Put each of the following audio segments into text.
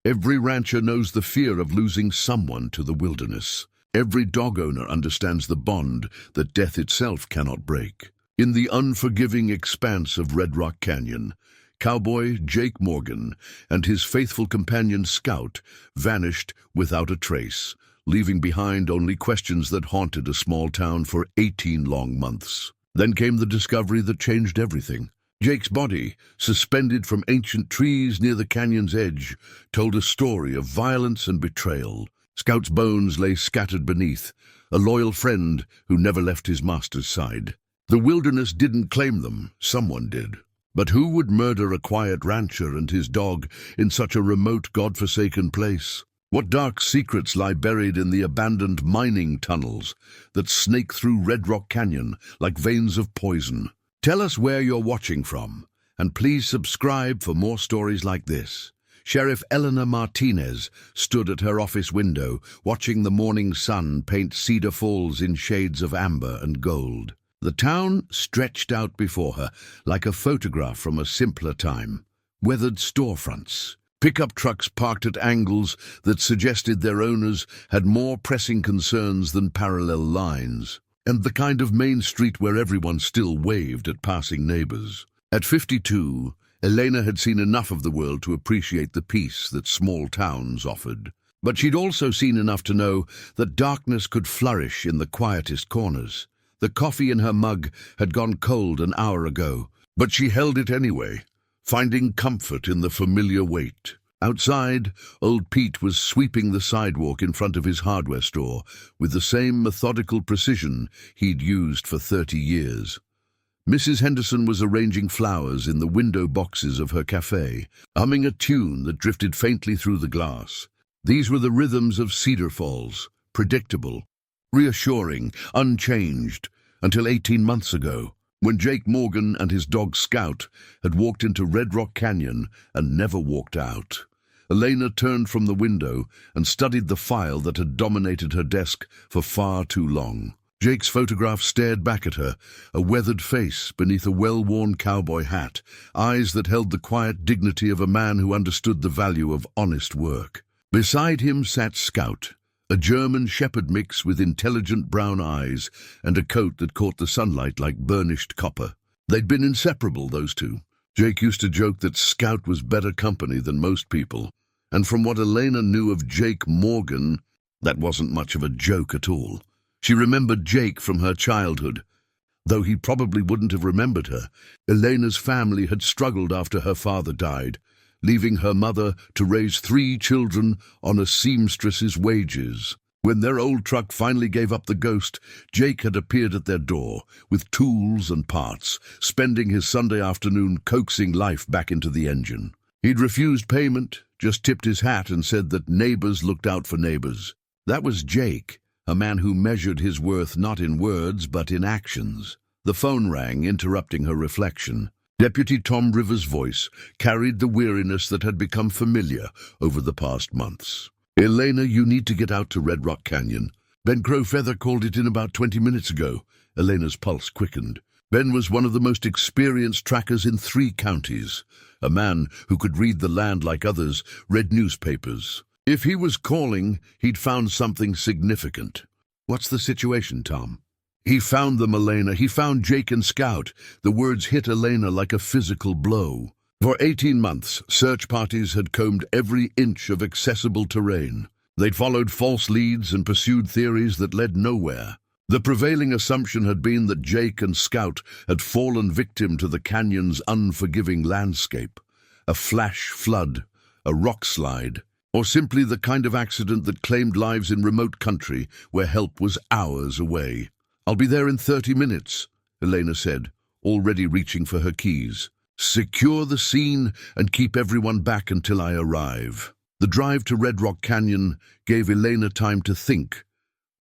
Every rancher knows the fear of losing someone to the wilderness. Every dog owner understands the bond that death itself cannot break. In the unforgiving expanse of Red Rock Canyon, Cowboy Jake Morgan and his faithful companion Scout vanished without a trace, leaving behind only questions that haunted a small town for 18 long months. Then came the discovery that changed everything. Jake's body, suspended from ancient trees near the canyon's edge, told a story of violence and betrayal. Scout's bones lay scattered beneath, a loyal friend who never left his master's side. The wilderness didn't claim them, someone did. But who would murder a quiet rancher and his dog in such a remote, godforsaken place? What dark secrets lie buried in the abandoned mining tunnels that snake through Red Rock Canyon like veins of poison? Tell us where you're watching from, and please subscribe for more stories like this. Sheriff Eleanor Martinez stood at her office window, watching the morning sun paint Cedar Falls in shades of amber and gold. The town stretched out before her like a photograph from a simpler time. Weathered storefronts, pickup trucks parked at angles that suggested their owners had more pressing concerns than parallel lines, and the kind of main street where everyone still waved at passing neighbors. At 52, Elena had seen enough of the world to appreciate the peace that small towns offered. But she'd also seen enough to know that darkness could flourish in the quietest corners. The coffee in her mug had gone cold an hour ago, but she held it anyway, finding comfort in the familiar weight. Outside, old Pete was sweeping the sidewalk in front of his hardware store with the same methodical precision he'd used for 30 years. Mrs. Henderson was arranging flowers in the window boxes of her cafe, humming a tune that drifted faintly through the glass. These were the rhythms of Cedar Falls, predictable, reassuring, unchanged, until 18 months ago, when Jake Morgan and his dog Scout had walked into Red Rock Canyon and never walked out. Elena turned from the window and studied the file that had dominated her desk for far too long. Jake's photograph stared back at her, a weathered face beneath a well-worn cowboy hat, eyes that held the quiet dignity of a man who understood the value of honest work. Beside him sat Scout, a German shepherd mix with intelligent brown eyes and a coat that caught the sunlight like burnished copper. They'd been inseparable, those two. Jake used to joke that Scout was better company than most people, and from what Elena knew of Jake Morgan, that wasn't much of a joke at all. She remembered Jake from her childhood. Though he probably wouldn't have remembered her, Elena's family had struggled after her father died, leaving her mother to raise 3 children on a seamstress's wages. When their old truck finally gave up the ghost, Jake had appeared at their door with tools and parts, spending his Sunday afternoon coaxing life back into the engine. He'd refused payment, just tipped his hat and said that neighbors looked out for neighbors. That was Jake, a man who measured his worth not in words but in actions. The phone rang, interrupting her reflection. Deputy Tom Rivers' voice carried the weariness that had become familiar over the past months. "Elena, you need to get out to Red Rock Canyon. Ben Crowfeather called it in about 20 minutes ago." Elena's pulse quickened. Ben was one of the most experienced trackers in 3 counties, a man who could read the land like others read newspapers. If he was calling, he'd found something significant. "What's the situation, Tom?" "He found them, Elena. He found Jake and Scout." The words hit Elena like a physical blow. For 18 months, search parties had combed every inch of accessible terrain. They'd followed false leads and pursued theories that led nowhere. The prevailing assumption had been that Jake and Scout had fallen victim to the canyon's unforgiving landscape. A flash flood, a rock slide, or simply the kind of accident that claimed lives in remote country where help was hours away. "I'll be there in 30 minutes, Elena said, already reaching for her keys. "Secure the scene and keep everyone back until I arrive." The drive to Red Rock Canyon gave Elena time to think,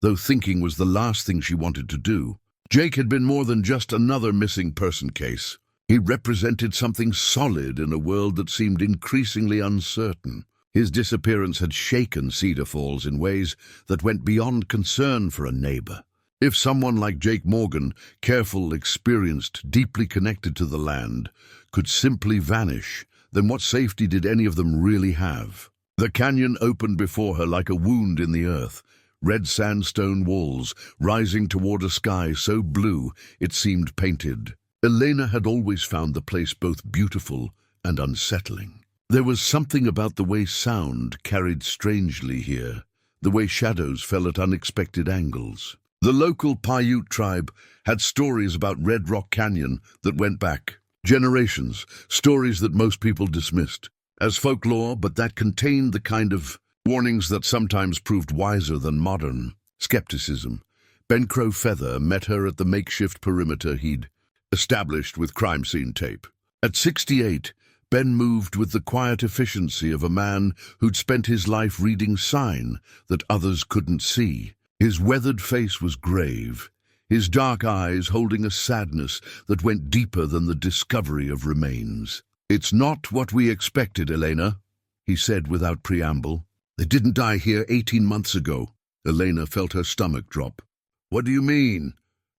though thinking was the last thing she wanted to do. Jake had been more than just another missing person case. He represented something solid in a world that seemed increasingly uncertain. His disappearance had shaken Cedar Falls in ways that went beyond concern for a neighbor. If someone like Jake Morgan, careful, experienced, deeply connected to the land, could simply vanish, then what safety did any of them really have? The canyon opened before her like a wound in the earth, red sandstone walls rising toward a sky so blue it seemed painted. Elena had always found the place both beautiful and unsettling. There was something about the way sound carried strangely here, the way shadows fell at unexpected angles. The local Paiute tribe had stories about Red Rock Canyon that went back generations, stories that most people dismissed as folklore, but that contained the kind of warnings that sometimes proved wiser than modern skepticism. Ben Crow Feather met her at the makeshift perimeter he'd established with crime scene tape. At 68, Ben moved with the quiet efficiency of a man who'd spent his life reading sign that others couldn't see. His weathered face was grave, his dark eyes holding a sadness that went deeper than the discovery of remains. "It's not what we expected, Elena," he said without preamble. "They didn't die here 18 months ago." Elena felt her stomach drop. "What do you mean?"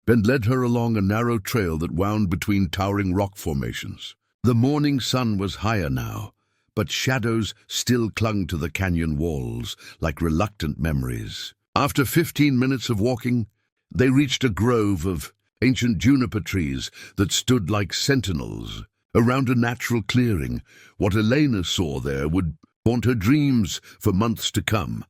Ben led her along a narrow trail that wound between towering rock formations. The morning sun was higher now, but shadows still clung to the canyon walls like reluctant memories. After 15 minutes of walking, they reached a grove of ancient juniper trees that stood like sentinels around a natural clearing. What Elena saw there would haunt her dreams for months to come.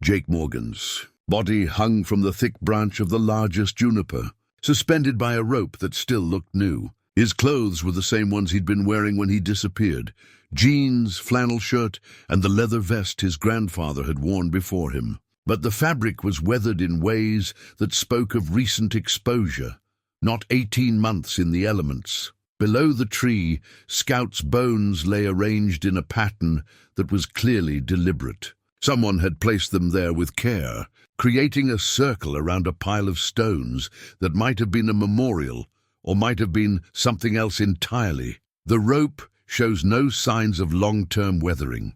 Jake Morgan's body hung from the thick branch of the largest juniper, suspended by a rope that still looked new. His clothes were the same ones he'd been wearing when he disappeared: jeans, flannel shirt, and the leather vest his grandfather had worn before him. But the fabric was weathered in ways that spoke of recent exposure, not 18 months in the elements. Below the tree, Scout's bones lay arranged in a pattern that was clearly deliberate. Someone had placed them there with care, creating a circle around a pile of stones that might have been a memorial or might have been something else entirely. "The rope shows no signs of long-term weathering,"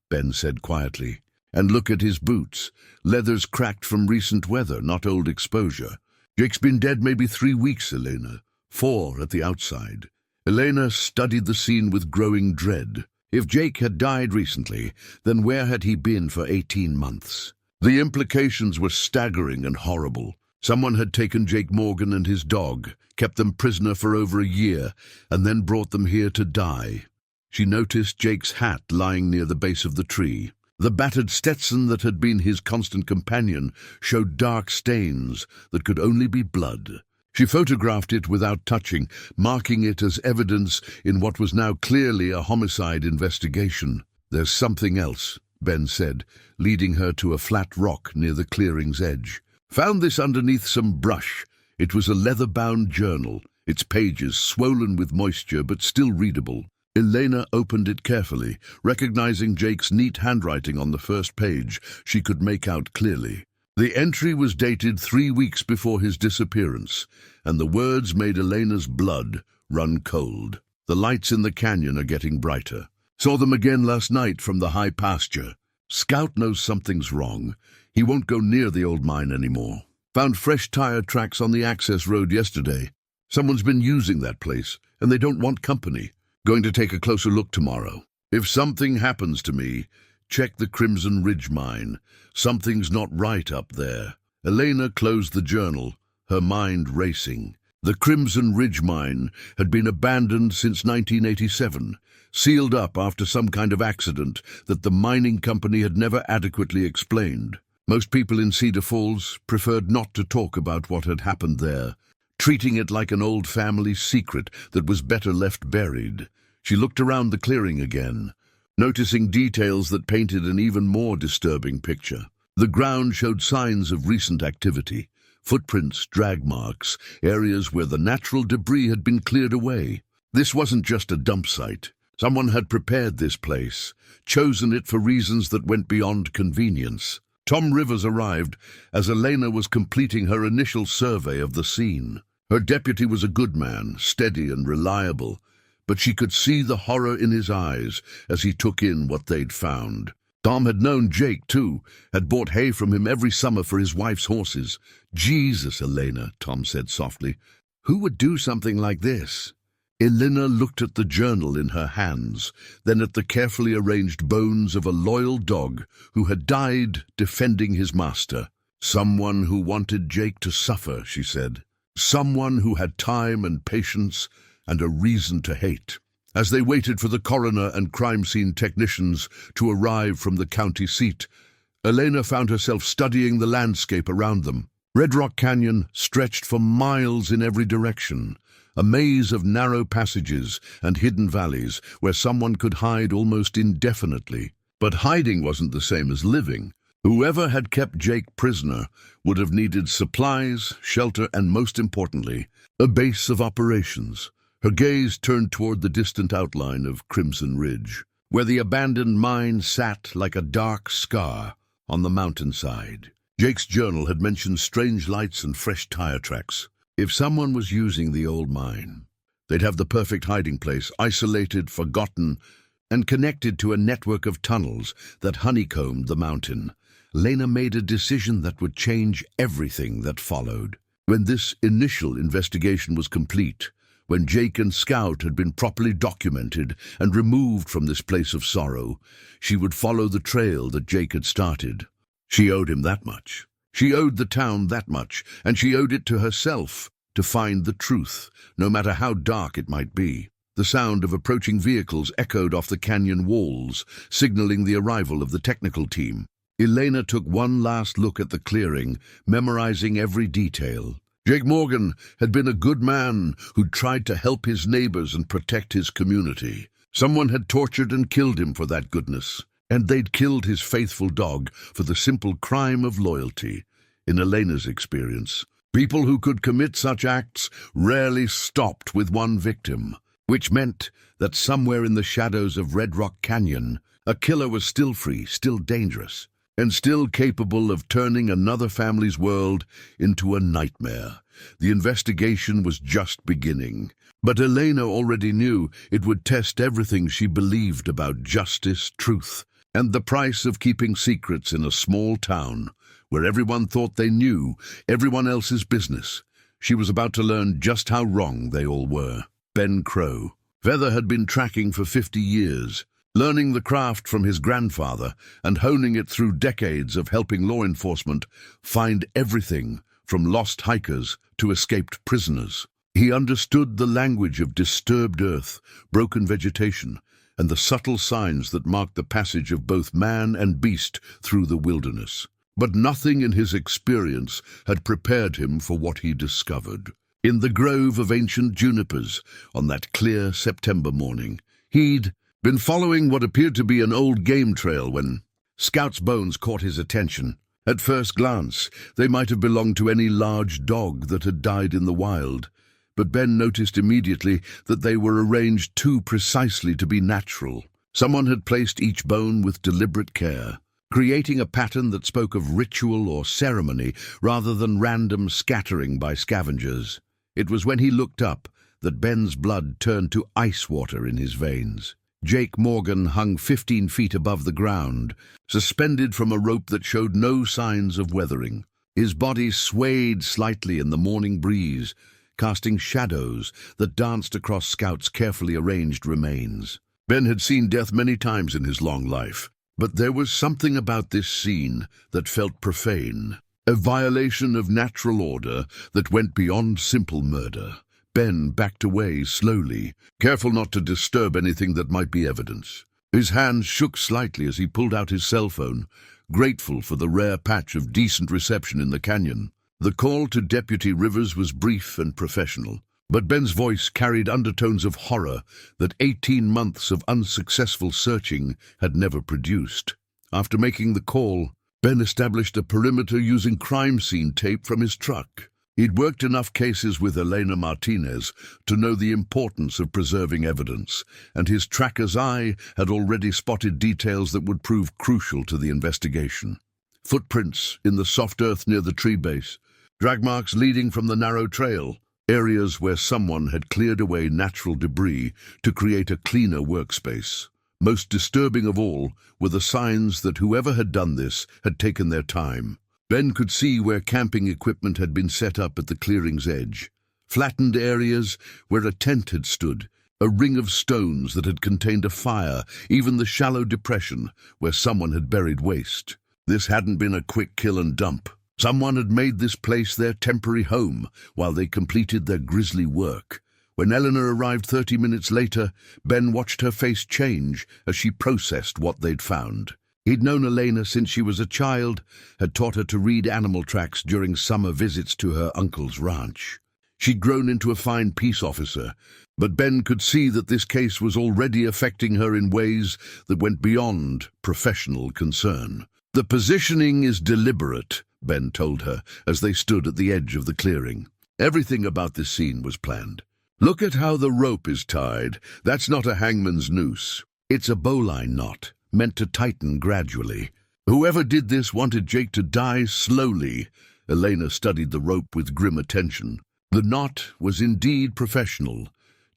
Ben said quietly. "And look at his boots. Leather's cracked from recent weather, not old exposure. Jake's been dead maybe 3 weeks, Elena. 4 at the outside." Elena studied the scene with growing dread. If Jake had died recently, then where had he been for 18 months? The implications were staggering and horrible. Someone had taken Jake Morgan and his dog, kept them prisoner for over a year, and then brought them here to die. She noticed Jake's hat lying near the base of the tree. The battered Stetson that had been his constant companion showed dark stains that could only be blood. She photographed it without touching, marking it as evidence in what was now clearly a homicide investigation. "There's something else," Ben said, leading her to a flat rock near the clearing's edge. "Found this underneath some brush." It was a leather-bound journal, its pages swollen with moisture but still readable. Elena opened it carefully, recognizing Jake's neat handwriting on the first page. She could make out clearly. The entry was dated 3 weeks before his disappearance, and the words made Elena's blood run cold. "The lights in the canyon are getting brighter. Saw them again last night from the high pasture. Scout knows something's wrong. He won't go near the old mine anymore. Found fresh tire tracks on the access road yesterday. Someone's been using that place, and they don't want company. Going to take a closer look tomorrow. If something happens to me, check the Crimson Ridge mine. Something's not right up there." Elena closed the journal, her mind racing. The Crimson Ridge mine had been abandoned since 1987, sealed up after some kind of accident that the mining company had never adequately explained. Most people in Cedar Falls preferred not to talk about what had happened there, treating it like an old family secret that was better left buried. She looked around the clearing again, noticing details that painted an even more disturbing picture. The ground showed signs of recent activity: footprints, drag marks, areas where the natural debris had been cleared away. This wasn't just a dump site. Someone had prepared this place, chosen it for reasons that went beyond convenience. Tom Rivers arrived as Elena was completing her initial survey of the scene. Her deputy was a good man, steady and reliable, but she could see the horror in his eyes as he took in what they'd found. Tom had known Jake, too, had bought hay from him every summer for his wife's horses. "Jesus, Elena," Tom said softly. "Who would do something like this?" Elena looked at the journal in her hands, then at the carefully arranged bones of a loyal dog who had died defending his master. Someone who wanted Jake to suffer, she said. Someone who had time and patience and a reason to hate. As they waited for the coroner and crime scene technicians to arrive from the county seat, Elena found herself studying the landscape around them. Red Rock Canyon stretched for miles in every direction, a maze of narrow passages and hidden valleys where someone could hide almost indefinitely. But hiding wasn't the same as living. Whoever had kept Jake prisoner would have needed supplies, shelter, and most importantly, a base of operations. Her gaze turned toward the distant outline of Crimson Ridge, where the abandoned mine sat like a dark scar on the mountainside. Jake's journal had mentioned strange lights and fresh tire tracks. If someone was using the old mine, they'd have the perfect hiding place, isolated, forgotten, and connected to a network of tunnels that honeycombed the mountain. Lena made a decision that would change everything that followed. When this initial investigation was complete, when Jake and Scout had been properly documented and removed from this place of sorrow, she would follow the trail that Jake had started. She owed him that much. She owed the town that much, and she owed it to herself to find the truth, no matter how dark it might be. The sound of approaching vehicles echoed off the canyon walls, signaling the arrival of the technical team. Elena took one last look at the clearing, memorizing every detail. Jake Morgan had been a good man who'd tried to help his neighbors and protect his community. Someone had tortured and killed him for that goodness, and they'd killed his faithful dog for the simple crime of loyalty. In Elena's experience, people who could commit such acts rarely stopped with one victim, which meant that somewhere in the shadows of Red Rock Canyon, a killer was still free, still dangerous, and still capable of turning another family's world into a nightmare. The investigation was just beginning, but Elena already knew it would test everything she believed about justice, truth, and the price of keeping secrets in a small town where everyone thought they knew everyone else's business. She was about to learn just how wrong they all were. Ben Crow. Feather had been tracking for 50 years, learning the craft from his grandfather and honing it through decades of helping law enforcement find everything from lost hikers to escaped prisoners. He understood the language of disturbed earth, broken vegetation, and the subtle signs that marked the passage of both man and beast through the wilderness. But nothing in his experience had prepared him for what he discovered. In the grove of ancient junipers, on that clear September morning, he'd been following what appeared to be an old game trail when Scout's bones caught his attention. At first glance, they might have belonged to any large dog that had died in the wild, but Ben noticed immediately that they were arranged too precisely to be natural. Someone had placed each bone with deliberate care, creating a pattern that spoke of ritual or ceremony rather than random scattering by scavengers. It was when he looked up that Ben's blood turned to ice water in his veins. Jake Morgan hung 15 feet above the ground, suspended from a rope that showed no signs of weathering. His body swayed slightly in the morning breeze, casting shadows that danced across Scout's carefully arranged remains. Ben had seen death many times in his long life, but there was something about this scene that felt profane, a violation of natural order that went beyond simple murder. Ben backed away slowly, careful not to disturb anything that might be evidence. His hands shook slightly as he pulled out his cell phone, grateful for the rare patch of decent reception in the canyon. The call to Deputy Rivers was brief and professional, but Ben's voice carried undertones of horror that 18 months of unsuccessful searching had never produced. After making the call, Ben established a perimeter using crime scene tape from his truck. He'd worked enough cases with Elena Martinez to know the importance of preserving evidence, and his tracker's eye had already spotted details that would prove crucial to the investigation. Footprints in the soft earth near the tree base, drag marks leading from the narrow trail, areas where someone had cleared away natural debris to create a cleaner workspace. Most disturbing of all were the signs that whoever had done this had taken their time. Ben could see where camping equipment had been set up at the clearing's edge, flattened areas where a tent had stood, a ring of stones that had contained a fire, even the shallow depression where someone had buried waste. This hadn't been a quick kill and dump. Someone had made this place their temporary home while they completed their grisly work. When Eleanor arrived 30 minutes later, Ben watched her face change as she processed what they'd found. He'd known Elena since she was a child, had taught her to read animal tracks during summer visits to her uncle's ranch. She'd grown into a fine peace officer, but Ben could see that this case was already affecting her in ways that went beyond professional concern. "The positioning is deliberate," Ben told her as they stood at the edge of the clearing. "Everything about this scene was planned. Look at how the rope is tied. That's not a hangman's noose. It's a bowline knot, meant to tighten gradually. Whoever did this wanted Jake to die slowly." Elena studied the rope with grim attention. The knot was indeed professional,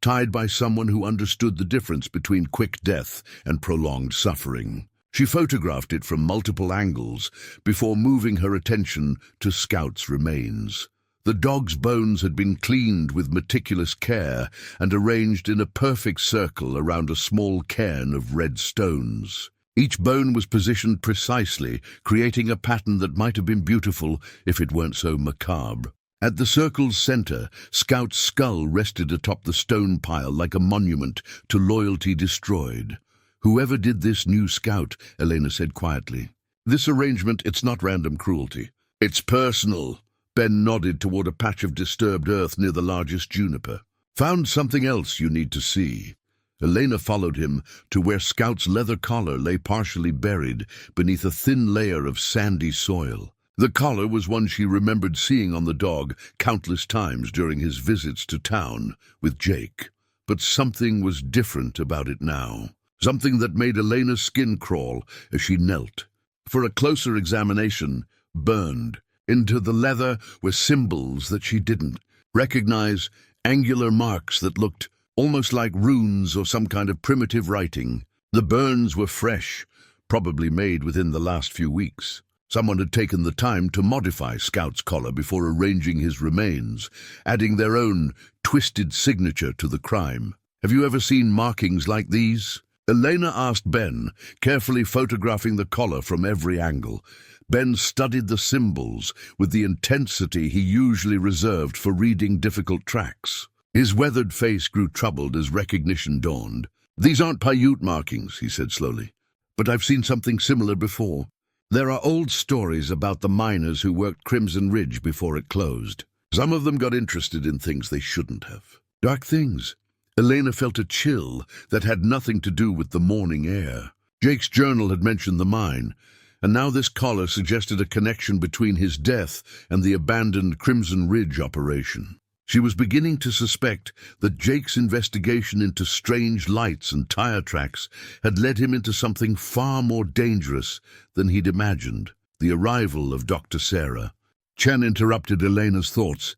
tied by someone who understood the difference between quick death and prolonged suffering. She photographed it from multiple angles before moving her attention to Scout's remains. The dog's bones had been cleaned with meticulous care and arranged in a perfect circle around a small cairn of red stones. Each bone was positioned precisely, creating a pattern that might have been beautiful if it weren't so macabre. At the circle's center, Scout's skull rested atop the stone pile like a monument to loyalty destroyed. "Whoever did this knew Scout," Elena said quietly. "This arrangement, it's not random cruelty. It's personal." Ben nodded toward a patch of disturbed earth near the largest juniper. "Found something else you need to see." Elena followed him to where Scout's leather collar lay partially buried beneath a thin layer of sandy soil. The collar was one she remembered seeing on the dog countless times during his visits to town with Jake. But something was different about it now. Something that made Elena's skin crawl as she knelt. For a closer examination, burned into the leather were symbols that she didn't recognize, angular marks that looked almost like runes or some kind of primitive writing. The burns were fresh, probably made within the last few weeks. Someone had taken the time to modify Scout's collar before arranging his remains, adding their own twisted signature to the crime. "Have you ever seen markings like these?" Elena asked Ben, carefully photographing the collar from every angle. Ben studied the symbols with the intensity he usually reserved for reading difficult tracks. His weathered face grew troubled as recognition dawned. "These aren't Paiute markings," he said slowly, "but I've seen something similar before. There are old stories about the miners who worked Crimson Ridge before it closed. Some of them got interested in things they shouldn't have. Dark things." Elena felt a chill that had nothing to do with the morning air. Jake's journal had mentioned the mine, and now this collar suggested a connection between his death and the abandoned Crimson Ridge operation. She was beginning to suspect that Jake's investigation into strange lights and tire tracks had led him into something far more dangerous than he'd imagined. The arrival of Dr. Sarah. Chen interrupted Elena's thoughts.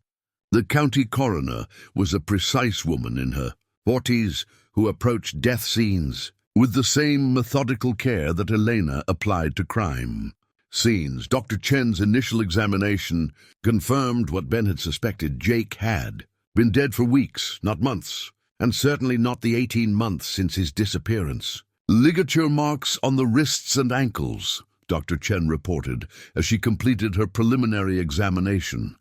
The county coroner was a precise woman in her 40s who approached death scenes with the same methodical care that Elena applied to crime scenes. Dr. Chen's initial examination confirmed what Ben had suspected. Jake had been dead for weeks, not months, and certainly not the 18 months since his disappearance. "Ligature marks on the wrists and ankles," Dr. Chen reported as she completed her preliminary examination.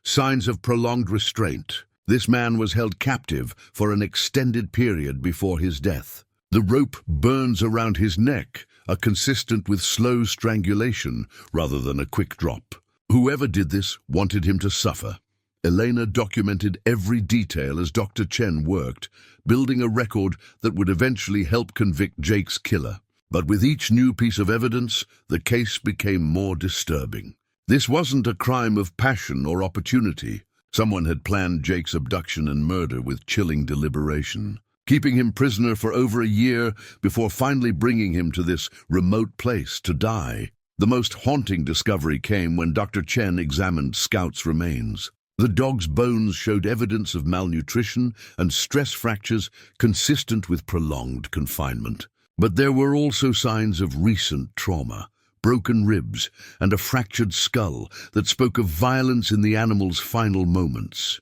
"Signs of prolonged restraint. This man was held captive for an extended period before his death. The rope burns around his neck are consistent with slow strangulation rather than a quick drop. Whoever did this wanted him to suffer." Elena documented every detail as Dr. Chen worked, building a record that would eventually help convict Jake's killer. But with each new piece of evidence, the case became more disturbing. This wasn't a crime of passion or opportunity. Someone had planned Jake's abduction and murder with chilling deliberation, keeping him prisoner for over a year before finally bringing him to this remote place to die. The most haunting discovery came when Dr. Chen examined Scout's remains. The dog's bones showed evidence of malnutrition and stress fractures consistent with prolonged confinement. But there were also signs of recent trauma, broken ribs, and a fractured skull that spoke of violence in the animal's final moments.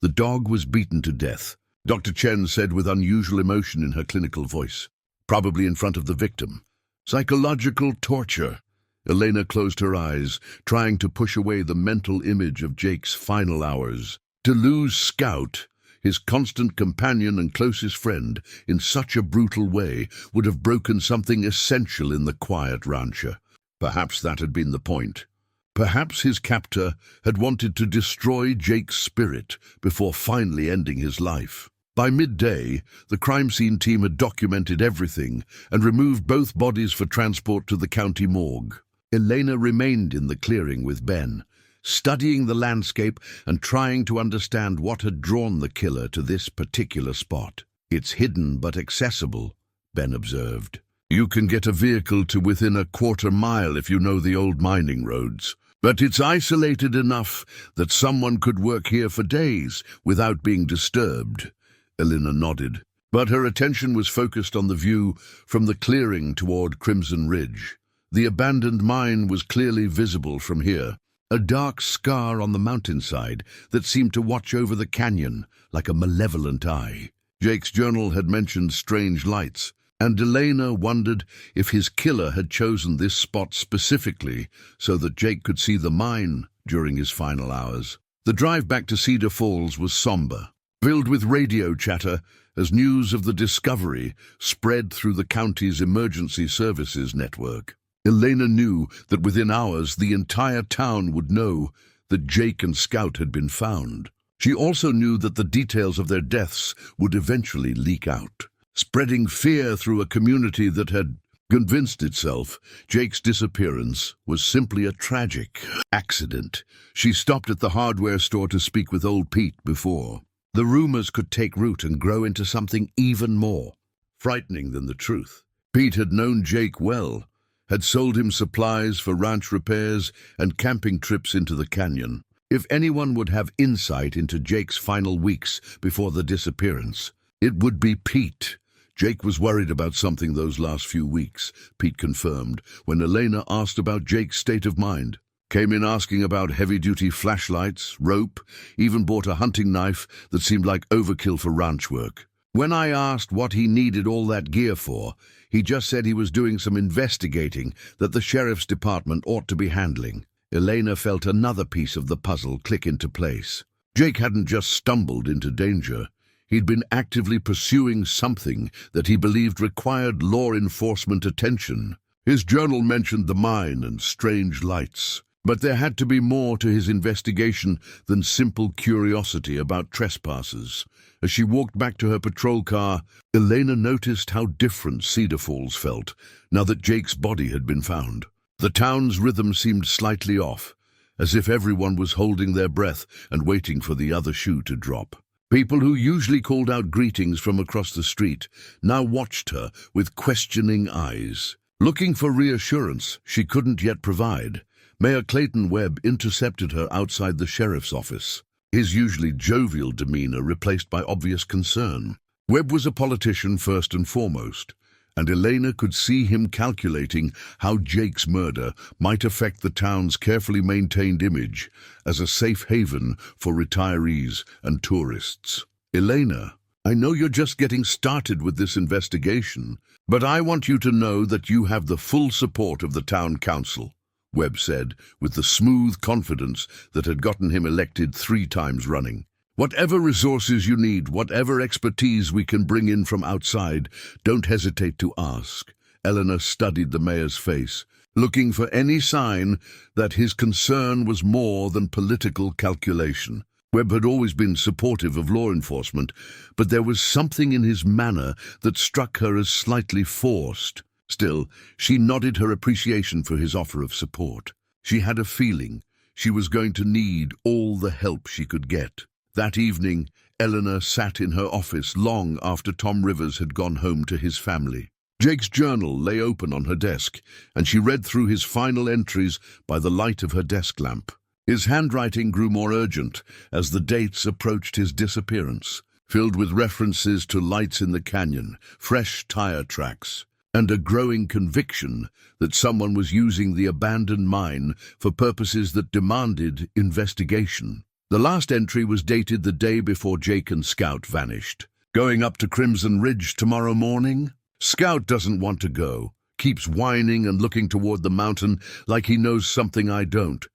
The dog was beaten to death, Dr. Chen said with unusual emotion in her clinical voice, probably in front of the victim. Psychological torture. Elena closed her eyes, trying to push away the mental image of Jake's final hours. To lose Scout, his constant companion and closest friend, in such a brutal way would have broken something essential in the quiet rancher. Perhaps that had been the point. Perhaps his captor had wanted to destroy Jake's spirit before finally ending his life. By midday, the crime scene team had documented everything and removed both bodies for transport to the county morgue. Elena remained in the clearing with Ben, studying the landscape and trying to understand what had drawn the killer to this particular spot. "It's hidden but accessible," Ben observed. "You can get a vehicle to within a quarter-mile if you know the old mining roads. But it's isolated enough that someone could work here for days without being disturbed." Elena nodded, but her attention was focused on the view from the clearing toward Crimson Ridge. The abandoned mine was clearly visible from here, a dark scar on the mountainside that seemed to watch over the canyon like a malevolent eye. Jake's journal had mentioned strange lights, and Elena wondered if his killer had chosen this spot specifically so that Jake could see the mine during his final hours. The drive back to Cedar Falls was somber, filled with radio chatter as news of the discovery spread through the county's emergency services network. Elena knew that within hours the entire town would know that Jake and Scout had been found. She also knew that the details of their deaths would eventually leak out, spreading fear through a community that had convinced itself Jake's disappearance was simply a tragic accident. She stopped at the hardware store to speak with old Pete before the rumors could take root and grow into something even more frightening than the truth. Pete had known Jake well, had sold him supplies for ranch repairs and camping trips into the canyon. If anyone would have insight into Jake's final weeks before the disappearance, it would be Pete. Jake was worried about something those last few weeks, Pete confirmed, when Elena asked about Jake's state of mind. Came in asking about heavy-duty flashlights, rope, even bought a hunting knife that seemed like overkill for ranch work. When I asked what he needed all that gear for, he just said he was doing some investigating that the sheriff's department ought to be handling. Elena felt another piece of the puzzle click into place. Jake hadn't just stumbled into danger. He'd been actively pursuing something that he believed required law enforcement attention. His journal mentioned the mine and strange lights. But there had to be more to his investigation than simple curiosity about trespassers. As she walked back to her patrol car, Elena noticed how different Cedar Falls felt now that Jake's body had been found. The town's rhythm seemed slightly off, as if everyone was holding their breath and waiting for the other shoe to drop. People who usually called out greetings from across the street now watched her with questioning eyes. Looking for reassurance she couldn't yet provide, Mayor Clayton Webb intercepted her outside the sheriff's office, his usually jovial demeanor replaced by obvious concern. Webb was a politician first and foremost, and Elena could see him calculating how Jake's murder might affect the town's carefully maintained image as a safe haven for retirees and tourists. "Elena, I know you're just getting started with this investigation, but I want you to know that you have the full support of the town council," Webb said, with the smooth confidence that had gotten him elected 3 times running. "Whatever resources you need, whatever expertise we can bring in from outside, don't hesitate to ask." Eleanor studied the mayor's face, looking for any sign that his concern was more than political calculation. Webb had always been supportive of law enforcement, but there was something in his manner that struck her as slightly forced. Still, she nodded her appreciation for his offer of support. She had a feeling she was going to need all the help she could get. That evening, Eleanor sat in her office long after Tom Rivers had gone home to his family. Jake's journal lay open on her desk, and she read through his final entries by the light of her desk lamp. His handwriting grew more urgent as the dates approached his disappearance, filled with references to lights in the canyon, fresh tire tracks, and a growing conviction that someone was using the abandoned mine for purposes that demanded investigation. The last entry was dated the day before Jake and Scout vanished. "Going up to Crimson Ridge tomorrow morning?" Scout doesn't want to go, keeps whining and looking toward the mountain like he knows something I don't.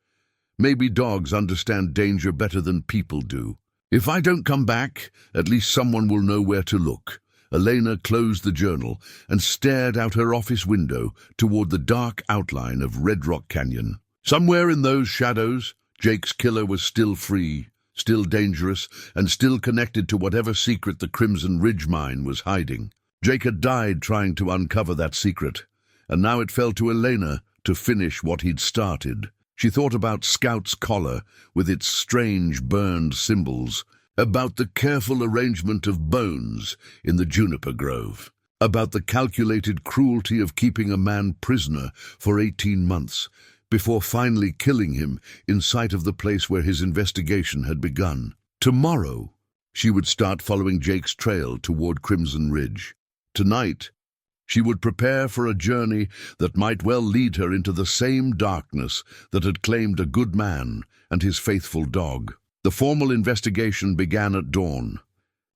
Maybe dogs understand danger better than people do. "If I don't come back, at least someone will know where to look." Elena closed the journal and stared out her office window toward the dark outline of Red Rock Canyon. Somewhere in those shadows, Jake's killer was still free, still dangerous, and still connected to whatever secret the Crimson Ridge mine was hiding. Jake had died trying to uncover that secret, and now it fell to Elena to finish what he'd started. She thought about Scout's collar with its strange burned symbols, about the careful arrangement of bones in the juniper grove, about the calculated cruelty of keeping a man prisoner for 18 months before finally killing him in sight of the place where his investigation had begun. Tomorrow, she would start following Jake's trail toward Crimson Ridge. Tonight, she would prepare for a journey that might well lead her into the same darkness that had claimed a good man and his faithful dog. The formal investigation began at dawn.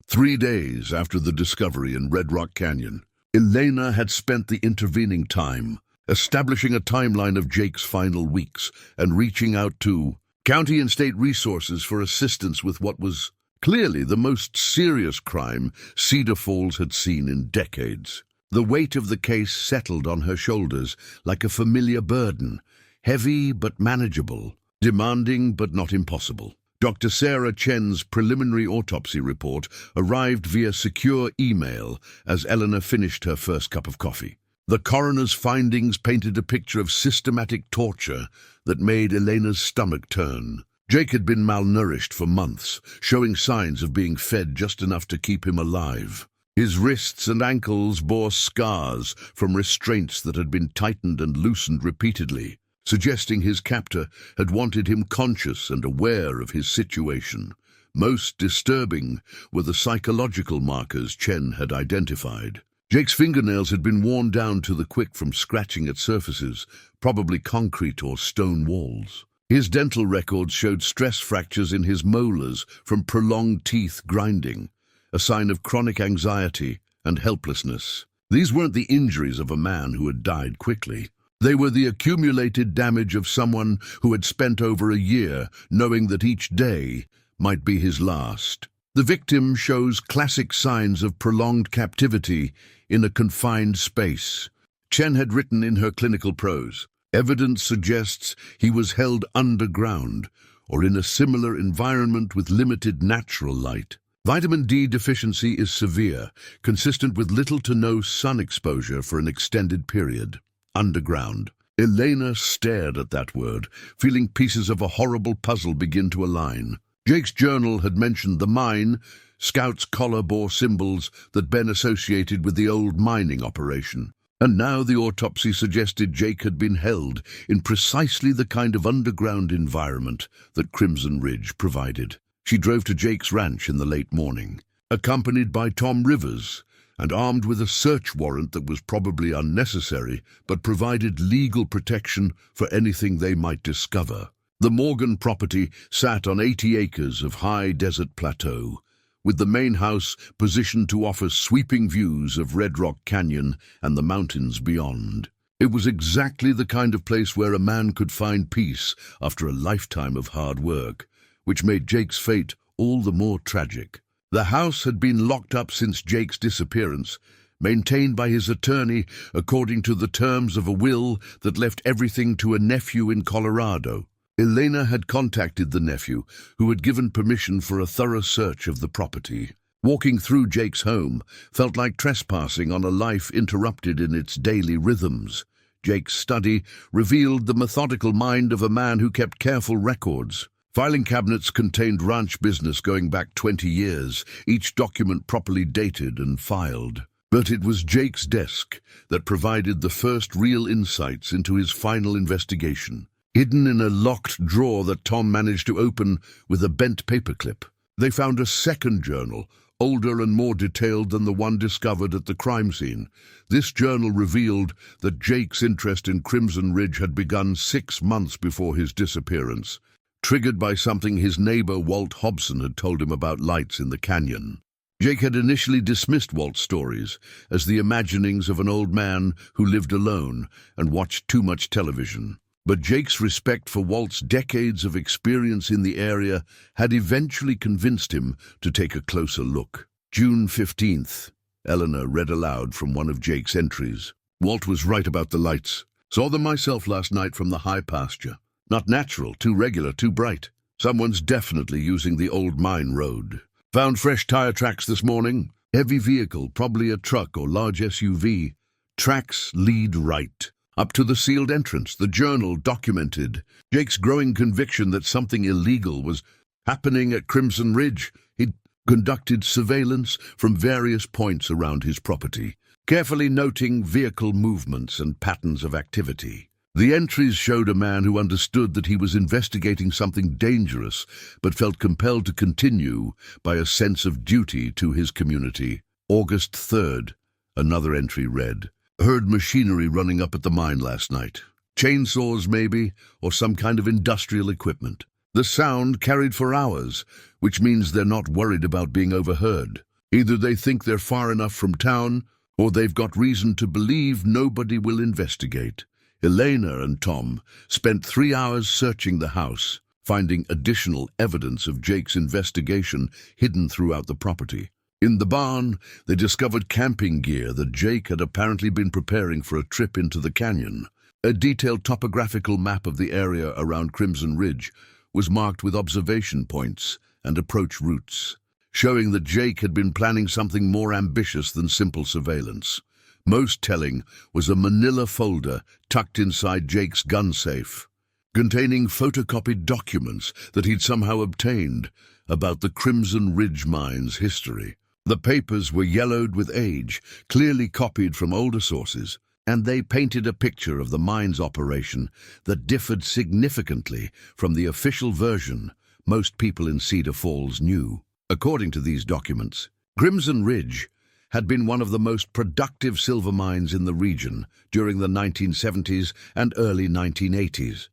3 days after the discovery in Red Rock Canyon, Elena had spent the intervening time establishing a timeline of Jake's final weeks and reaching out to county and state resources for assistance with what was clearly the most serious crime Cedar Falls had seen in decades. The weight of the case settled on her shoulders like a familiar burden, heavy but manageable, demanding but not impossible. Dr. Sarah Chen's preliminary autopsy report arrived via secure email as Eleanor finished her first cup of coffee. The coroner's findings painted a picture of systematic torture that made Elena's stomach turn. Jake had been malnourished for months, showing signs of being fed just enough to keep him alive. His wrists and ankles bore scars from restraints that had been tightened and loosened repeatedly, suggesting his captor had wanted him conscious and aware of his situation. Most disturbing were the psychological markers Chen had identified. Jake's fingernails had been worn down to the quick from scratching at surfaces, probably concrete or stone walls. His dental records showed stress fractures in his molars from prolonged teeth grinding, a sign of chronic anxiety and helplessness. These weren't the injuries of a man who had died quickly. They were the accumulated damage of someone who had spent over a year knowing that each day might be his last. The victim shows classic signs of prolonged captivity in a confined space. Chen had written in her clinical prose, "Evidence suggests he was held underground or in a similar environment with limited natural light. Vitamin D deficiency is severe, consistent with little to no sun exposure for an extended period. Underground." Elena stared at that word, feeling pieces of a horrible puzzle begin to align. Jake's journal had mentioned the mine. Scout's collar bore symbols that Ben associated with the old mining operation. And now the autopsy suggested Jake had been held in precisely the kind of underground environment that Crimson Ridge provided. She drove to Jake's ranch in the late morning, accompanied by Tom Rivers, and armed with a search warrant that was probably unnecessary, but provided legal protection for anything they might discover. The Morgan property sat on 80 acres of high desert plateau, with the main house positioned to offer sweeping views of Red Rock Canyon and the mountains beyond. It was exactly the kind of place where a man could find peace after a lifetime of hard work, which made Jake's fate all the more tragic. The house had been locked up since Jake's disappearance, maintained by his attorney according to the terms of a will that left everything to a nephew in Colorado. Elena had contacted the nephew, who had given permission for a thorough search of the property. Walking through Jake's home felt like trespassing on a life interrupted in its daily rhythms. Jake's study revealed the methodical mind of a man who kept careful records. Filing cabinets contained ranch business going back 20 years, each document properly dated and filed. But it was Jake's desk that provided the first real insights into his final investigation. Hidden in a locked drawer that Tom managed to open with a bent paperclip, they found a second journal, older and more detailed than the one discovered at the crime scene. This journal revealed that Jake's interest in Crimson Ridge had begun 6 months before his disappearance. triggered by something his neighbor Walt Hobson had told him about lights in the canyon. Jake had initially dismissed Walt's stories as the imaginings of an old man who lived alone and watched too much television. But Jake's respect for Walt's decades of experience in the area had eventually convinced him to take a closer look. June 15th, Eleanor read aloud from one of Jake's entries. Walt was right about the lights. Saw them myself last night from the high pasture. Not natural, too regular, too bright. Someone's definitely using the old mine road. Found fresh tire tracks this morning. Heavy vehicle, probably a truck or large SUV. Tracks lead right up to the sealed entrance. The Journal documented Jake's growing conviction that something illegal was happening at Crimson Ridge. He'd conducted surveillance from various points around his property, carefully noting vehicle movements and patterns of activity. The entries showed a man who understood that he was investigating something dangerous, but felt compelled to continue by a sense of duty to his community. August 3rd, another entry read, heard machinery running up at the mine last night. Chainsaws maybe, or some kind of industrial equipment. The sound carried for hours, which means they're not worried about being overheard. Either they think they're far enough from town, or they've got reason to believe nobody will investigate. Elena and Tom spent 3 hours searching the house, finding additional evidence of Jake's investigation hidden throughout the property. In the barn, they discovered camping gear that Jake had apparently been preparing for a trip into the canyon. A detailed topographical map of the area around Crimson Ridge was marked with observation points and approach routes, showing that Jake had been planning something more ambitious than simple surveillance. Most telling was a manila folder tucked inside Jake's gun safe, containing photocopied documents that he'd somehow obtained about the Crimson Ridge mine's history. The papers were yellowed with age, clearly copied from older sources, and they painted a picture of the mine's operation that differed significantly from the official version most people in Cedar Falls knew. According to these documents, Crimson Ridge had been one of the most productive silver mines in the region during the 1970s and early 1980s.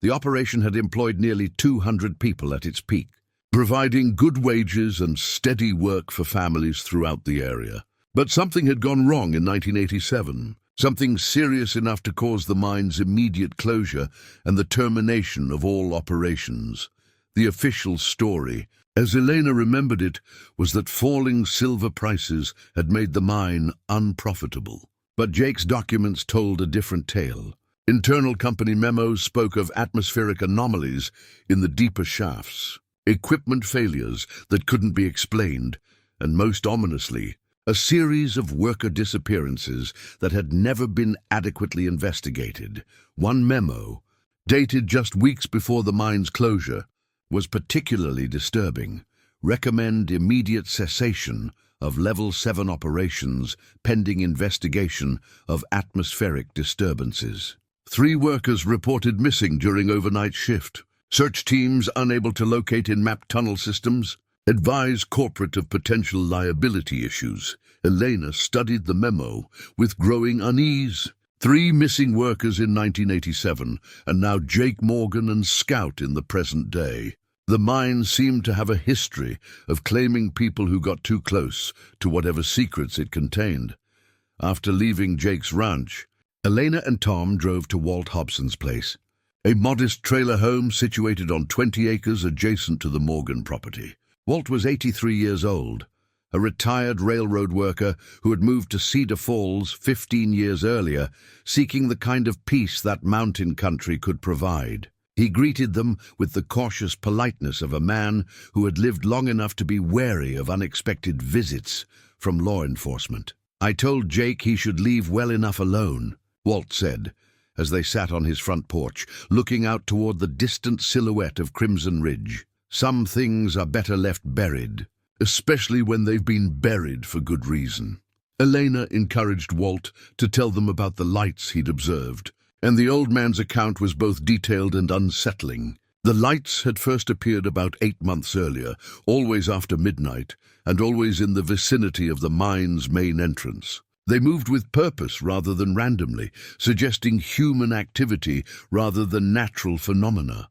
The operation had employed nearly 200 people at its peak, providing good wages and steady work for families throughout the area. But something had gone wrong in 1987, something serious enough to cause the mine's immediate closure and the termination of all operations. The official story, as Elena remembered it, was that falling silver prices had made the mine unprofitable. But Jake's documents told a different tale. Internal company memos spoke of atmospheric anomalies in the deeper shafts, equipment failures that couldn't be explained, and most ominously, a series of worker disappearances that had never been adequately investigated. One memo, dated just weeks before the mine's closure, was particularly disturbing. Recommend immediate cessation of Level 7 operations pending investigation of atmospheric disturbances. 3 workers reported missing during overnight shift. Search teams unable to locate in mapped tunnel systems. Advise corporate of potential liability issues. Elena studied the memo with growing unease. 3 missing workers in 1987, and now Jake Morgan and Scout in the present day. The mine seemed to have a history of claiming people who got too close to whatever secrets it contained. After leaving Jake's ranch, Elena and Tom drove to Walt Hobson's place, a modest trailer home situated on 20 acres adjacent to the Morgan property. Walt was 83 years old, a retired railroad worker who had moved to Cedar Falls 15 years earlier, seeking the kind of peace that mountain country could provide. He greeted them with the cautious politeness of a man who had lived long enough to be wary of unexpected visits from law enforcement. "I told Jake he should leave well enough alone," Walt said, as they sat on his front porch, looking out toward the distant silhouette of Crimson Ridge. "Some things are better left buried, especially when they've been buried for good reason." Elena encouraged Walt to tell them about the lights he'd observed, and the old man's account was both detailed and unsettling. The lights had first appeared about 8 months earlier, always after midnight, and always in the vicinity of the mine's main entrance. They moved with purpose rather than randomly, suggesting human activity rather than natural phenomena.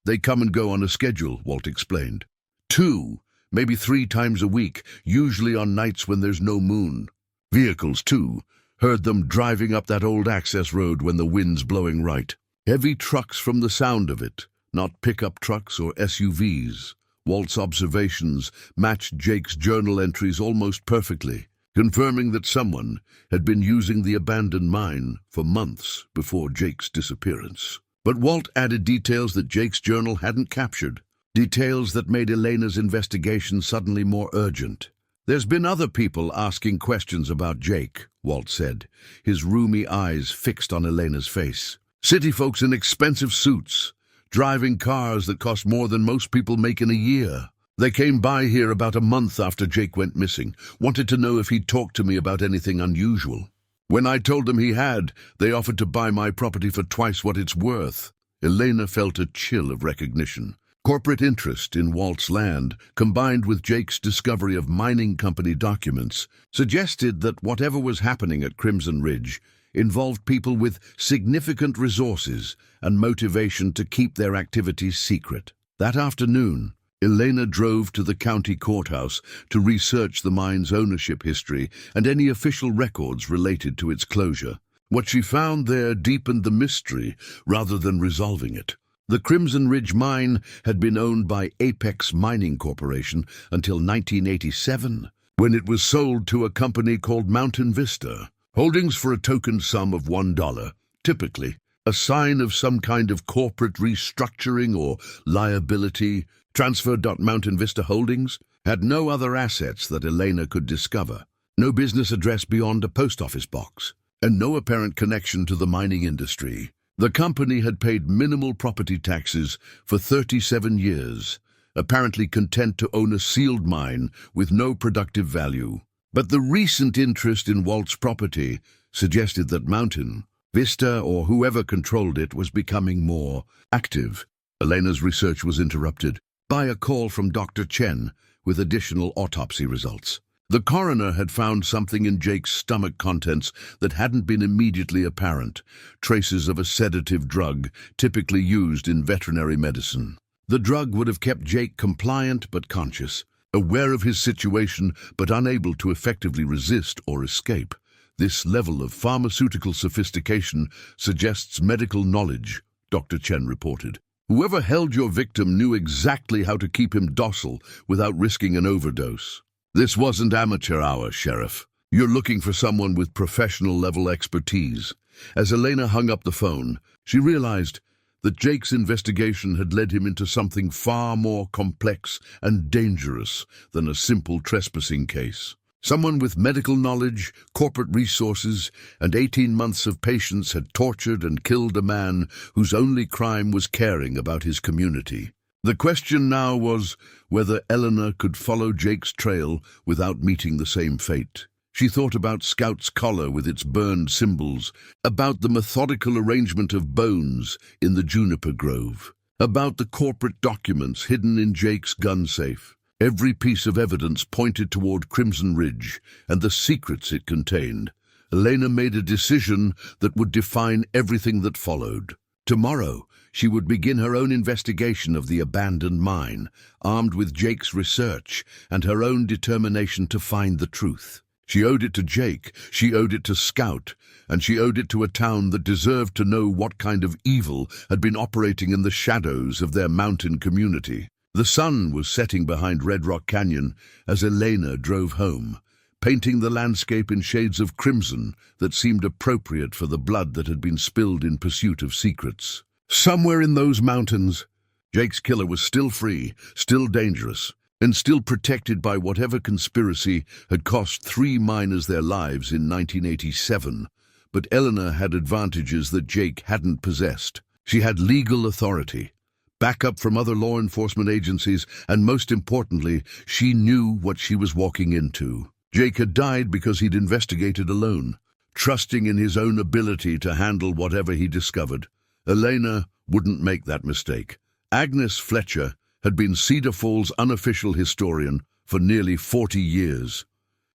They come and go on a schedule, Walt explained. 2, maybe 3 times a week, usually on nights when there's no moon. Vehicles, too. Heard them driving up that old access road when the wind's blowing right. Heavy trucks from the sound of it, not pickup trucks or SUVs. Walt's observations matched Jake's journal entries almost perfectly, confirming that someone had been using the abandoned mine for months before Jake's disappearance. But Walt added details that Jake's journal hadn't captured, details that made Elena's investigation suddenly more urgent. "There's been other people asking questions about Jake," Walt said, his roomy eyes fixed on Elena's face. "City folks in expensive suits, driving cars that cost more than most people make in a year. They came by here about a month after Jake went missing, wanted to know if he'd talked to me about anything unusual. When I told them he had, they offered to buy my property for twice what it's worth." Elena felt a chill of recognition. Corporate interest in Walt's land, combined with Jake's discovery of mining company documents, suggested that whatever was happening at Crimson Ridge involved people with significant resources and motivation to keep their activities secret. That afternoon, Elena drove to the county courthouse to research the mine's ownership history and any official records related to its closure. What she found there deepened the mystery rather than resolving it. The Crimson Ridge mine had been owned by Apex Mining Corporation until 1987, when it was sold to a company called Mountain Vista. Holdings for a token sum of $1, typically a sign of some kind of corporate restructuring or liability, transferred. Mountain Vista Holdings had no other assets that Elena could discover, no business address beyond a post office box, and no apparent connection to the mining industry. The company had paid minimal property taxes for 37 years, apparently content to own a sealed mine with no productive value. But the recent interest in Walt's property suggested that Mountain Vista, or whoever controlled it, was becoming more active. Elena's research was interrupted by a call from Dr. Chen with additional autopsy results. The coroner had found something in Jake's stomach contents that hadn't been immediately apparent, traces of a sedative drug typically used in veterinary medicine. The drug would have kept Jake compliant but conscious, aware of his situation but unable to effectively resist or escape. This level of pharmaceutical sophistication suggests medical knowledge, Dr. Chen reported. Whoever held your victim knew exactly how to keep him docile without risking an overdose. This wasn't amateur hour, Sheriff. You're looking for someone with professional-level expertise. As Elena hung up the phone, she realized that Jake's investigation had led him into something far more complex and dangerous than a simple trespassing case. Someone with medical knowledge, corporate resources, and 18 months of patience had tortured and killed a man whose only crime was caring about his community. The question now was whether Eleanor could follow Jake's trail without meeting the same fate. She thought about Scout's collar with its burned symbols, about the methodical arrangement of bones in the juniper grove, about the corporate documents hidden in Jake's gun safe. Every piece of evidence pointed toward Crimson Ridge and the secrets it contained. Elena made a decision that would define everything that followed. Tomorrow, she would begin her own investigation of the abandoned mine, armed with Jake's research and her own determination to find the truth. She owed it to Jake, she owed it to Scout, and she owed it to a town that deserved to know what kind of evil had been operating in the shadows of their mountain community. The sun was setting behind Red Rock Canyon as Elena drove home, painting the landscape in shades of crimson that seemed appropriate for the blood that had been spilled in pursuit of secrets. Somewhere in those mountains, Jake's killer was still free, still dangerous, and still protected by whatever conspiracy had cost 3 miners their lives in 1987. But Eleanor had advantages that Jake hadn't possessed. She had legal authority, backup from other law enforcement agencies, and most importantly, she knew what she was walking into. Jake had died because he'd investigated alone, trusting in his own ability to handle whatever he discovered. Elena wouldn't make that mistake. Agnes Fletcher had been Cedar Falls' unofficial historian for nearly 40 years,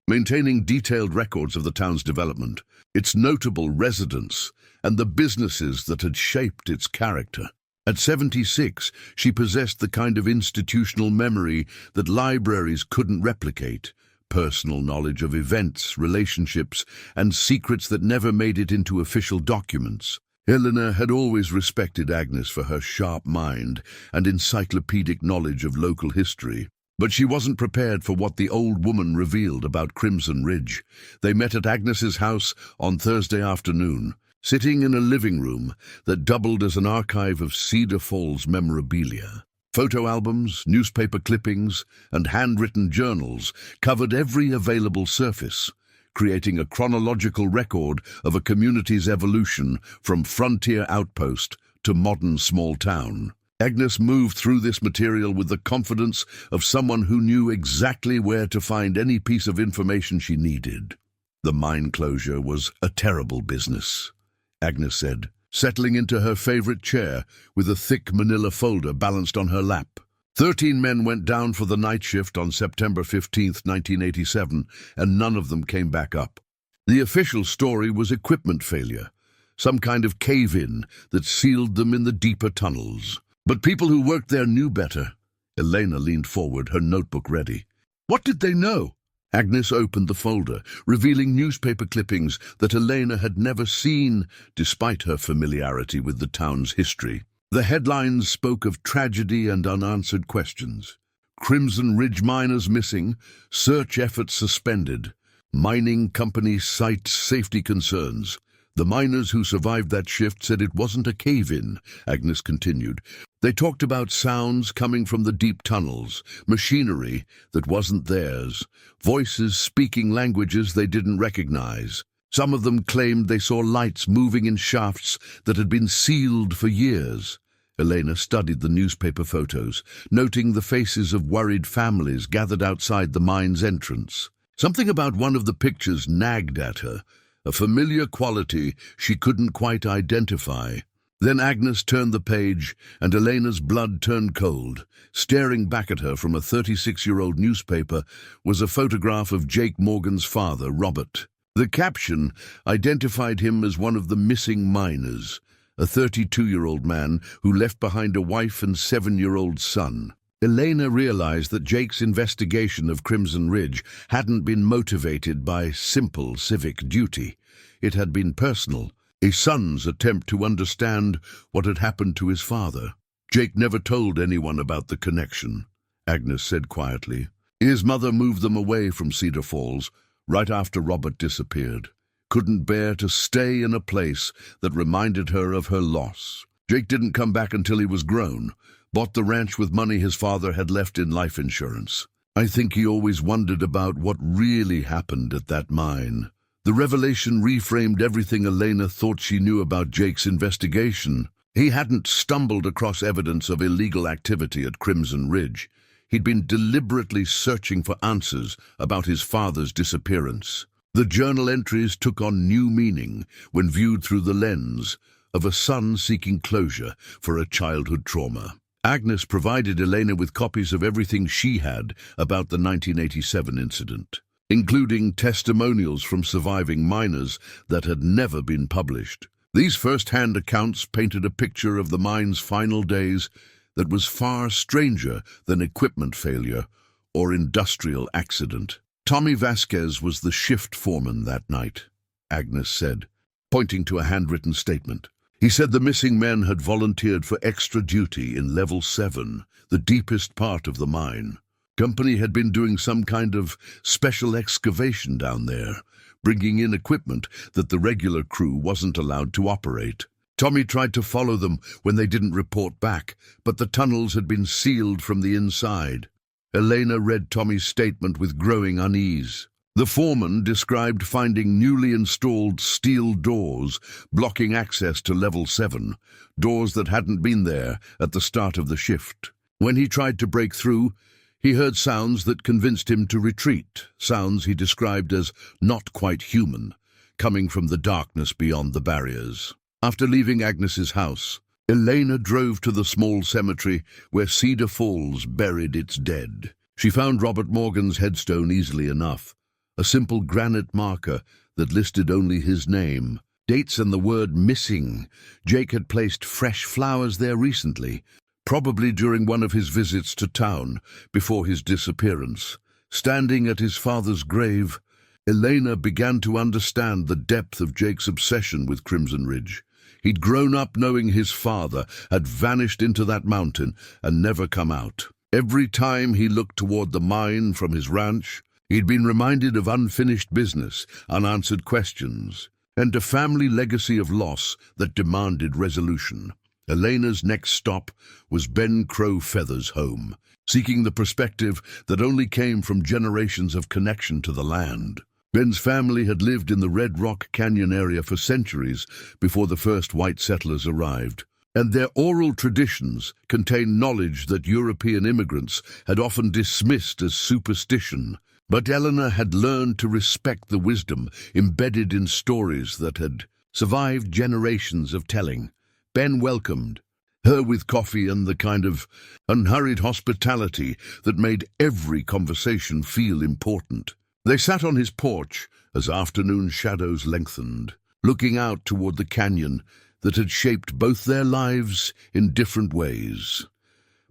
maintaining detailed records of the town's development, its notable residents, and the businesses that had shaped its character. At 76, she possessed the kind of institutional memory that libraries couldn't replicate, personal knowledge of events, relationships, and secrets that never made it into official documents. Eleanor had always respected Agnes for her sharp mind and encyclopedic knowledge of local history. But she wasn't prepared for what the old woman revealed about Crimson Ridge. They met at Agnes's house on Thursday afternoon, sitting in a living room that doubled as an archive of Cedar Falls memorabilia. Photo albums, newspaper clippings, and handwritten journals covered every available surface, creating a chronological record of a community's evolution from frontier outpost to modern small town. Agnes moved through this material with the confidence of someone who knew exactly where to find any piece of information she needed. The mine closure was a terrible business, Agnes said, settling into her favorite chair with a thick manila folder balanced on her lap. 13 men went down for the night shift on September 15, 1987, and none of them came back up. The official story was equipment failure, some kind of cave-in that sealed them in the deeper tunnels. But people who worked there knew better. Elena leaned forward, her notebook ready. What did they know? Agnes opened the folder, revealing newspaper clippings that Elena had never seen, despite her familiarity with the town's history. The headlines spoke of tragedy and unanswered questions. Crimson Ridge miners missing, search efforts suspended. Mining company cites safety concerns. The miners who survived that shift said it wasn't a cave-in, Agnes continued. They talked about sounds coming from the deep tunnels, machinery that wasn't theirs, voices speaking languages they didn't recognize. Some of them claimed they saw lights moving in shafts that had been sealed for years. Elena studied the newspaper photos, noting the faces of worried families gathered outside the mine's entrance. Something about one of the pictures nagged at her, a familiar quality she couldn't quite identify. Then Agnes turned the page, and Elena's blood turned cold. Staring back at her from a 36-year-old newspaper was a photograph of Jake Morgan's father, Robert. The caption identified him as one of the missing miners, a 32-year-old man who left behind a wife and 7-year-old son. Elena realized that Jake's investigation of Crimson Ridge hadn't been motivated by simple civic duty. It had been personal, a son's attempt to understand what had happened to his father. Jake never told anyone about the connection, Agnes said quietly. His mother moved them away from Cedar Falls right after Robert disappeared. Couldn't bear to stay in a place that reminded her of her loss. Jake didn't come back until he was grown, bought the ranch with money his father had left in life insurance. I think he always wondered about what really happened at that mine. The revelation reframed everything Elena thought she knew about Jake's investigation. He hadn't stumbled across evidence of illegal activity at Crimson Ridge. He'd been deliberately searching for answers about his father's disappearance. The journal entries took on new meaning when viewed through the lens of a son seeking closure for a childhood trauma. Agnes provided Elena with copies of everything she had about the 1987 incident, including testimonials from surviving miners that had never been published. These first-hand accounts painted a picture of the mine's final days that was far stranger than equipment failure or industrial accident. Tommy Vasquez was the shift foreman that night, Agnes said, pointing to a handwritten statement. He said the missing men had volunteered for extra duty in Level 7, the deepest part of the mine. Company had been doing some kind of special excavation down there, bringing in equipment that the regular crew wasn't allowed to operate. Tommy tried to follow them when they didn't report back, but the tunnels had been sealed from the inside. Elena read Tommy's statement with growing unease. The foreman described finding newly installed steel doors blocking access to Level 7, doors that hadn't been there at the start of the shift. When he tried to break through, he heard sounds that convinced him to retreat, sounds he described as not quite human, coming from the darkness beyond the barriers. After leaving Agnes's house, Elena drove to the small cemetery where Cedar Falls buried its dead. She found Robert Morgan's headstone easily enough, a simple granite marker that listed only his name. dates and the word missing. Jake had placed fresh flowers there recently, probably during one of his visits to town before his disappearance. Standing at his father's grave, Elena began to understand the depth of Jake's obsession with Crimson Ridge. He'd grown up knowing his father had vanished into that mountain and never come out. Every time he looked toward the mine from his ranch, he'd been reminded of unfinished business, unanswered questions, and a family legacy of loss that demanded resolution. Elena's next stop was Ben Crowfeather's home, seeking the perspective that only came from generations of connection to the land. Ben's family had lived in the Red Rock Canyon area for centuries before the first white settlers arrived, and their oral traditions contained knowledge that European immigrants had often dismissed as superstition. But Eleanor had learned to respect the wisdom embedded in stories that had survived generations of telling. Ben welcomed her with coffee and the kind of unhurried hospitality that made every conversation feel important. They sat on his porch as afternoon shadows lengthened, looking out toward the canyon that had shaped both their lives in different ways.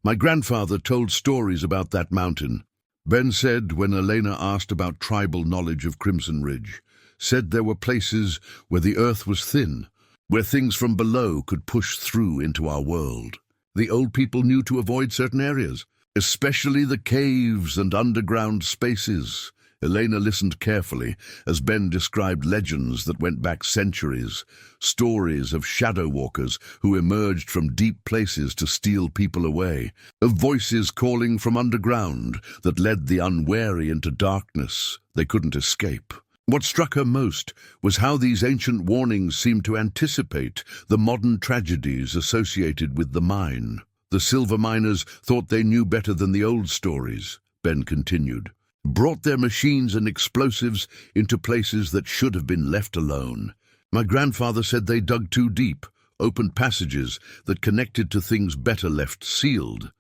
"My grandfather told stories about that mountain," Ben said when Elena asked about tribal knowledge of Crimson Ridge. "Said there were places where the earth was thin, where things from below could push through into our world. The old people knew to avoid certain areas, especially the caves and underground spaces." Elena listened carefully as Ben described legends that went back centuries, stories of shadow walkers who emerged from deep places to steal people away, of voices calling from underground that led the unwary into darkness they couldn't escape. What struck her most was how these ancient warnings seemed to anticipate the modern tragedies associated with the mine. "The silver miners thought they knew better than the old stories," Ben continued. "Brought their machines and explosives into places that should have been left alone. My grandfather said they dug too deep, opened passages that connected to things better left sealed."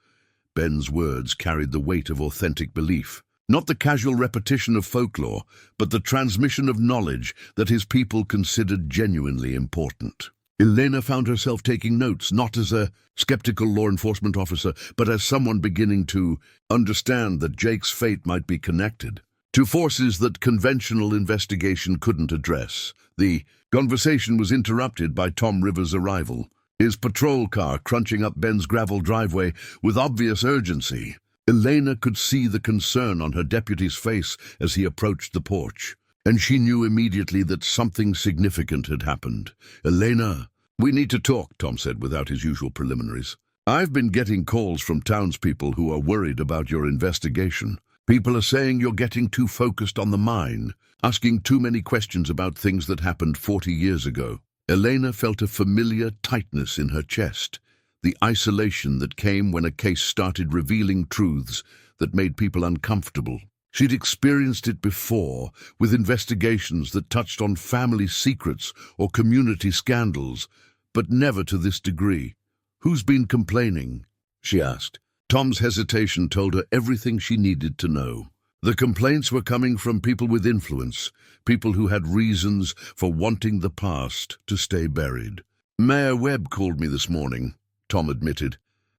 Ben's words carried the weight of authentic belief. Not the casual repetition of folklore, but the transmission of knowledge that his people considered genuinely important. Elena found herself taking notes, not as a skeptical law enforcement officer, but as someone beginning to understand that Jake's fate might be connected to forces that conventional investigation couldn't address. The conversation was interrupted by Tom Rivers' arrival, his patrol car crunching up Ben's gravel driveway with obvious urgency. Elena could see the concern on her deputy's face as he approached the porch, and she knew immediately that something significant had happened. "Elena, we need to talk," Tom said without his usual preliminaries. "I've been getting calls from townspeople who are worried about your investigation. People are saying you're getting too focused on the mine, asking too many questions about things that happened 40 years ago." Elena felt a familiar tightness in her chest, the isolation that came when a case started revealing truths that made people uncomfortable. She'd experienced it before, with investigations that touched on family secrets or community scandals, but never to this degree. "Who's been complaining?" she asked. Tom's hesitation told her everything she needed to know. The complaints were coming from people with influence, people who had reasons for wanting the past to stay buried. "Mayor Webb called me this morning," Tom admitted.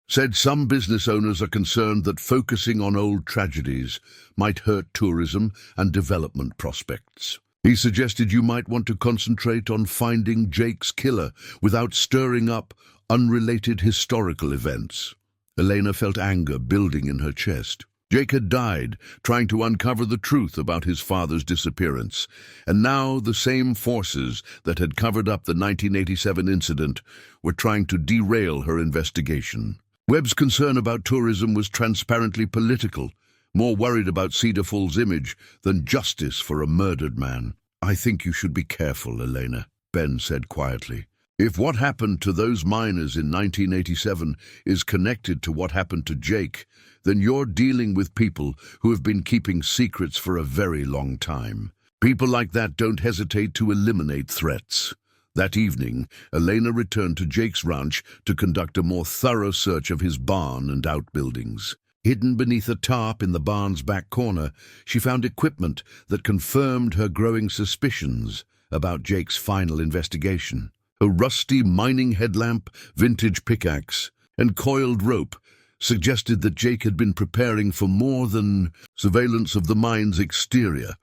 "Said some business owners are concerned that focusing on old tragedies might hurt tourism and development prospects. He suggested you might want to concentrate on finding Jake's killer without stirring up unrelated historical events." Elena felt anger building in her chest. Jake had died, trying to uncover the truth about his father's disappearance, and now the same forces that had covered up the 1987 incident were trying to derail her investigation. Webb's concern about tourism was transparently political, more worried about Cedar Falls' image than justice for a murdered man. "I think you should be careful, Elena," Ben said quietly. "If what happened to those miners in 1987 is connected to what happened to Jake, then you're dealing with people who have been keeping secrets for a very long time. People like that don't hesitate to eliminate threats." That evening, Elena returned to Jake's ranch to conduct a more thorough search of his barn and outbuildings. Hidden beneath a tarp in the barn's back corner, she found equipment that confirmed her growing suspicions: about Jake's final investigation. A rusty mining headlamp, vintage pickaxe, and coiled rope suggested that Jake had been preparing for more than surveillance of the mine's exterior.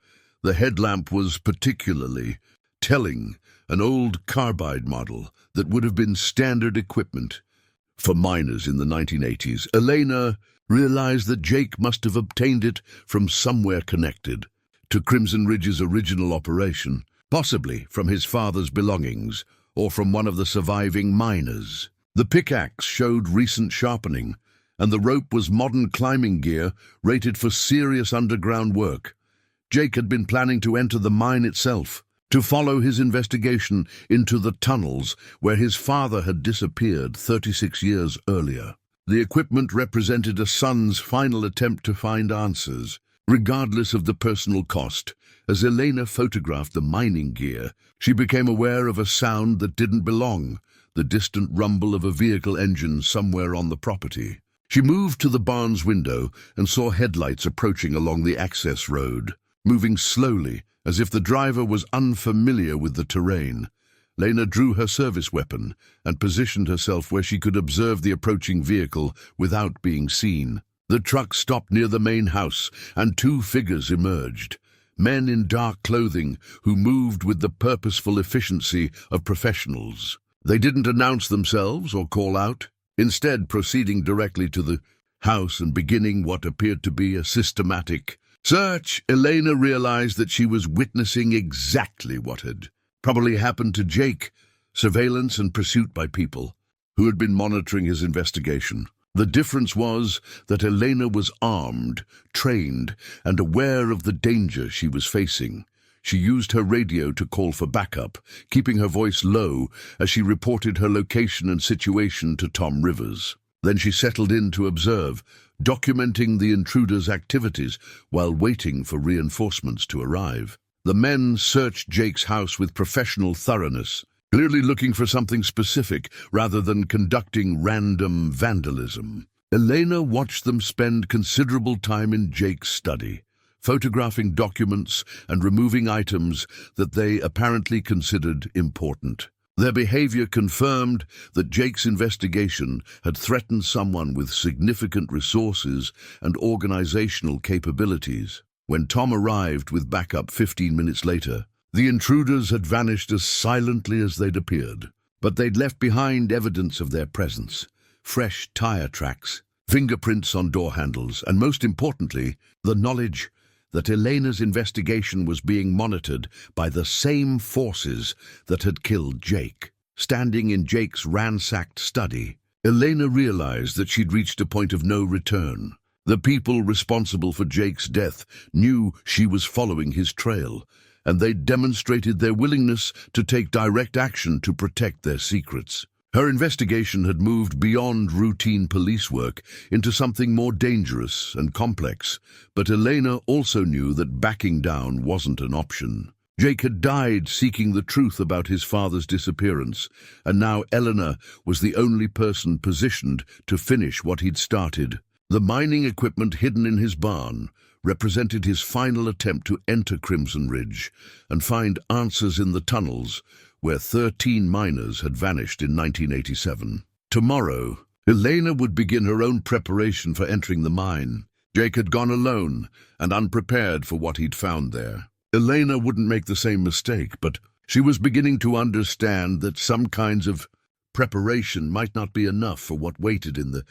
The headlamp was particularly telling, an old carbide model that would have been standard equipment for miners in the 1980s. Elena realized that Jake must have obtained it from somewhere connected to Crimson Ridge's original operation, possibly from his father's belongings or from one of the surviving miners. The pickaxe showed recent sharpening, and the rope was modern climbing gear rated for serious underground work. Jake had been planning to enter the mine itself, to follow his investigation into the tunnels where his father had disappeared 36 years earlier. The equipment represented a son's final attempt to find answers, regardless of the personal cost. As Elena photographed the mining gear, she became aware of a sound that didn't belong, the distant rumble of a vehicle engine somewhere on the property. She moved to the barn's window and saw headlights approaching along the access road, moving slowly, as if the driver was unfamiliar with the terrain. Lena drew her service weapon and positioned herself where she could observe the approaching vehicle without being seen. The truck stopped near the main house, and two figures emerged, men in dark clothing who moved with the purposeful efficiency of professionals. They didn't announce themselves or call out, instead proceeding directly to the house and beginning what appeared to be a systematic search. Elena realized that she was witnessing exactly what had probably happened to Jake, surveillance and pursuit by people who had been monitoring his investigation. The difference was that Elena was armed, trained, and aware of the danger she was facing. She used her radio to call for backup, keeping her voice low as she reported her location and situation to Tom Rivers. Then she settled in to observe, documenting the intruder's activities while waiting for reinforcements to arrive. The men searched Jake's house with professional thoroughness, clearly looking for something specific rather than conducting random vandalism. Elena watched them spend considerable time in Jake's study, photographing documents and removing items that they apparently considered important. Their behavior confirmed that Jake's investigation had threatened someone with significant resources and organizational capabilities. When Tom arrived with backup 15 minutes later, the intruders had vanished as silently as they'd appeared. But they'd left behind evidence of their presence: fresh tire tracks, fingerprints on door handles, and most importantly, the knowledge that Elena's investigation was being monitored by the same forces that had killed Jake. Standing in Jake's ransacked study, Elena realized that she'd reached a point of no return. The people responsible for Jake's death knew she was following his trail, and they demonstrated their willingness to take direct action to protect their secrets. Her investigation had moved beyond routine police work into something more dangerous and complex, but Elena also knew that backing down wasn't an option. Jake had died seeking the truth about his father's disappearance, and now Elena was the only person positioned to finish what he'd started. The mining equipment hidden in his barn represented his final attempt to enter Crimson Ridge and find answers in the tunnels where 13 miners had vanished in 1987. Tomorrow, Elena would begin her own preparation for entering the mine. Jake had gone alone and unprepared for what he'd found there. Elena wouldn't make the same mistake, but she was beginning to understand that some kinds of preparation might not be enough for what waited in the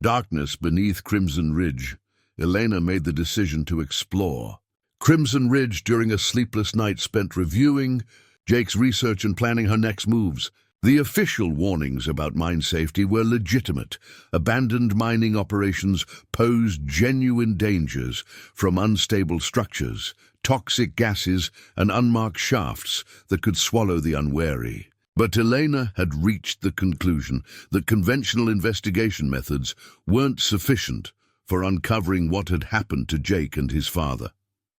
darkness beneath Crimson Ridge. Elena made the decision to explore Crimson Ridge during a sleepless night spent reviewing Jake's research and planning her next moves. The official warnings about mine safety were legitimate. Abandoned mining operations posed genuine dangers from unstable structures, toxic gases, and unmarked shafts that could swallow the unwary. But Elena had reached the conclusion that conventional investigation methods weren't sufficient for uncovering what had happened to Jake and his father.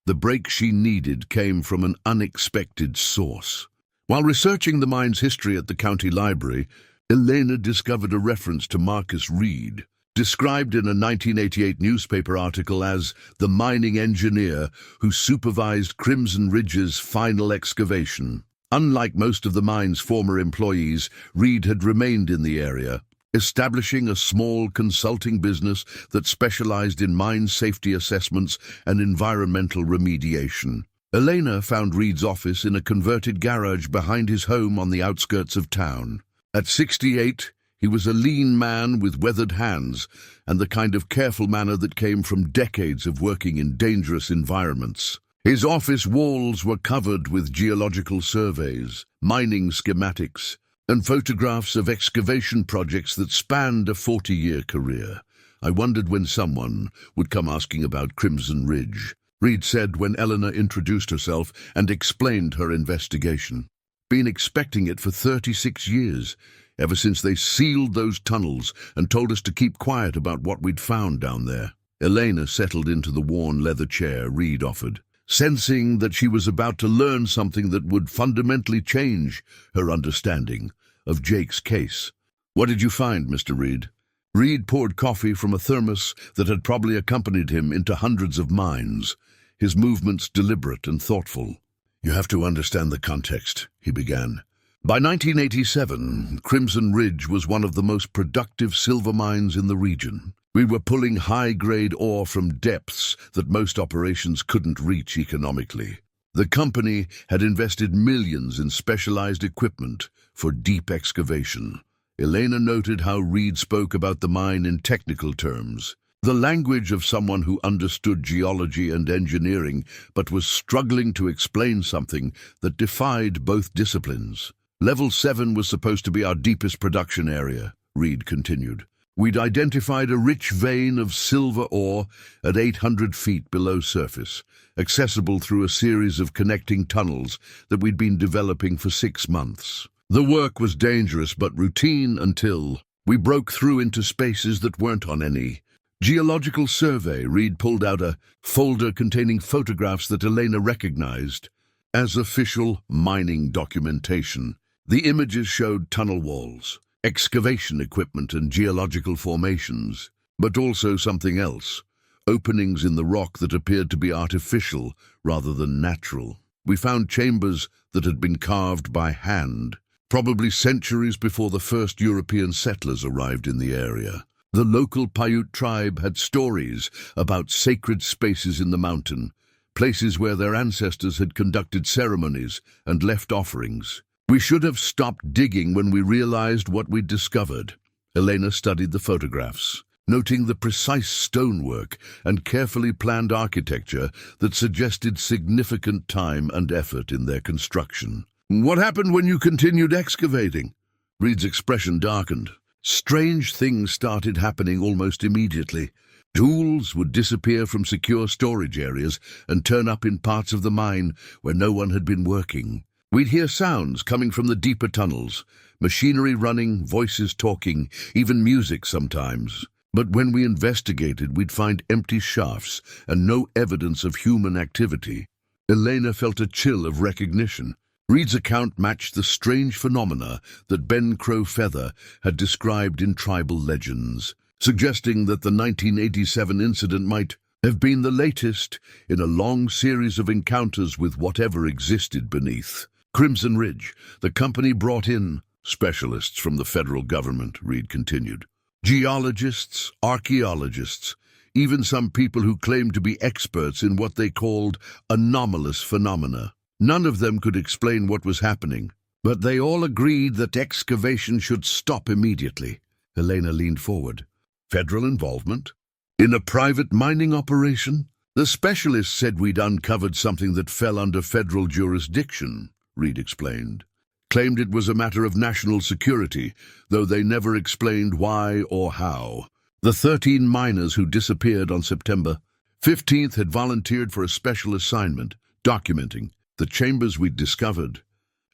The break she needed came from an unexpected source. While researching the mine's history at the county library, Elena discovered a reference to Marcus Reed, described in a 1988 newspaper article as the mining engineer who supervised Crimson Ridge's final excavation. Unlike most of the mine's former employees, Reed had remained in the area, establishing a small consulting business that specialized in mine safety assessments and environmental remediation. Elena found Reed's office in a converted garage behind his home on the outskirts of town. At 68, he was a lean man with weathered hands and the kind of careful manner that came from decades of working in dangerous environments. His office walls were covered with geological surveys, mining schematics, and photographs of excavation projects that spanned a 40-year career. I wondered when someone would come asking about Crimson Ridge, Reed said when Eleanor introduced herself and explained her investigation. Been expecting it for 36 years, ever since they sealed those tunnels and told us to keep quiet about what we'd found down there. Elena settled into the worn leather chair Reed offered, sensing that she was about to learn something that would fundamentally change her understanding of Jake's case. What did you find, Mr. Reed? Reed poured coffee from a thermos that had probably accompanied him into hundreds of mines, his movements deliberate and thoughtful. You have to understand the context, he began. By 1987, Crimson Ridge was one of the most productive silver mines in the region. We were pulling high-grade ore from depths that most operations couldn't reach economically. The company had invested millions in specialized equipment for deep excavation. Elena noted how Reed spoke about the mine in technical terms, the language of someone who understood geology and engineering but was struggling to explain something that defied both disciplines. Level 7 was supposed to be our deepest production area, Reed continued. We'd identified a rich vein of silver ore at 800 feet below surface, accessible through a series of connecting tunnels that we'd been developing for 6 months. The work was dangerous but routine until we broke through into spaces that weren't on any geological survey. Reed pulled out a folder containing photographs that Elena recognized as official mining documentation. The images showed tunnel walls, excavation equipment and geological formations, but also something else, openings in the rock that appeared to be artificial rather than natural. We found chambers that had been carved by hand, probably centuries before the first European settlers arrived in the area. The local Paiute tribe had stories about sacred spaces in the mountain, places where their ancestors had conducted ceremonies and left offerings. We should have stopped digging when we realized what we'd discovered. Elena studied the photographs, noting the precise stonework and carefully planned architecture that suggested significant time and effort in their construction. What happened when you continued excavating? Reed's expression darkened. Strange things started happening almost immediately. Tools would disappear from secure storage areas and turn up in parts of the mine where no one had been working. We'd hear sounds coming from the deeper tunnels, machinery running, voices talking, even music sometimes. But when we investigated, we'd find empty shafts and no evidence of human activity. Elena felt a chill of recognition. Reed's account matched the strange phenomena that Ben Crow Feather had described in tribal legends, suggesting that the 1987 incident might have been the latest in a long series of encounters with whatever existed beneath. Crimson Ridge, the company brought in specialists from the federal government, Reed continued. Geologists, archaeologists, even some people who claimed to be experts in what they called anomalous phenomena. None of them could explain what was happening, but they all agreed that excavation should stop immediately. Elena leaned forward. Federal involvement? In a private mining operation? The specialists said we'd uncovered something that fell under federal jurisdiction, Reed explained. Claimed it was a matter of national security, though they never explained why or how. The 13 miners who disappeared on September 15th had volunteered for a special assignment, documenting the chambers we'd discovered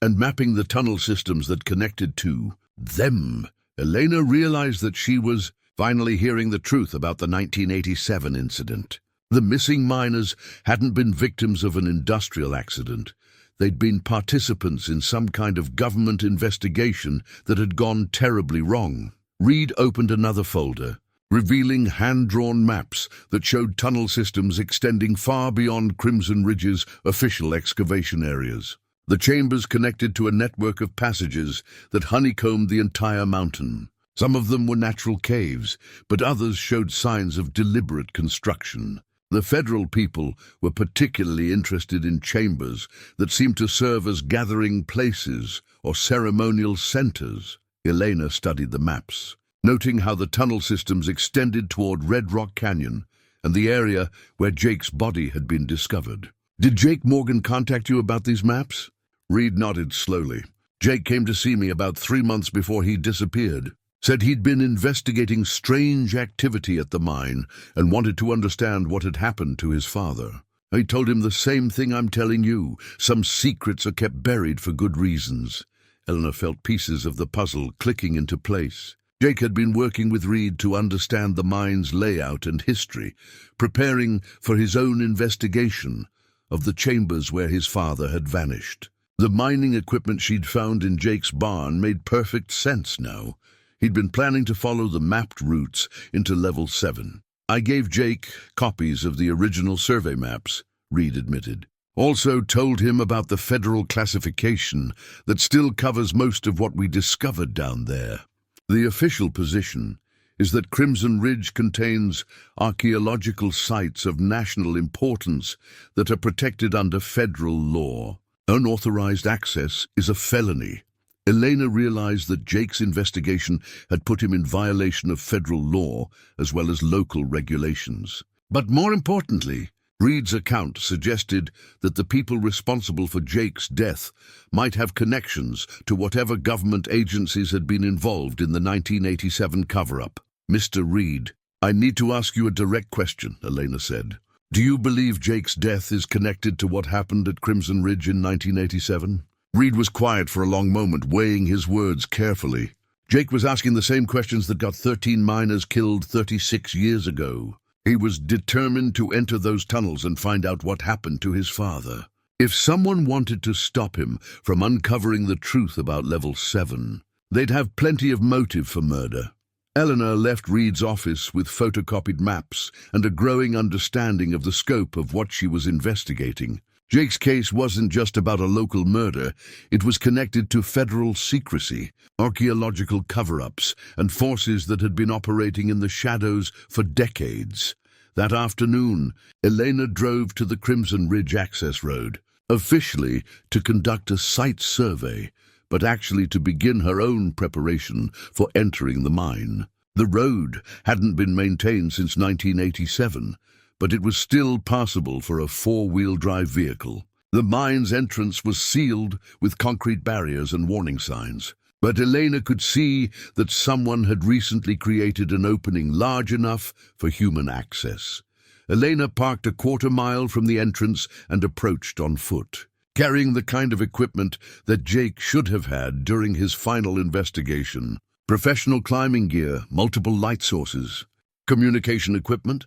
and mapping the tunnel systems that connected to them. Elena realized that she was finally hearing the truth about the 1987 incident. The missing miners hadn't been victims of an industrial accident. They'd been participants in some kind of government investigation that had gone terribly wrong. Reed opened another folder, revealing hand-drawn maps that showed tunnel systems extending far beyond Crimson Ridge's official excavation areas. The chambers connected to a network of passages that honeycombed the entire mountain. Some of them were natural caves, but others showed signs of deliberate construction. The federal people were particularly interested in chambers that seemed to serve as gathering places or ceremonial centers. Elena studied the maps, noting how the tunnel systems extended toward Red Rock Canyon and the area where Jake's body had been discovered. "Did Jake Morgan contact you about these maps?" Reed nodded slowly. "Jake came to see me about 3 months before he disappeared. Said he'd been investigating strange activity at the mine and wanted to understand what had happened to his father. I told him the same thing I'm telling you. Some secrets are kept buried for good reasons." Eleanor felt pieces of the puzzle clicking into place. Jake had been working with Reed to understand the mine's layout and history, preparing for his own investigation of the chambers where his father had vanished. The mining equipment she'd found in Jake's barn made perfect sense now. He'd been planning to follow the mapped routes into Level 7. "I gave Jake copies of the original survey maps," Reed admitted. "Also told him about the federal classification that still covers most of what we discovered down there. The official position is that Crimson Ridge contains archaeological sites of national importance that are protected under federal law. Unauthorized access is a felony." Elena realized that Jake's investigation had put him in violation of federal law as well as local regulations. But more importantly, Reed's account suggested that the people responsible for Jake's death might have connections to whatever government agencies had been involved in the 1987 cover-up. "Mr. Reed, I need to ask you a direct question," Elena said. "Do you believe Jake's death is connected to what happened at Crimson Ridge in 1987? Reed was quiet for a long moment, weighing his words carefully. Jake was asking the same questions that got 13 miners killed 36 years ago. He was determined to enter those tunnels and find out what happened to his father. If someone wanted to stop him from uncovering the truth about Level 7, they'd have plenty of motive for murder." Eleanor left Reed's office with photocopied maps and a growing understanding of the scope of what she was investigating. Jake's case wasn't just about a local murder. It was connected to federal secrecy, archaeological cover-ups, and forces that had been operating in the shadows for decades. That afternoon, Elena drove to the Crimson Ridge access road, officially to conduct a site survey, but actually to begin her own preparation for entering the mine. The road hadn't been maintained since 1987, but it was still passable for a 4-wheel drive vehicle. The mine's entrance was sealed with concrete barriers and warning signs, but Elena could see that someone had recently created an opening large enough for human access. Elena parked a quarter-mile from the entrance and approached on foot, carrying the kind of equipment that Jake should have had during his final investigation: professional climbing gear, multiple light sources, communication equipment,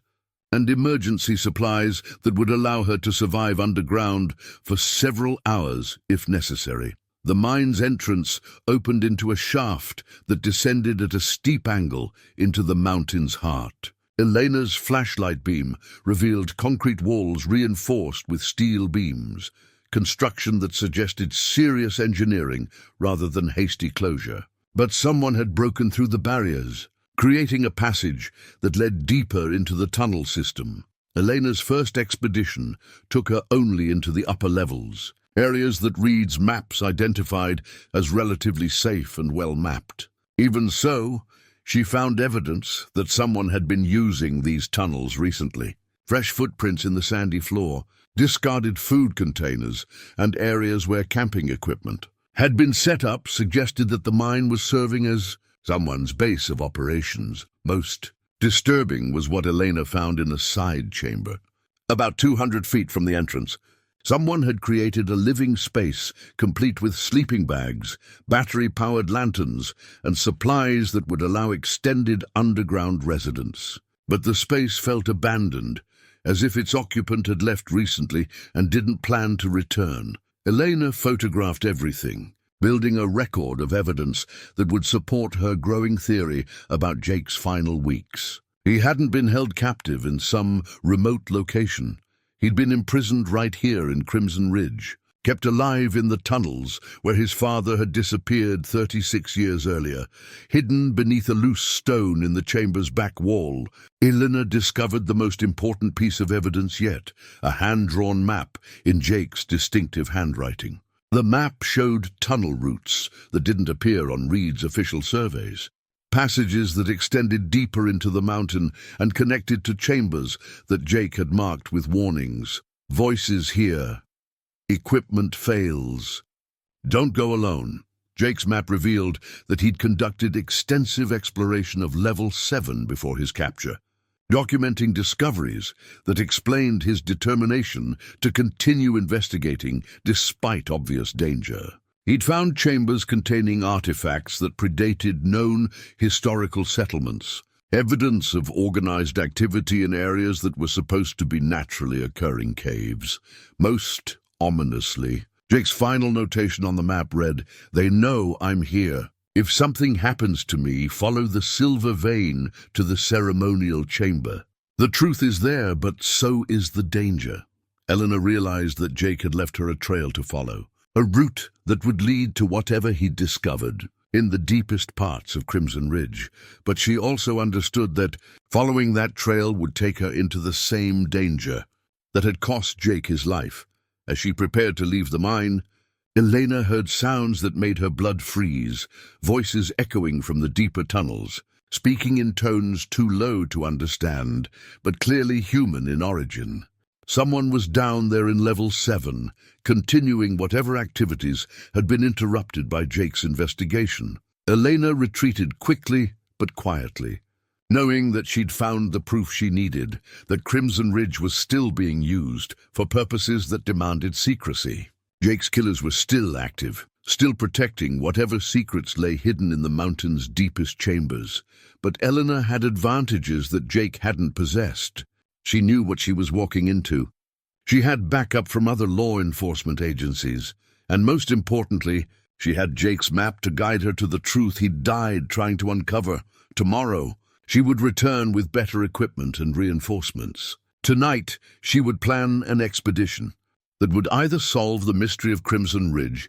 and emergency supplies that would allow her to survive underground for several hours if necessary. The mine's entrance opened into a shaft that descended at a steep angle into the mountain's heart. Elena's flashlight beam revealed concrete walls reinforced with steel beams, construction that suggested serious engineering rather than hasty closure. But someone had broken through the barriers, creating a passage that led deeper into the tunnel system. Elena's first expedition took her only into the upper levels, areas that Reed's maps identified as relatively safe and well mapped. Even so, she found evidence that someone had been using these tunnels recently. Fresh footprints in the sandy floor, discarded food containers, and areas where camping equipment had been set up suggested that the mine was serving as someone's base of operations. Most disturbing was what Elena found in a side chamber. About 200 feet from the entrance, someone had created a living space complete with sleeping bags, battery-powered lanterns, and supplies that would allow extended underground residence. But the space felt abandoned, as if its occupant had left recently and didn't plan to return. Elena photographed everything, building a record of evidence that would support her growing theory about Jake's final weeks. He hadn't been held captive in some remote location. He'd been imprisoned right here in Crimson Ridge, kept alive in the tunnels where his father had disappeared 36 years earlier. Hidden beneath a loose stone in the chamber's back wall, Elena discovered the most important piece of evidence yet, a hand-drawn map in Jake's distinctive handwriting. The map showed tunnel routes that didn't appear on Reed's official surveys, passages that extended deeper into the mountain and connected to chambers that Jake had marked with warnings. Voices here. Equipment fails. Don't go alone. Jake's map revealed that he'd conducted extensive exploration of Level 7 before his capture, documenting discoveries that explained his determination to continue investigating despite obvious danger. He'd found chambers containing artifacts that predated known historical settlements, evidence of organized activity in areas that were supposed to be naturally occurring caves. Most ominously, Jake's final notation on the map read, "They know I'm here. If something happens to me, follow the silver vein to the ceremonial chamber." The truth is there, but so is the danger. Eleanor realized that Jake had left her a trail to follow, a route that would lead to whatever he'd discovered in the deepest parts of Crimson Ridge. But she also understood that following that trail would take her into the same danger that had cost Jake his life. As she prepared to leave the mine, Elena heard sounds that made her blood freeze, voices echoing from the deeper tunnels, speaking in tones too low to understand, but clearly human in origin. Someone was down there in Level 7, continuing whatever activities had been interrupted by Jake's investigation. Elena retreated quickly but quietly, knowing that she'd found the proof she needed, that Crimson Ridge was still being used for purposes that demanded secrecy. Jake's killers were still active, still protecting whatever secrets lay hidden in the mountain's deepest chambers. But Eleanor had advantages that Jake hadn't possessed. She knew what she was walking into. She had backup from other law enforcement agencies, and most importantly, she had Jake's map to guide her to the truth he'd died trying to uncover. Tomorrow, she would return with better equipment and reinforcements. Tonight, she would plan an expedition that would either solve the mystery of Crimson Ridge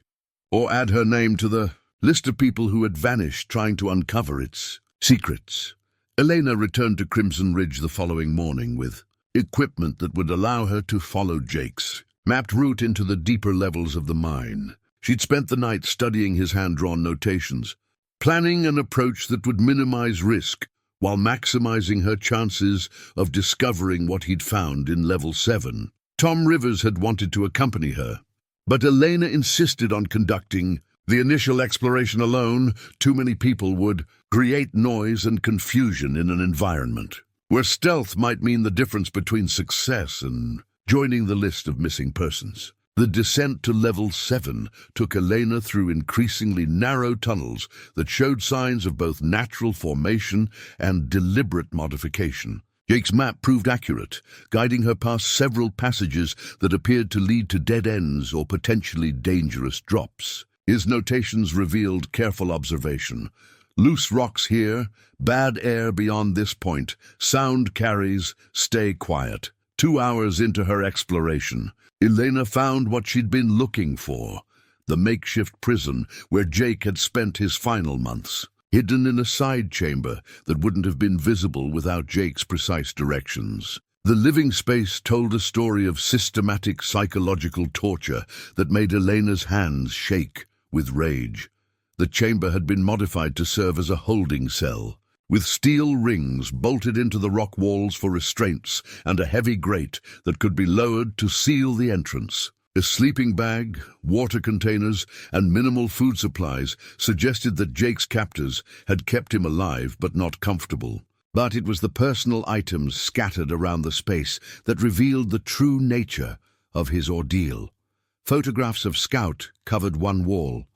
or add her name to the list of people who had vanished trying to uncover its secrets. Elena returned to Crimson Ridge the following morning with equipment that would allow her to follow Jake's mapped route into the deeper levels of the mine. She'd spent the night studying his hand-drawn notations, planning an approach that would minimize risk while maximizing her chances of discovering what he'd found in Level 7. Tom Rivers had wanted to accompany her, but Elena insisted on conducting the initial exploration alone. Too many people would create noise and confusion in an environment where stealth might mean the difference between success and joining the list of missing persons. The descent to Level 7 took Elena through increasingly narrow tunnels that showed signs of both natural formation and deliberate modification. Jake's map proved accurate, guiding her past several passages that appeared to lead to dead ends or potentially dangerous drops. His notations revealed careful observation. Loose rocks here, bad air beyond this point, sound carries, stay quiet. 2 hours into her exploration, Elena found what she'd been looking for, the makeshift prison where Jake had spent his final months, hidden in a side chamber that wouldn't have been visible without Jake's precise directions. The living space told a story of systematic psychological torture that made Elena's hands shake with rage. The chamber had been modified to serve as a holding cell, with steel rings bolted into the rock walls for restraints and a heavy grate that could be lowered to seal the entrance. A sleeping bag, water containers, and minimal food supplies suggested that Jake's captors had kept him alive but not comfortable. But it was the personal items scattered around the space that revealed the true nature of his ordeal. Photographs of Scout covered one wall,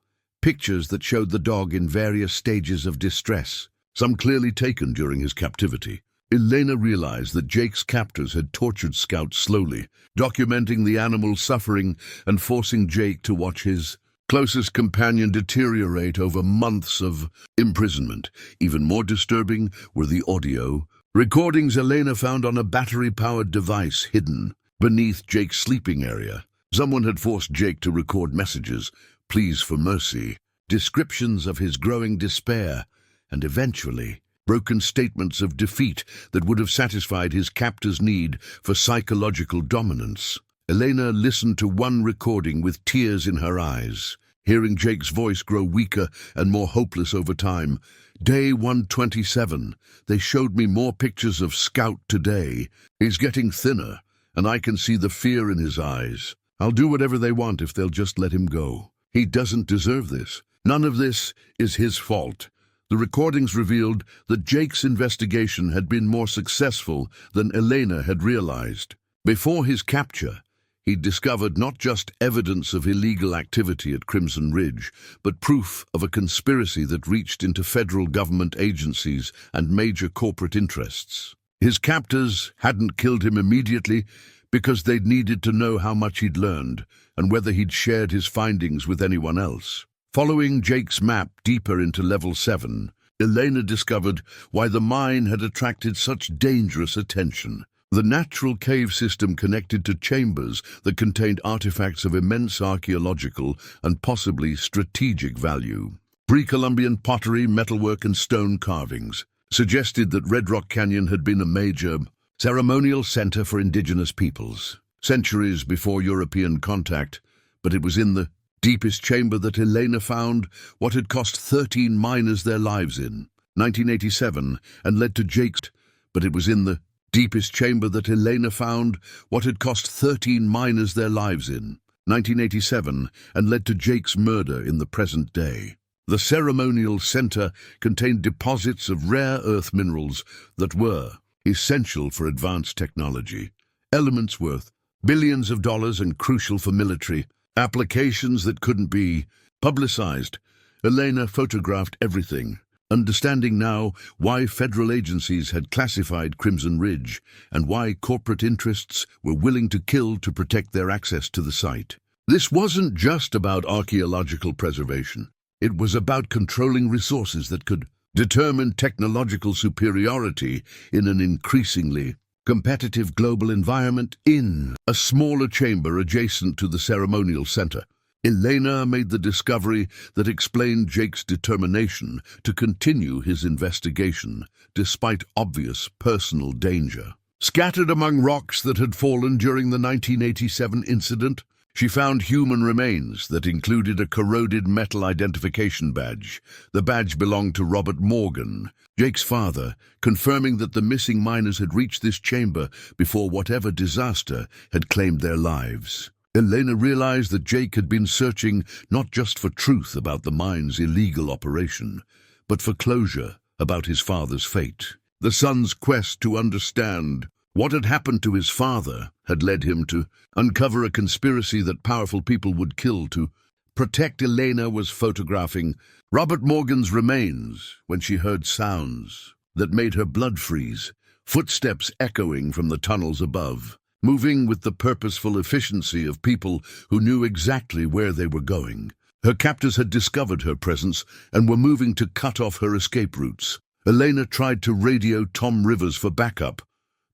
pictures that showed the dog in various stages of distress, some clearly taken during his captivity. Elena realized that Jake's captors had tortured Scout slowly, documenting the animal's suffering and forcing Jake to watch his closest companion deteriorate over months of imprisonment. Even more disturbing were the audio recordings Elena found on a battery-powered device hidden beneath Jake's sleeping area. Someone had forced Jake to record messages, pleas for mercy, descriptions of his growing despair, and eventually, broken statements of defeat that would have satisfied his captor's need for psychological dominance. Elena listened to one recording with tears in her eyes, hearing Jake's voice grow weaker and more hopeless over time. Day 127. They showed me more pictures of Scout today. He's getting thinner, and I can see the fear in his eyes. I'll do whatever they want if they'll just let him go. He doesn't deserve this. None of this is his fault. The recordings revealed that Jake's investigation had been more successful than Elena had realized. Before his capture, he'd discovered not just evidence of illegal activity at Crimson Ridge, but proof of a conspiracy that reached into federal government agencies and major corporate interests. His captors hadn't killed him immediately because they'd needed to know how much he'd learned and whether he'd shared his findings with anyone else. Following Jake's map deeper into Level 7, Elena discovered why the mine had attracted such dangerous attention. The natural cave system connected to chambers that contained artifacts of immense archaeological and possibly strategic value. Pre-Columbian pottery, metalwork, and stone carvings suggested that Red Rock Canyon had been a major ceremonial center for indigenous peoples, centuries before European contact, but it was in the deepest chamber that Elena found what had cost 13 miners their lives in 1987 and led to Jake's, but it was in the deepest chamber that Elena found what had cost 13 miners their lives in 1987 and led to Jake's murder in the present day. The ceremonial center contained deposits of rare earth minerals that were essential for advanced technology, elements worth billions of dollars and crucial for military applications that couldn't be publicized. Elena photographed everything, understanding now why federal agencies had classified Crimson Ridge and why corporate interests were willing to kill to protect their access to the site. This wasn't just about archaeological preservation. It was about controlling resources that could determine technological superiority in an increasingly competitive global environment. In a smaller chamber adjacent to the ceremonial center, Elena made the discovery that explained Jake's determination to continue his investigation despite obvious personal danger. Scattered among rocks that had fallen during the 1987 incident, she found human remains that included a corroded metal identification badge. The badge belonged to Robert Morgan, Jake's father, confirming that the missing miners had reached this chamber before whatever disaster had claimed their lives. Elena realized that Jake had been searching not just for truth about the mine's illegal operation, but for closure about his father's fate. The son's quest to understand what had happened to his father had led him to uncover a conspiracy that powerful people would kill to protect. Elena was photographing Robert Morgan's remains when she heard sounds that made her blood freeze, footsteps echoing from the tunnels above, moving with the purposeful efficiency of people who knew exactly where they were going. Her captors had discovered her presence and were moving to cut off her escape routes. Elena tried to radio Tom Rivers for backup,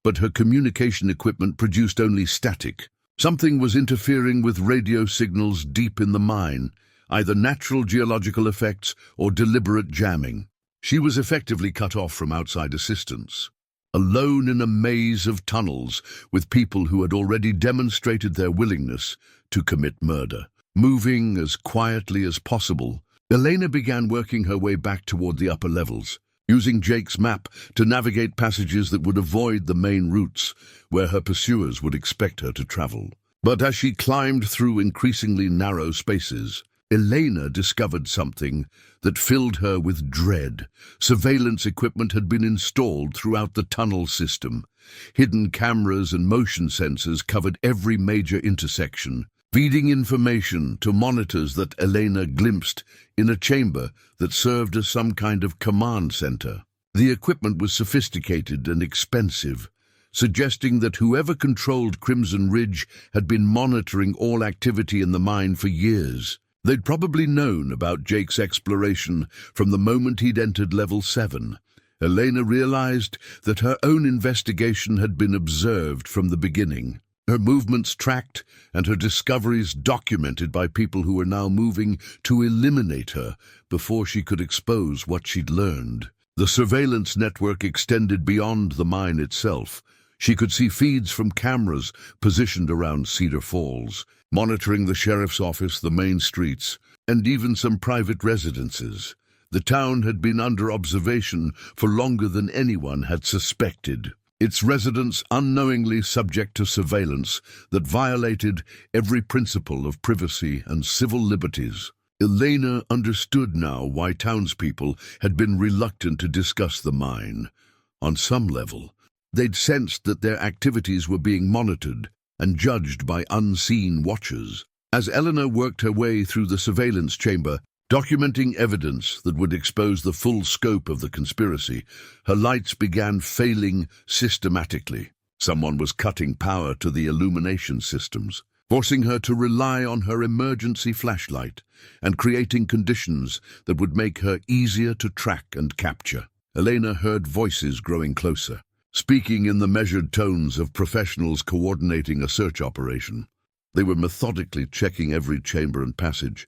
but her communication equipment produced only static. Something was interfering with radio signals deep in the mine, either natural geological effects or deliberate jamming. She was effectively cut off from outside assistance, alone in a maze of tunnels with people who had already demonstrated their willingness to commit murder. Moving as quietly as possible, Elena began working her way back toward the upper levels, using Jake's map to navigate passages that would avoid the main routes where her pursuers would expect her to travel. But as she climbed through increasingly narrow spaces, Elena discovered something that filled her with dread. Surveillance equipment had been installed throughout the tunnel system. Hidden cameras and motion sensors covered every major intersection, feeding information to monitors that Elena glimpsed in a chamber that served as some kind of command center. The equipment was sophisticated and expensive, suggesting that whoever controlled Crimson Ridge had been monitoring all activity in the mine for years. They'd probably known about Jake's exploration from the moment he'd entered Level 7. Elena realized that her own investigation had been observed from the beginning. her movements tracked and her discoveries documented by people who were now moving to eliminate her before she could expose what she'd learned. The surveillance network extended beyond the mine itself. She could see feeds from cameras positioned around Cedar Falls, monitoring the sheriff's office, the main streets, and even some private residences. The town had been under observation for longer than anyone had suspected, its residents unknowingly subject to surveillance that violated every principle of privacy and civil liberties. Elena understood now why townspeople had been reluctant to discuss the mine. On some level, they'd sensed that their activities were being monitored and judged by unseen watchers. As Eleanor worked her way through the surveillance chamber, documenting evidence that would expose the full scope of the conspiracy, her lights began failing systematically. Someone was cutting power to the illumination systems, forcing her to rely on her emergency flashlight and creating conditions that would make her easier to track and capture. Elena heard voices growing closer, speaking in the measured tones of professionals coordinating a search operation. They were methodically checking every chamber and passage,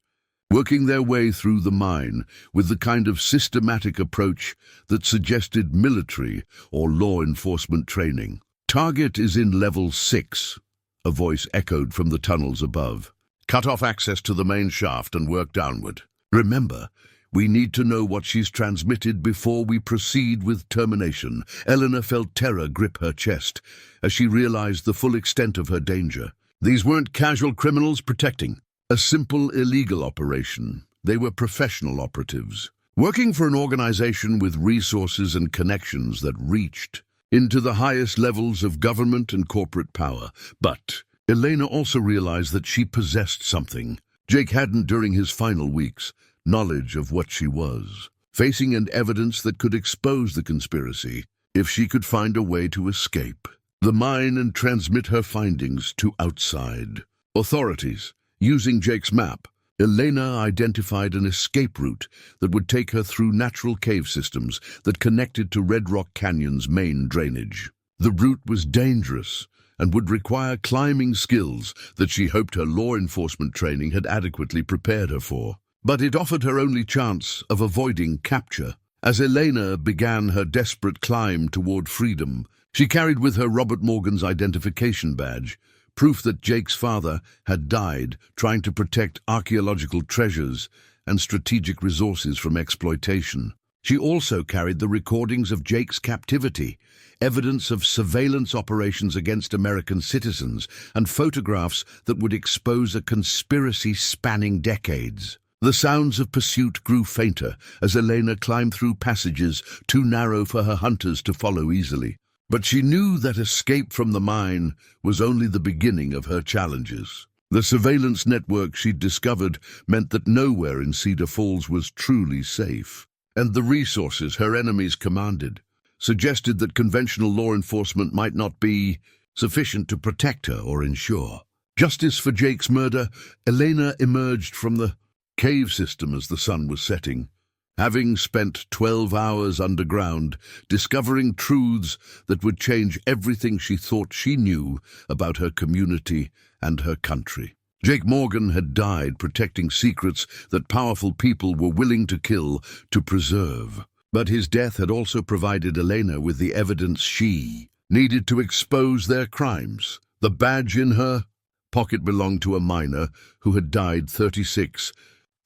working their way through the mine with the kind of systematic approach that suggested military or law enforcement training. "Target is in level 6, a voice echoed from the tunnels above. "Cut off access to the main shaft and work downward. Remember, we need to know what she's transmitted before we proceed with termination." Eleanor felt terror grip her chest as she realized the full extent of her danger. These weren't casual criminals protecting a simple illegal operation. They were professional operatives, working for an organization with resources and connections that reached into the highest levels of government and corporate power. But Elena also realized that she possessed something Jake hadn't during his final weeks: knowledge of what she was, facing and evidence that could expose the conspiracy if she could find a way to escape the mine and transmit her findings to outside authorities. Using Jake's map, Elena identified an escape route that would take her through natural cave systems that connected to Red Rock Canyon's main drainage. The route was dangerous and would require climbing skills that she hoped her law enforcement training had adequately prepared her for. But it offered her only chance of avoiding capture. As Elena began her desperate climb toward freedom, she carried with her Robert Morgan's identification badge, proof that Jake's father had died trying to protect archaeological treasures and strategic resources from exploitation. She also carried the recordings of Jake's captivity, evidence of surveillance operations against American citizens, and photographs that would expose a conspiracy spanning decades. The sounds of pursuit grew fainter as Elena climbed through passages too narrow for her hunters to follow easily. But she knew that escape from the mine was only the beginning of her challenges. The surveillance network she'd discovered meant that nowhere in Cedar Falls was truly safe, and the resources her enemies commanded suggested that conventional law enforcement might not be sufficient to protect her or ensure justice for Jake's murder. Elena emerged from the cave system as the sun was setting, having spent 12 hours underground, discovering truths that would change everything she thought she knew about her community and her country. Jake Morgan had died protecting secrets that powerful people were willing to kill to preserve. But his death had also provided Elena with the evidence she needed to expose their crimes. The badge in her pocket belonged to a miner who had died 36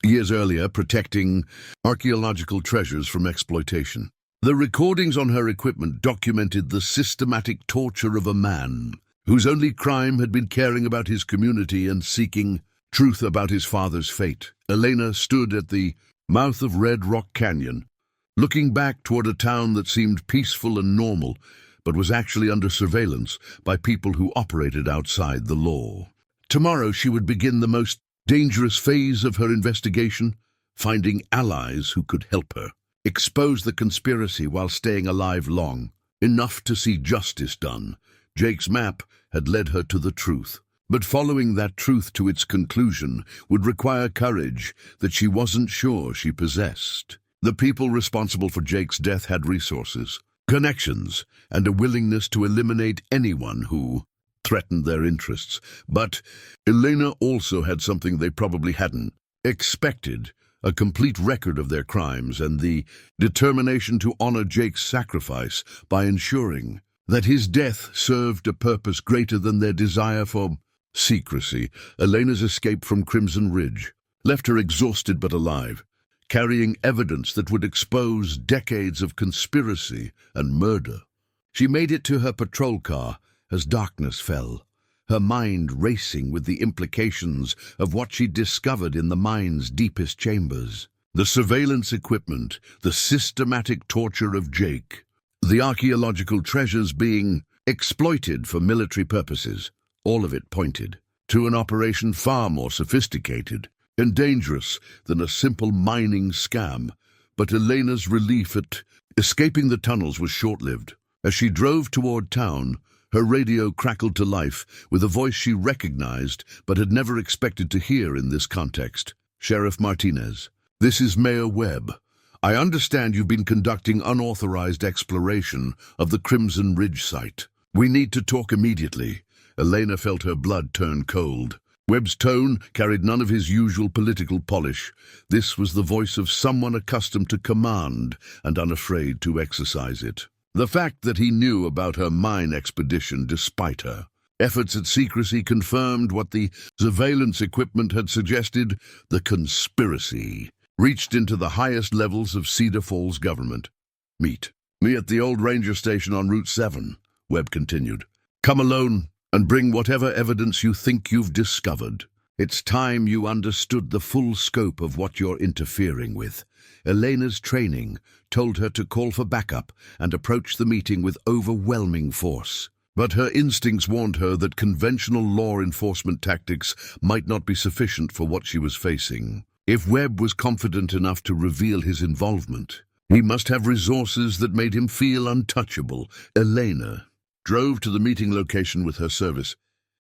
years earlier protecting archaeological treasures from exploitation. The recordings on her equipment documented the systematic torture of a man whose only crime had been caring about his community and seeking truth about his father's fate. Elena stood at the mouth of Red Rock Canyon, looking back toward a town that seemed peaceful and normal, but was actually under surveillance by people who operated outside the law. Tomorrow she would begin the most dangerous phase of her investigation, finding allies who could help her expose the conspiracy while staying alive long enough to see justice done. Jake's map had led her to the truth, but following that truth to its conclusion would require courage that she wasn't sure she possessed. The people responsible for Jake's death had resources, connections, and a willingness to eliminate anyone who threatened their interests. But Elena also had something they probably hadn't expected: a complete record of their crimes and the determination to honor Jake's sacrifice by ensuring that his death served a purpose greater than their desire for secrecy. Elena's escape from Crimson Ridge left her exhausted but alive, carrying evidence that would expose decades of conspiracy and murder. She made it to her patrol car as darkness fell, her mind racing with the implications of what she'd discovered in the mine's deepest chambers. The surveillance equipment, the systematic torture of Jake, the archaeological treasures being exploited for military purposes, all of it pointed to an operation far more sophisticated and dangerous than a simple mining scam. But Elena's relief at escaping the tunnels was short-lived. As she drove toward town, her radio crackled to life with a voice she recognized but had never expected to hear in this context. "Sheriff Martinez, this is Mayor Webb. I understand you've been conducting unauthorized exploration of the Crimson Ridge site. We need to talk immediately." Elena felt her blood turn cold. Webb's tone carried none of his usual political polish. This was the voice of someone accustomed to command and unafraid to exercise it. The fact that he knew about her mine expedition despite her efforts at secrecy confirmed what the surveillance equipment had suggested. The conspiracy reached into the highest levels of Cedar Falls government. "Meet me at the old ranger station on Route 7, Webb continued. "Come alone and bring whatever evidence you think you've discovered. It's time you understood the full scope of what you're interfering with." Elena's training told her to call for backup and approach the meeting with overwhelming force. But her instincts warned her that conventional law enforcement tactics might not be sufficient for what she was facing. If Webb was confident enough to reveal his involvement, he must have resources that made him feel untouchable. Elena drove to the meeting location with her service,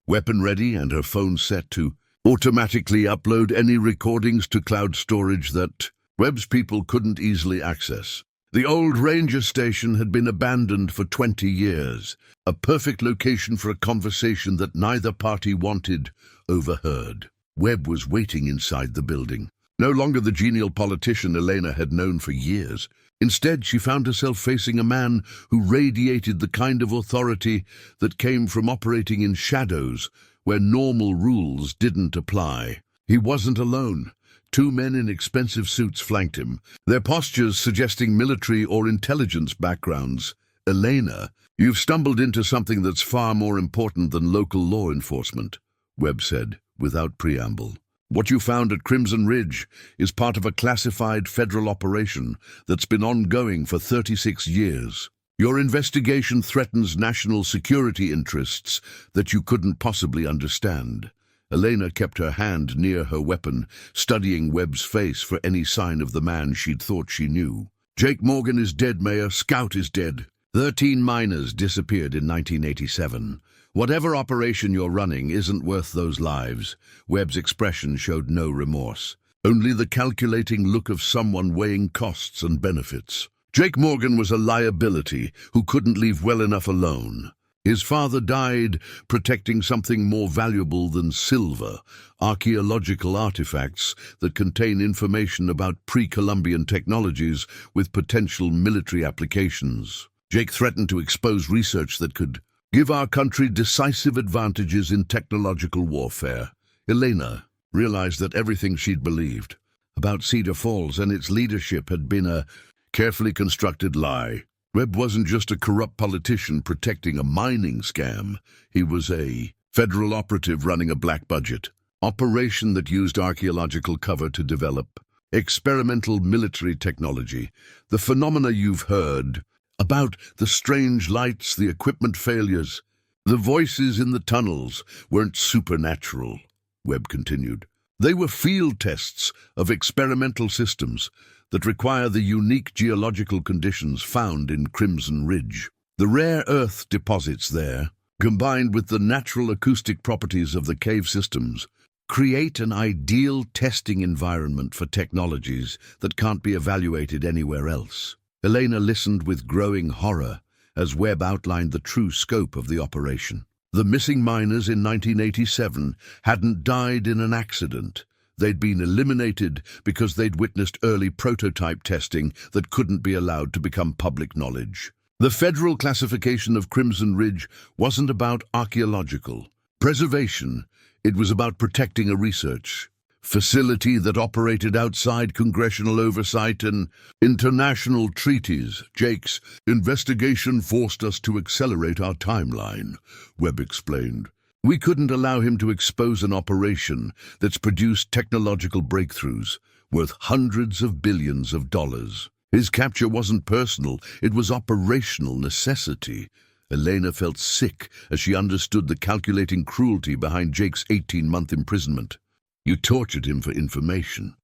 weapon ready and her phone set to automatically upload any recordings to cloud storage that Webb's people couldn't easily access. The old ranger station had been abandoned for 20 years, a perfect location for a conversation that neither party wanted overheard. Webb was waiting inside the building, no longer the genial politician Elena had known for years. Instead, she found herself facing a man who radiated the kind of authority that came from operating in shadows where normal rules didn't apply. He wasn't alone. Two men in expensive suits flanked him, their postures suggesting military or intelligence backgrounds. "Elena, you've stumbled into something that's far more important than local law enforcement," Webb said, without preamble. "What you found at Crimson Ridge is part of a classified federal operation that's been ongoing for 36 years. Your investigation threatens national security interests that you couldn't possibly understand." Elena kept her hand near her weapon, studying Webb's face for any sign of the man she'd thought she knew. "Jake Morgan is dead, Mayor. Scout is dead. 13 miners disappeared in 1987. Whatever operation you're running isn't worth those lives." Webb's expression showed no remorse, only the calculating look of someone weighing costs and benefits. Jake Morgan was a liability who couldn't leave well enough alone. His father died protecting something more valuable than silver, archaeological artifacts that contain information about pre-Columbian technologies with potential military applications. Jake threatened to expose research that could give our country decisive advantages in technological warfare. Elena realized that everything she'd believed about Cedar Falls and its leadership had been a carefully constructed lie. Webb wasn't just a corrupt politician protecting a mining scam. He was a federal operative running a black budget operation that used archaeological cover to develop experimental military technology. The phenomena you've heard about, the strange lights, the equipment failures, the voices in the tunnels, weren't supernatural, Webb continued. They were field tests of experimental systems that require the unique geological conditions found in Crimson Ridge. The rare earth deposits there, combined with the natural acoustic properties of the cave systems, create an ideal testing environment for technologies that can't be evaluated anywhere else. Elena listened with growing horror as Webb outlined the true scope of the operation. The missing miners in 1987 hadn't died in an accident. They'd been eliminated because they'd witnessed early prototype testing that couldn't be allowed to become public knowledge. The federal classification of Crimson Ridge wasn't about archaeological preservation. It was about protecting a research facility that operated outside congressional oversight and international treaties. Jake's investigation forced us to accelerate our timeline, Webb explained. We couldn't allow him to expose an operation that's produced technological breakthroughs worth hundreds of billions of dollars. His capture wasn't personal, it was operational necessity. Elena felt sick as she understood the calculating cruelty behind Jake's 18-month imprisonment. You tortured him for information.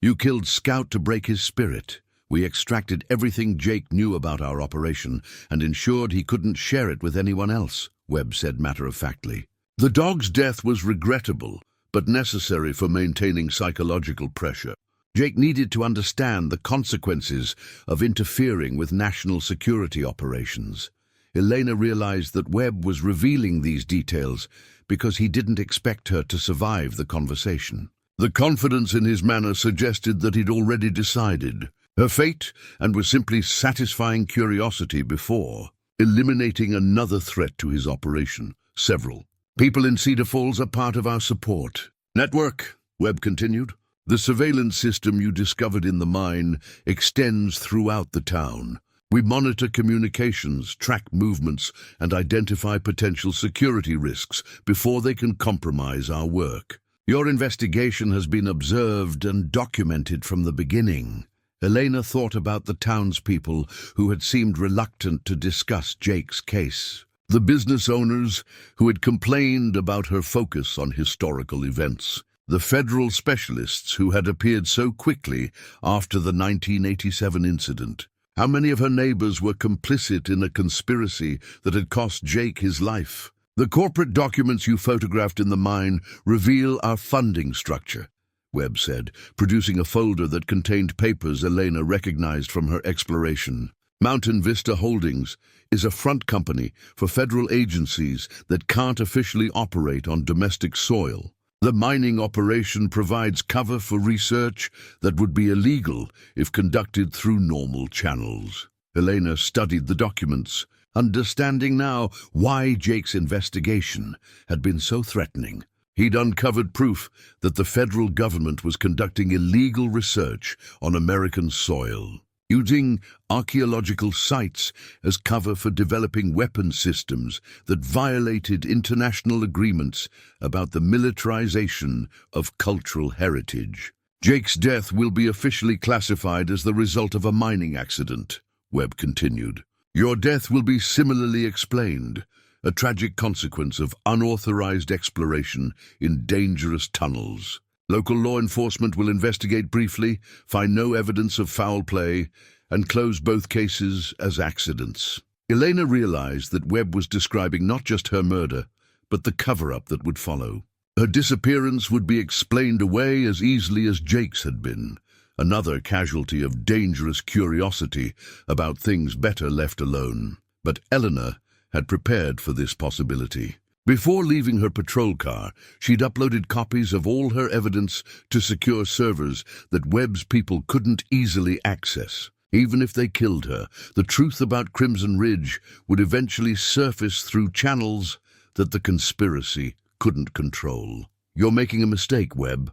You killed Scout to break his spirit. We extracted everything Jake knew about our operation and ensured he couldn't share it with anyone else, Webb said matter-of-factly. The dog's death was regrettable, but necessary for maintaining psychological pressure. Jake needed to understand the consequences of interfering with national security operations. Elena realized that Webb was revealing these details because he didn't expect her to survive the conversation. The confidence in his manner suggested that he'd already decided her fate and was simply satisfying curiosity before eliminating another threat to his operation. Several people in Cedar Falls are part of our support network, Webb continued. The surveillance system you discovered in the mine extends throughout the town. We monitor communications, track movements, and identify potential security risks before they can compromise our work. Your investigation has been observed and documented from the beginning. Elena thought about the townspeople who had seemed reluctant to discuss Jake's case. The business owners who had complained about her focus on historical events. The federal specialists who had appeared so quickly after the 1987 incident. How many of her neighbors were complicit in a conspiracy that had cost Jake his life? The corporate documents you photographed in the mine reveal our funding structure, Webb said, producing a folder that contained papers Elena recognized from her exploration. Mountain Vista Holdings is a front company for federal agencies that can't officially operate on domestic soil. The mining operation provides cover for research that would be illegal if conducted through normal channels. Elena studied the documents, understanding now why Jake's investigation had been so threatening. He'd uncovered proof that the federal government was conducting illegal research on American soil, using archaeological sites as cover for developing weapon systems that violated international agreements about the militarization of cultural heritage. Jake's death will be officially classified as the result of a mining accident, Webb continued. Your death will be similarly explained, a tragic consequence of unauthorized exploration in dangerous tunnels. Local law enforcement will investigate briefly, find no evidence of foul play, and close both cases as accidents. Elena realized that Webb was describing not just her murder, but the cover-up that would follow. Her disappearance would be explained away as easily as Jake's had been, another casualty of dangerous curiosity about things better left alone. But Eleanor had prepared for this possibility. Before leaving her patrol car, she'd uploaded copies of all her evidence to secure servers that Webb's people couldn't easily access. Even if they killed her, the truth about Crimson Ridge would eventually surface through channels that the conspiracy couldn't control. You're making a mistake, Webb,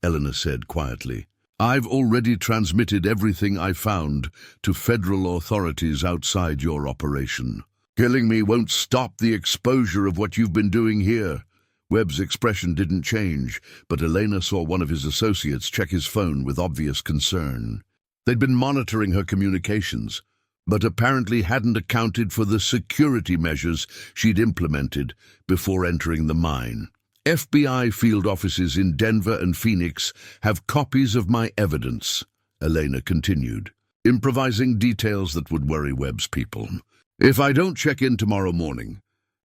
Eleanor said quietly. I've already transmitted everything I found to federal authorities outside your operation. Killing me won't stop the exposure of what you've been doing here. Webb's expression didn't change, but Elena saw one of his associates check his phone with obvious concern. They'd been monitoring her communications, but apparently hadn't accounted for the security measures she'd implemented before entering the mine. FBI field offices in Denver and Phoenix have copies of my evidence, Elena continued, improvising details that would worry Webb's people. If I don't check in tomorrow morning,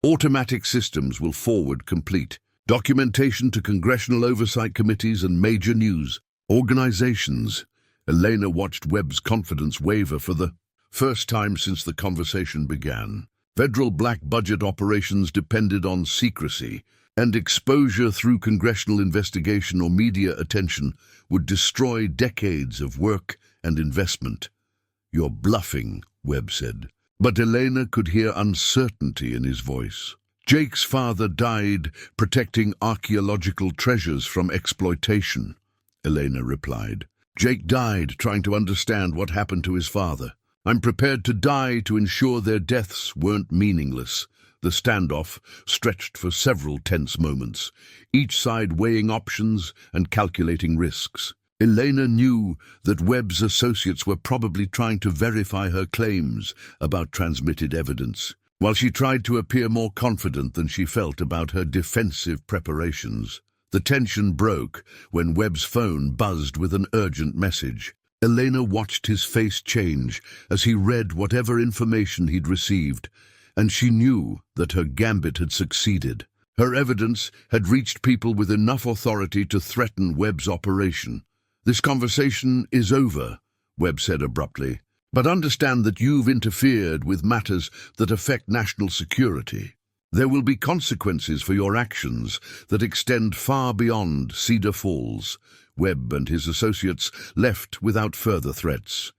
automatic systems will forward complete documentation to congressional oversight committees and major news organizations. Elena watched Webb's confidence waver for the first time since the conversation began. Federal black budget operations depended on secrecy, and exposure through congressional investigation or media attention would destroy decades of work and investment. "You're bluffing," Webb said. But Elena could hear uncertainty in his voice. Jake's father died protecting archaeological treasures from exploitation, Elena replied. Jake died trying to understand what happened to his father. I'm prepared to die to ensure their deaths weren't meaningless. The standoff stretched for several tense moments, each side weighing options and calculating risks. Elena knew that Webb's associates were probably trying to verify her claims about transmitted evidence, while she tried to appear more confident than she felt about her defensive preparations. The tension broke when Webb's phone buzzed with an urgent message. Elena watched his face change as he read whatever information he'd received, and she knew that her gambit had succeeded. Her evidence had reached people with enough authority to threaten Webb's operation. "This conversation is over," Webb said abruptly, "but understand that you've interfered with matters that affect national security. There will be consequences for your actions that extend far beyond Cedar Falls." Webb and his associates left without further threats.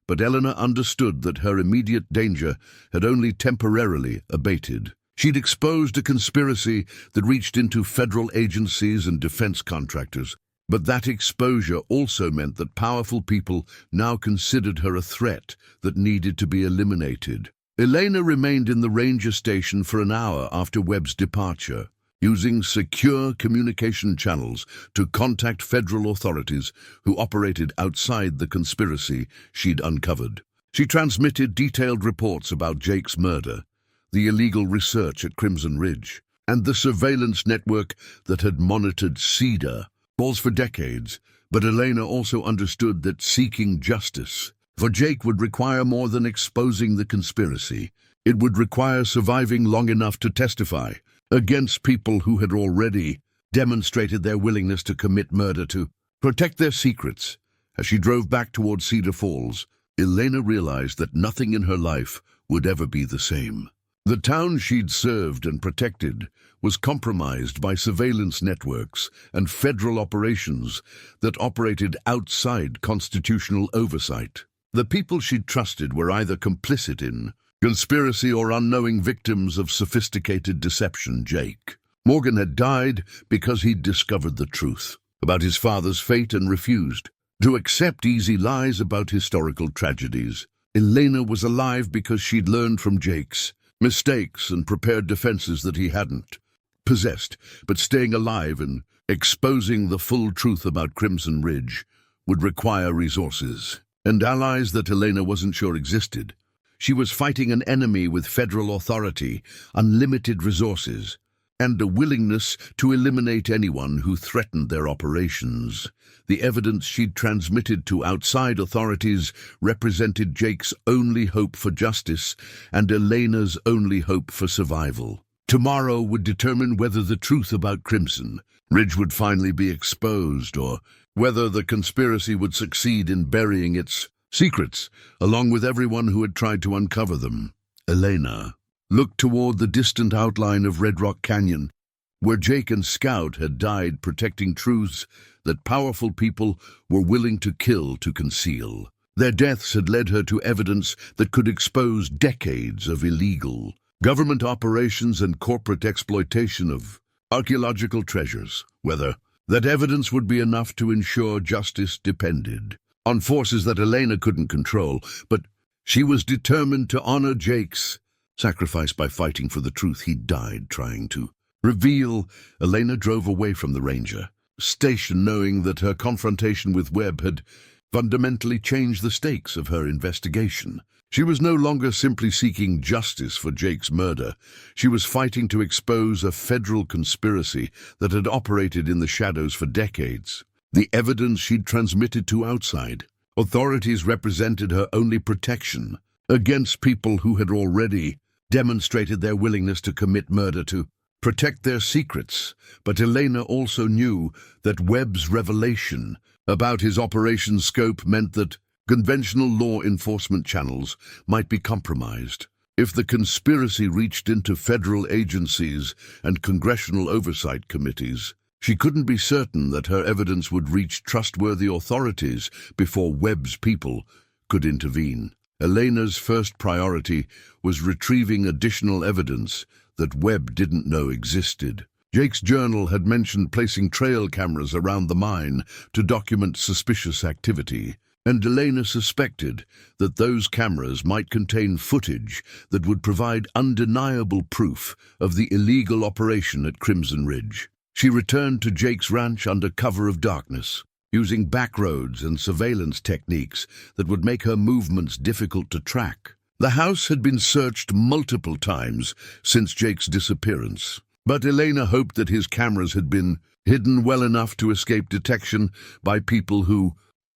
But Eleanor understood that her immediate danger had only temporarily abated. She'd exposed a conspiracy that reached into federal agencies and defense contractors. But that exposure also meant that powerful people now considered her a threat that needed to be eliminated. Elena remained in the ranger station for an hour after Webb's departure, using secure communication channels to contact federal authorities who operated outside the conspiracy she'd uncovered. She transmitted detailed reports about Jake's murder, the illegal research at Crimson Ridge, and the surveillance network that had monitored Cedar Falls for decades. But Elena also understood that seeking justice for Jake would require more than exposing the conspiracy. It would require surviving long enough to testify against people who had already demonstrated their willingness to commit murder to protect their secrets. As she drove back toward Cedar Falls, Elena realized that nothing in her life would ever be the same. The town she'd served and protected was compromised by surveillance networks and federal operations that operated outside constitutional oversight. The people she'd trusted were either complicit in conspiracy or unknowing victims of sophisticated deception. Jake Morgan had died because he'd discovered the truth about his father's fate and refused to accept easy lies about historical tragedies. Elena was alive because she'd learned from Jake's mistakes and prepared defenses that he hadn't possessed. But staying alive and exposing the full truth about Crimson Ridge would require resources and allies that Elena wasn't sure existed. She was fighting an enemy with federal authority, unlimited resources, and a willingness to eliminate anyone who threatened their operations. The evidence she'd transmitted to outside authorities represented Jake's only hope for justice and Elena's only hope for survival. Tomorrow would determine whether the truth about Crimson Ridge would finally be exposed, or whether the conspiracy would succeed in burying its secrets, along with everyone who had tried to uncover them. Elena looked toward the distant outline of Red Rock Canyon, where Jake and Scout had died protecting truths that powerful people were willing to kill to conceal. Their deaths had led her to evidence that could expose decades of illegal government operations and corporate exploitation of archaeological treasures. Whether that evidence would be enough to ensure justice depended on forces that Elena couldn't control, but she was determined to honor Jake's sacrifice by fighting for the truth he'd died trying to reveal. Elena drove away from the ranger station, knowing that her confrontation with Webb had fundamentally changed the stakes of her investigation. She was no longer simply seeking justice for Jake's murder. She was fighting to expose a federal conspiracy that had operated in the shadows for decades. The evidence she'd transmitted to outside authorities represented her only protection against people who had already demonstrated their willingness to commit murder to protect their secrets. But Elena also knew that Webb's revelation about his operation's scope meant that conventional law enforcement channels might be compromised. If the conspiracy reached into federal agencies and congressional oversight committees, she couldn't be certain that her evidence would reach trustworthy authorities before Webb's people could intervene. Elena's first priority was retrieving additional evidence that Webb didn't know existed. Jake's journal had mentioned placing trail cameras around the mine to document suspicious activity, and Elena suspected that those cameras might contain footage that would provide undeniable proof of the illegal operation at Crimson Ridge. She returned to Jake's ranch under cover of darkness, using back roads and surveillance techniques that would make her movements difficult to track. The house had been searched multiple times since Jake's disappearance, but Elena hoped that his cameras had been hidden well enough to escape detection by people who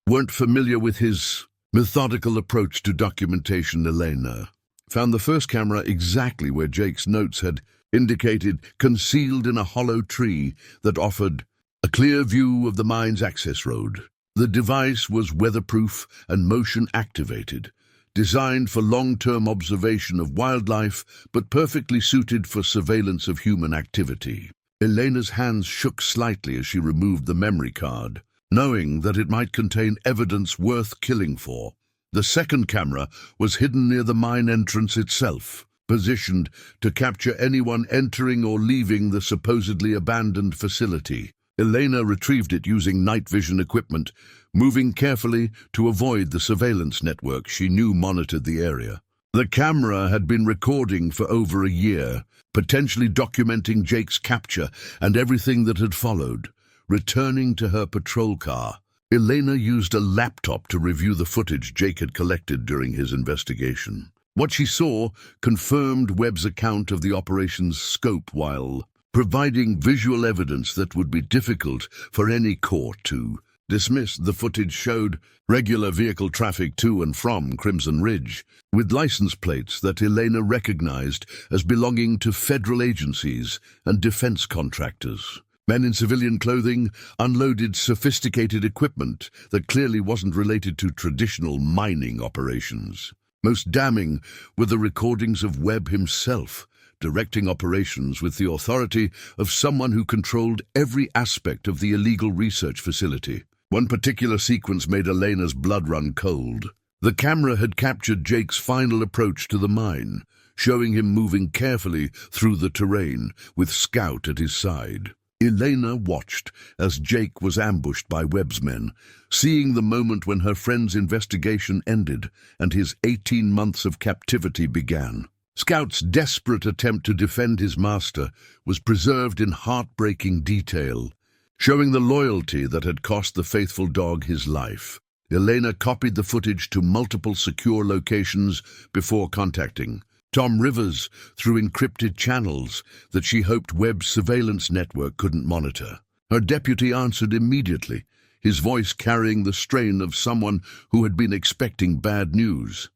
weren't familiar with his methodical approach to documentation. Elena found the first camera exactly where Jake's notes had indicated, concealed in a hollow tree that offered a clear view of the mine's access road. The device was weatherproof and motion-activated, designed for long-term observation of wildlife, but perfectly suited for surveillance of human activity. Elena's hands shook slightly as she removed the memory card, knowing that it might contain evidence worth killing for. The second camera was hidden near the mine entrance itself, positioned to capture anyone entering or leaving the supposedly abandoned facility. Elena retrieved it using night vision equipment, moving carefully to avoid the surveillance network she knew monitored the area. The camera had been recording for over a year, potentially documenting Jake's capture and everything that had followed. Returning to her patrol car, Elena used a laptop to review the footage Jake had collected during his investigation. What she saw confirmed Webb's account of the operation's scope while providing visual evidence that would be difficult for any court to dismiss. The footage showed regular vehicle traffic to and from Crimson Ridge, with license plates that Elena recognized as belonging to federal agencies and defense contractors. Men in civilian clothing unloaded sophisticated equipment that clearly wasn't related to traditional mining operations. Most damning were the recordings of Webb himself, directing operations with the authority of someone who controlled every aspect of the illegal research facility. One particular sequence made Elena's blood run cold. The camera had captured Jake's final approach to the mine, showing him moving carefully through the terrain with Scout at his side. Elena watched as Jake was ambushed by Webb's men, seeing the moment when her friend's investigation ended and his 18 months of captivity began. Scout's desperate attempt to defend his master was preserved in heartbreaking detail, showing the loyalty that had cost the faithful dog his life. Elena copied the footage to multiple secure locations before contacting Tom Rivers through encrypted channels that she hoped Webb's surveillance network couldn't monitor. Her deputy answered immediately, his voice carrying the strain of someone who had been expecting bad news.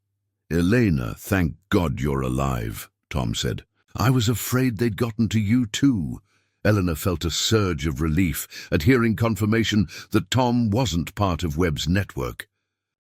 "Elena, thank God you're alive," Tom said. "I was afraid they'd gotten to you too." Elena felt a surge of relief at hearing confirmation that Tom wasn't part of Webb's network.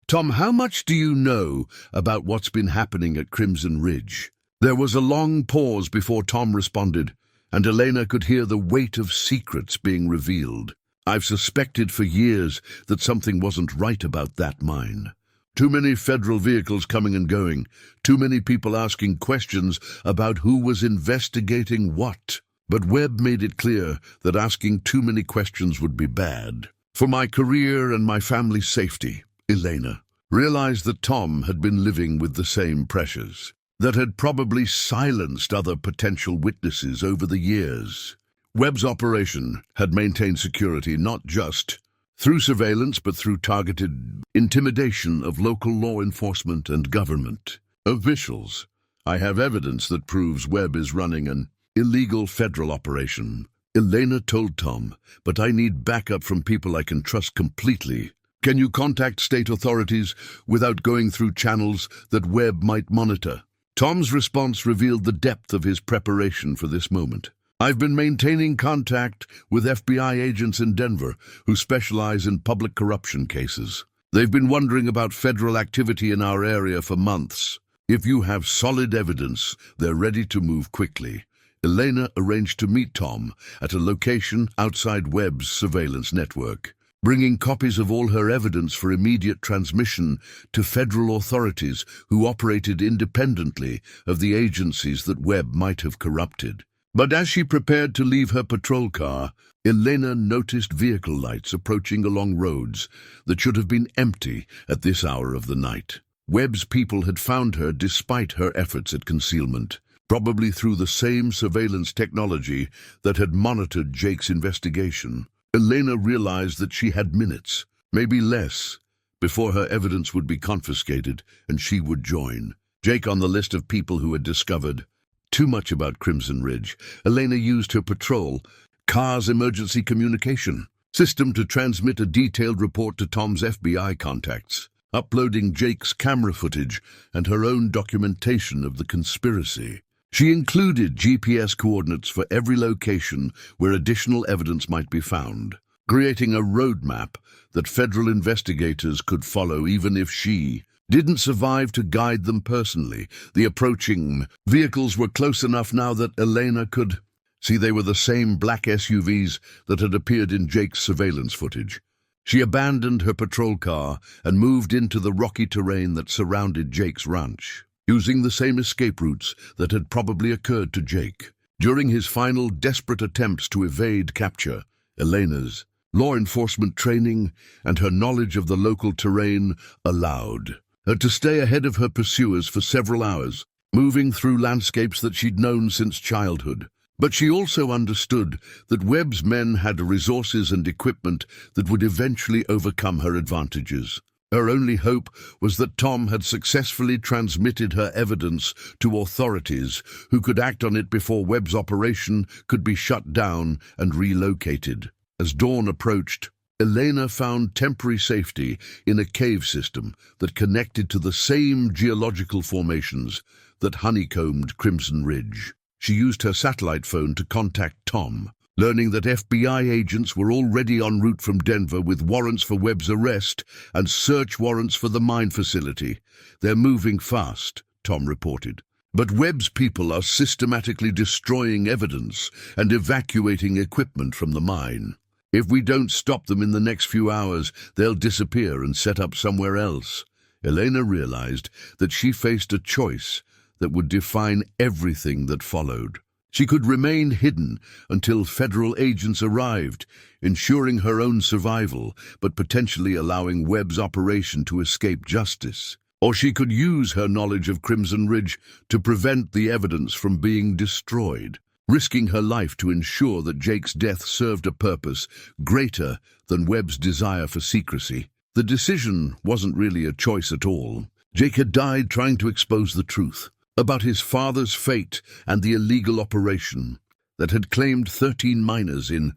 "Tom, how much do you know about what's been happening at Crimson Ridge?" There was a long pause before Tom responded, and Elena could hear the weight of secrets being revealed. "I've suspected for years that something wasn't right about that mine. Too many federal vehicles coming and going, too many people asking questions about who was investigating what. But Webb made it clear that asking too many questions would be bad. For my career and my family's safety," Elena realized that Tom had been living with the same pressures that had probably silenced other potential witnesses over the years. Webb's operation had maintained security not just through surveillance but through targeted intimidation of local law enforcement and government officials. "I have evidence that proves Webb is running an illegal federal operation," Elena told Tom, "but I need backup from people I can trust completely. Can you contact state authorities without going through channels that Webb might monitor?" Tom's response revealed the depth of his preparation for this moment. "I've been maintaining contact with FBI agents in Denver who specialize in public corruption cases. They've been wondering about federal activity in our area for months. If you have solid evidence, they're ready to move quickly. Elena arranged to meet Tom at a location outside Webb's surveillance network, bringing copies of all her evidence for immediate transmission to federal authorities who operated independently of the agencies that Webb might have corrupted. But as she prepared to leave her patrol car, Elena noticed vehicle lights approaching along roads that should have been empty at this hour of the night. Webb's people had found her despite her efforts at concealment, probably through the same surveillance technology that had monitored Jake's investigation. Elena realized that she had minutes, maybe less, before her evidence would be confiscated and she would join Jake on the list of people who had discovered too much about Crimson Ridge. Elena used her patrol car's emergency communication system to transmit a detailed report to Tom's FBI contacts, uploading Jake's camera footage and her own documentation of the conspiracy. She included GPS coordinates for every location where additional evidence might be found, creating a roadmap that federal investigators could follow even if she didn't survive to guide them personally. The approaching vehicles were close enough now that Elena could see they were the same black SUVs that had appeared in Jake's surveillance footage. She abandoned her patrol car and moved into the rocky terrain that surrounded Jake's ranch, using the same escape routes that had probably occurred to Jake during his final desperate attempts to evade capture. Elena's law enforcement training and her knowledge of the local terrain allowed her to stay ahead of her pursuers for several hours, moving through landscapes that she'd known since childhood. But she also understood that Webb's men had resources and equipment that would eventually overcome her advantages. Her only hope was that Tom had successfully transmitted her evidence to authorities who could act on it before Webb's operation could be shut down and relocated. As dawn approached, Elena found temporary safety in a cave system that connected to the same geological formations that honeycombed Crimson Ridge. She used her satellite phone to contact Tom, learning that FBI agents were already en route from Denver with warrants for Webb's arrest and search warrants for the mine facility. "They're moving fast," Tom reported. "But Webb's people are systematically destroying evidence and evacuating equipment from the mine. If we don't stop them in the next few hours, they'll disappear and set up somewhere else." Elena realized that she faced a choice that would define everything that followed. She could remain hidden until federal agents arrived, ensuring her own survival, but potentially allowing Webb's operation to escape justice. Or she could use her knowledge of Crimson Ridge to prevent the evidence from being destroyed, risking her life to ensure that Jake's death served a purpose greater than Webb's desire for secrecy. The decision wasn't really a choice at all. Jake had died trying to expose the truth about his father's fate and the illegal operation that had claimed 13 miners in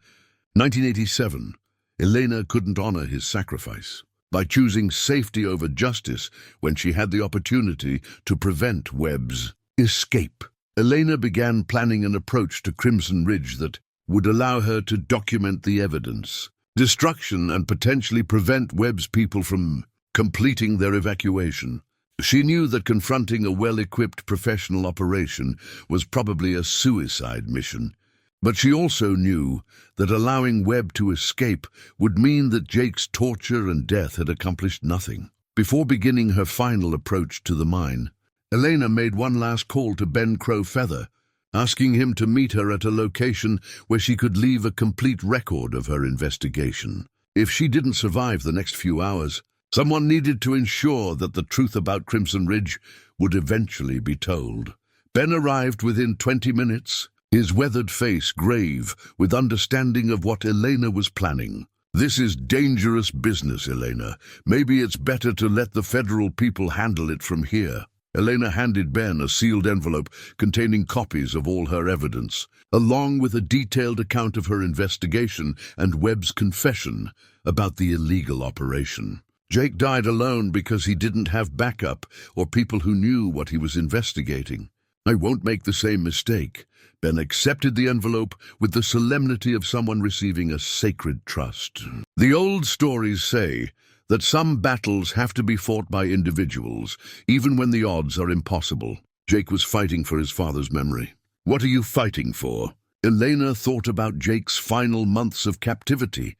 1987. Elena couldn't honor his sacrifice by choosing safety over justice when she had the opportunity to prevent Webb's escape. Elena began planning an approach to Crimson Ridge that would allow her to document the evidence, destruction, and potentially prevent Webb's people from completing their evacuation. She knew that confronting a well-equipped professional operation was probably a suicide mission, but she also knew that allowing Webb to escape would mean that Jake's torture and death had accomplished nothing. Before beginning her final approach to the mine, Elena made one last call to Ben Crowfeather, asking him to meet her at a location where she could leave a complete record of her investigation. If she didn't survive the next few hours, someone needed to ensure that the truth about Crimson Ridge would eventually be told. Ben arrived within 20 minutes, his weathered face grave with understanding of what Elena was planning. "This is dangerous business, Elena. Maybe it's better to let the federal people handle it from here." Elena handed Ben a sealed envelope containing copies of all her evidence, along with a detailed account of her investigation and Webb's confession about the illegal operation. Jake died alone because he didn't have backup or people who knew what he was investigating. "I won't make the same mistake." Ben accepted the envelope with the solemnity of someone receiving a sacred trust. The old stories say that some battles have to be fought by individuals, even when the odds are impossible. Jake was fighting for his father's memory. What are you fighting for? Elena thought about Jake's final months of captivity,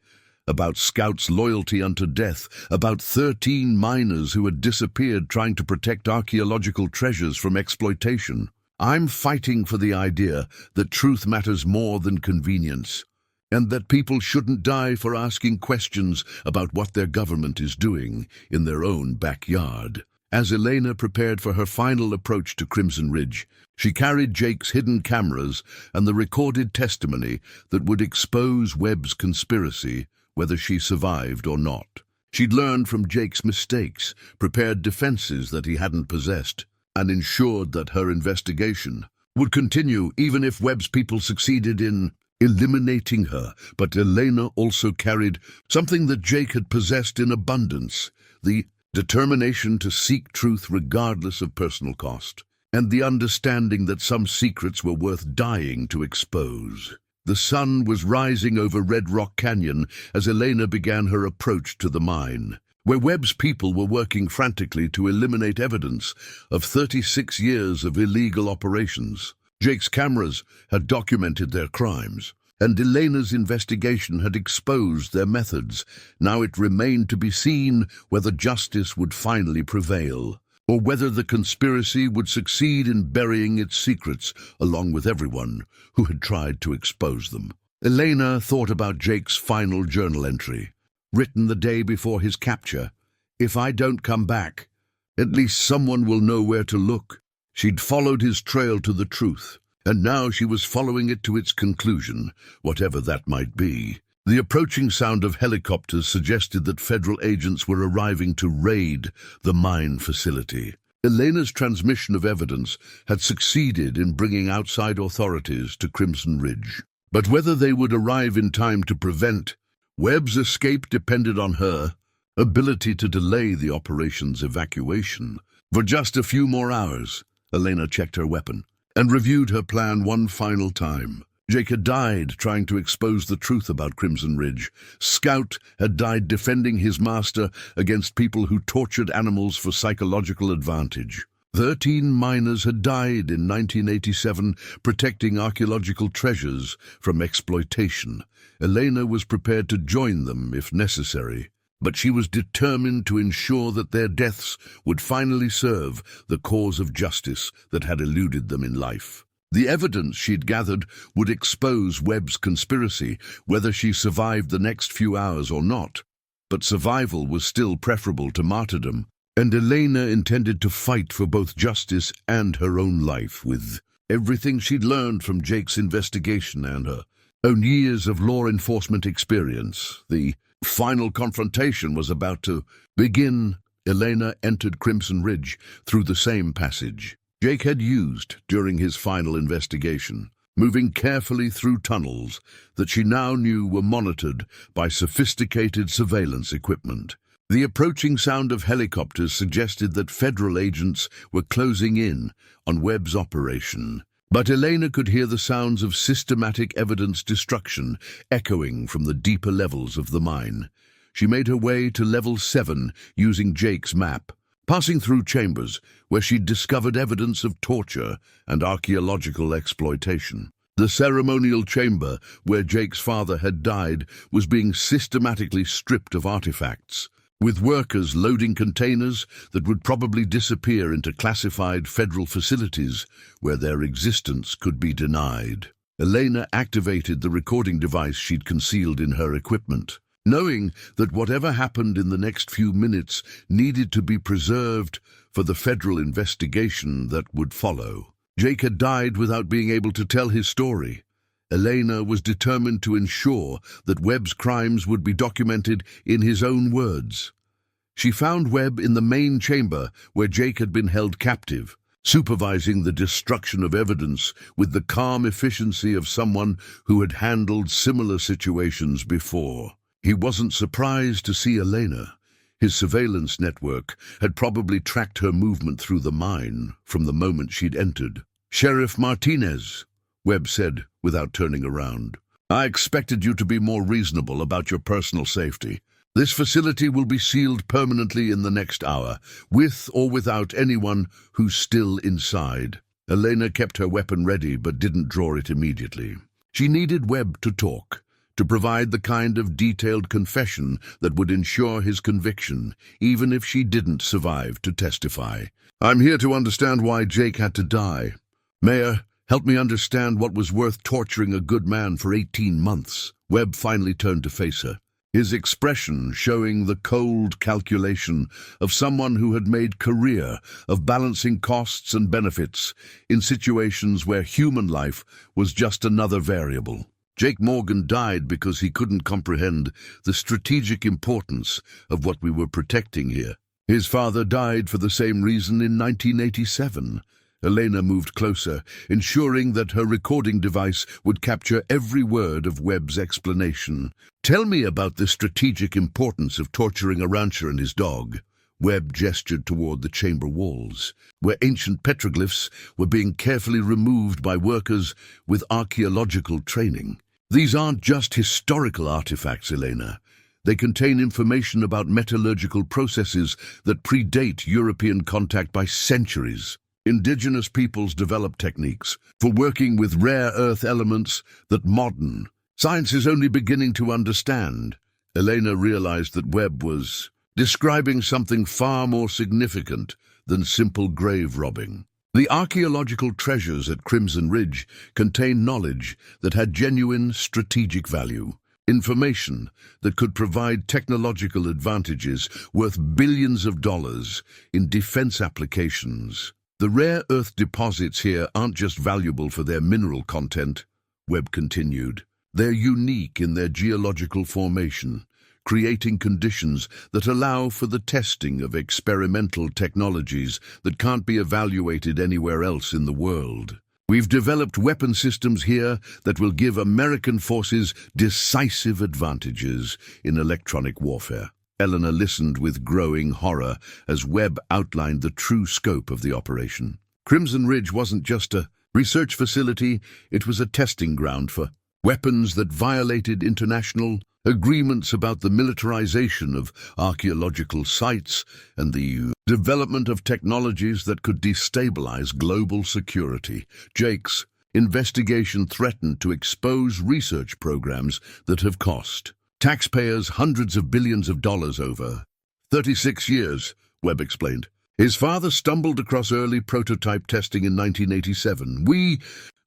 about Scout's loyalty unto death, about 13 miners who had disappeared trying to protect archaeological treasures from exploitation. I'm fighting for the idea that truth matters more than convenience, and that people shouldn't die for asking questions about what their government is doing in their own backyard. As Elena prepared for her final approach to Crimson Ridge, she carried Jake's hidden cameras and the recorded testimony that would expose Webb's conspiracy, whether she survived or not. She'd learned from Jake's mistakes, prepared defenses that he hadn't possessed, and ensured that her investigation would continue even if Webb's people succeeded in eliminating her. But Elena also carried something that Jake had possessed in abundance: the determination to seek truth regardless of personal cost, and the understanding that some secrets were worth dying to expose. The sun was rising over Red Rock Canyon as Elena began her approach to the mine, where Webb's people were working frantically to eliminate evidence of 36 years of illegal operations. Jake's cameras had documented their crimes, and Elena's investigation had exposed their methods. Now it remained to be seen whether justice would finally prevail, or whether the conspiracy would succeed in burying its secrets along with everyone who had tried to expose them. Elena thought about Jake's final journal entry, written the day before his capture. "If I don't come back, at least someone will know where to look." She'd followed his trail to the truth, and now she was following it to its conclusion, whatever that might be. The approaching sound of helicopters suggested that federal agents were arriving to raid the mine facility. Elena's transmission of evidence had succeeded in bringing outside authorities to Crimson Ridge. But whether they would arrive in time to prevent Webb's escape depended on her ability to delay the operation's evacuation. For just a few more hours, Elena checked her weapon and reviewed her plan one final time. Jake had died trying to expose the truth about Crimson Ridge. Scout had died defending his master against people who tortured animals for psychological advantage. 13 miners had died in 1987 protecting archaeological treasures from exploitation. Elena was prepared to join them if necessary, but she was determined to ensure that their deaths would finally serve the cause of justice that had eluded them in life. The evidence she'd gathered would expose Webb's conspiracy, whether she survived the next few hours or not. But survival was still preferable to martyrdom, and Elena intended to fight for both justice and her own life with everything she'd learned from Jake's investigation and her own years of law enforcement experience. The final confrontation was about to begin. Elena entered Crimson Ridge through the same passage Jake had used during his final investigation, moving carefully through tunnels that she now knew were monitored by sophisticated surveillance equipment. The approaching sound of helicopters suggested that federal agents were closing in on Webb's operation. But Elena could hear the sounds of systematic evidence destruction echoing from the deeper levels of the mine. She made her way to level 7 using Jake's map, passing through chambers where she'd discovered evidence of torture and archaeological exploitation. The ceremonial chamber where Jake's father had died was being systematically stripped of artifacts, with workers loading containers that would probably disappear into classified federal facilities where their existence could be denied. Elena activated the recording device she'd concealed in her equipment, knowing that whatever happened in the next few minutes needed to be preserved for the federal investigation that would follow. Jake had died without being able to tell his story. Elena was determined to ensure that Webb's crimes would be documented in his own words. She found Webb in the main chamber where Jake had been held captive, supervising the destruction of evidence with the calm efficiency of someone who had handled similar situations before. He wasn't surprised to see Elena. His surveillance network had probably tracked her movement through the mine from the moment she'd entered. "Sheriff Martinez," Webb said without turning around, "I expected you to be more reasonable about your personal safety, This facility will be sealed permanently in the next hour, with or without anyone who's still inside. Elena kept her weapon ready but didn't draw it immediately. She needed Webb to talk, to provide the kind of detailed confession that would ensure his conviction, even if she didn't survive to testify. "I'm here to understand why Jake had to die. Mayor, help me understand what was worth torturing a good man for 18 months. Webb finally turned to face her, his expression showing the cold calculation of someone who had made career of balancing costs and benefits in situations where human life was just another variable. Jake Morgan died because he couldn't comprehend the strategic importance of what we were protecting here. His father died for the same reason in 1987. Elena moved closer, ensuring that her recording device would capture every word of Webb's explanation. "Tell me about the strategic importance of torturing a rancher and his dog." Webb gestured toward the chamber walls, where ancient petroglyphs were being carefully removed by workers with archaeological training. "These aren't just historical artifacts, Elena. They contain information about metallurgical processes that predate European contact by centuries. Indigenous peoples developed techniques for working with rare earth elements that modern science is only beginning to understand." Elena realized that Webb was describing something far more significant than simple grave robbing. The archaeological treasures at Crimson Ridge contained knowledge that had genuine strategic value, information that could provide technological advantages worth billions of dollars in defense applications. "The rare earth deposits here aren't just valuable for their mineral content," Webb continued. "They're unique in their geological formation, creating conditions that allow for the testing of experimental technologies that can't be evaluated anywhere else in the world. We've developed weapon systems here that will give American forces decisive advantages in electronic warfare." Eleanor listened with growing horror as Webb outlined the true scope of the operation. Crimson Ridge wasn't just a research facility, it was a testing ground for weapons that violated international agreements about the militarization of archaeological sites and the development of technologies that could destabilize global security. Jake's investigation threatened to expose research programs that have cost taxpayers hundreds of billions of dollars over 36 years, Webb explained. His father stumbled across early prototype testing in 1987. "We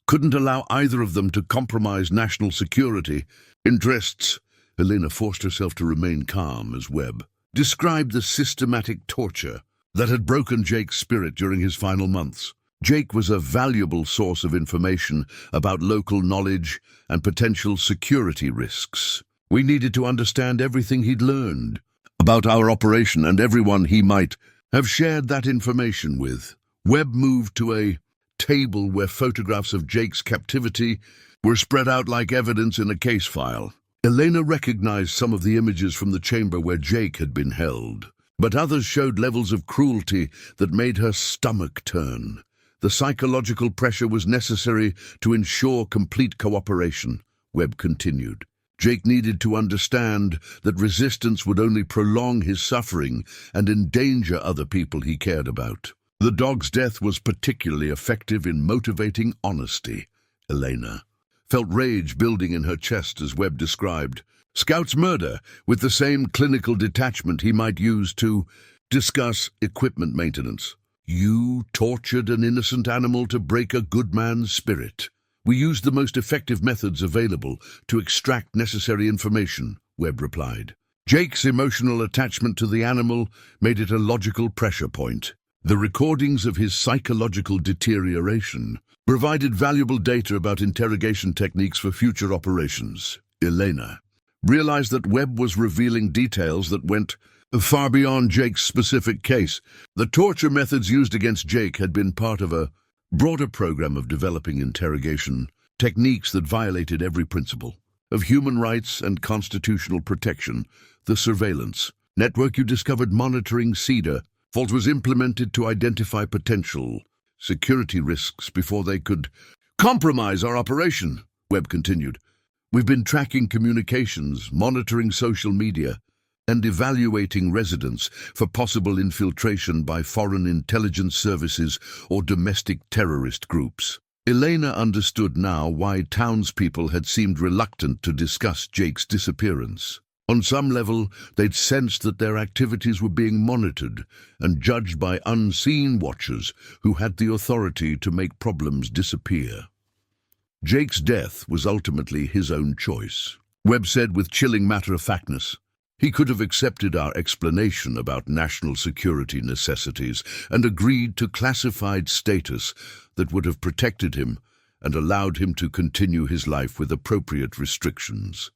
couldn't allow either of them to compromise national security interests." Elena forced herself to remain calm as Webb described the systematic torture that had broken Jake's spirit during his final months. Jake was a valuable source of information about local knowledge and potential security risks. We needed to understand everything he'd learned about our operation and everyone he might have shared that information with. Webb moved to a table where photographs of Jake's captivity were spread out like evidence in a case file. Elena recognized some of the images from the chamber where Jake had been held, but others showed levels of cruelty that made her stomach turn. The psychological pressure was necessary to ensure complete cooperation, Webb continued. Jake needed to understand that resistance would only prolong his suffering and endanger other people he cared about. The dog's death was particularly effective in motivating honesty. Elena felt rage building in her chest as Webb described Scout's murder with the same clinical detachment he might use to discuss equipment maintenance. "You tortured an innocent animal to break a good man's spirit. We used the most effective methods available to extract necessary information," Webb replied. Jake's emotional attachment to the animal made it a logical pressure point. The recordings of his psychological deterioration provided valuable data about interrogation techniques for future operations. Elena realized that Webb was revealing details that went far beyond Jake's specific case. The torture methods used against Jake had been part of a broader program of developing interrogation techniques that violated every principle of human rights and constitutional protection. The surveillance network you discovered monitoring Cedar Fault was implemented to identify potential security risks before they could compromise our operation, Webb continued. We've been tracking communications, monitoring social media, and evaluating residents for possible infiltration by foreign intelligence services or domestic terrorist groups. Elena understood now why townspeople had seemed reluctant to discuss Jake's disappearance. On some level, they'd sensed that their activities were being monitored and judged by unseen watchers who had the authority to make problems disappear. Jake's death was ultimately his own choice. Webb said with chilling matter-of-factness. He could have accepted our explanation about national security necessities and agreed to classified status that would have protected him and allowed him to continue his life with appropriate restrictions.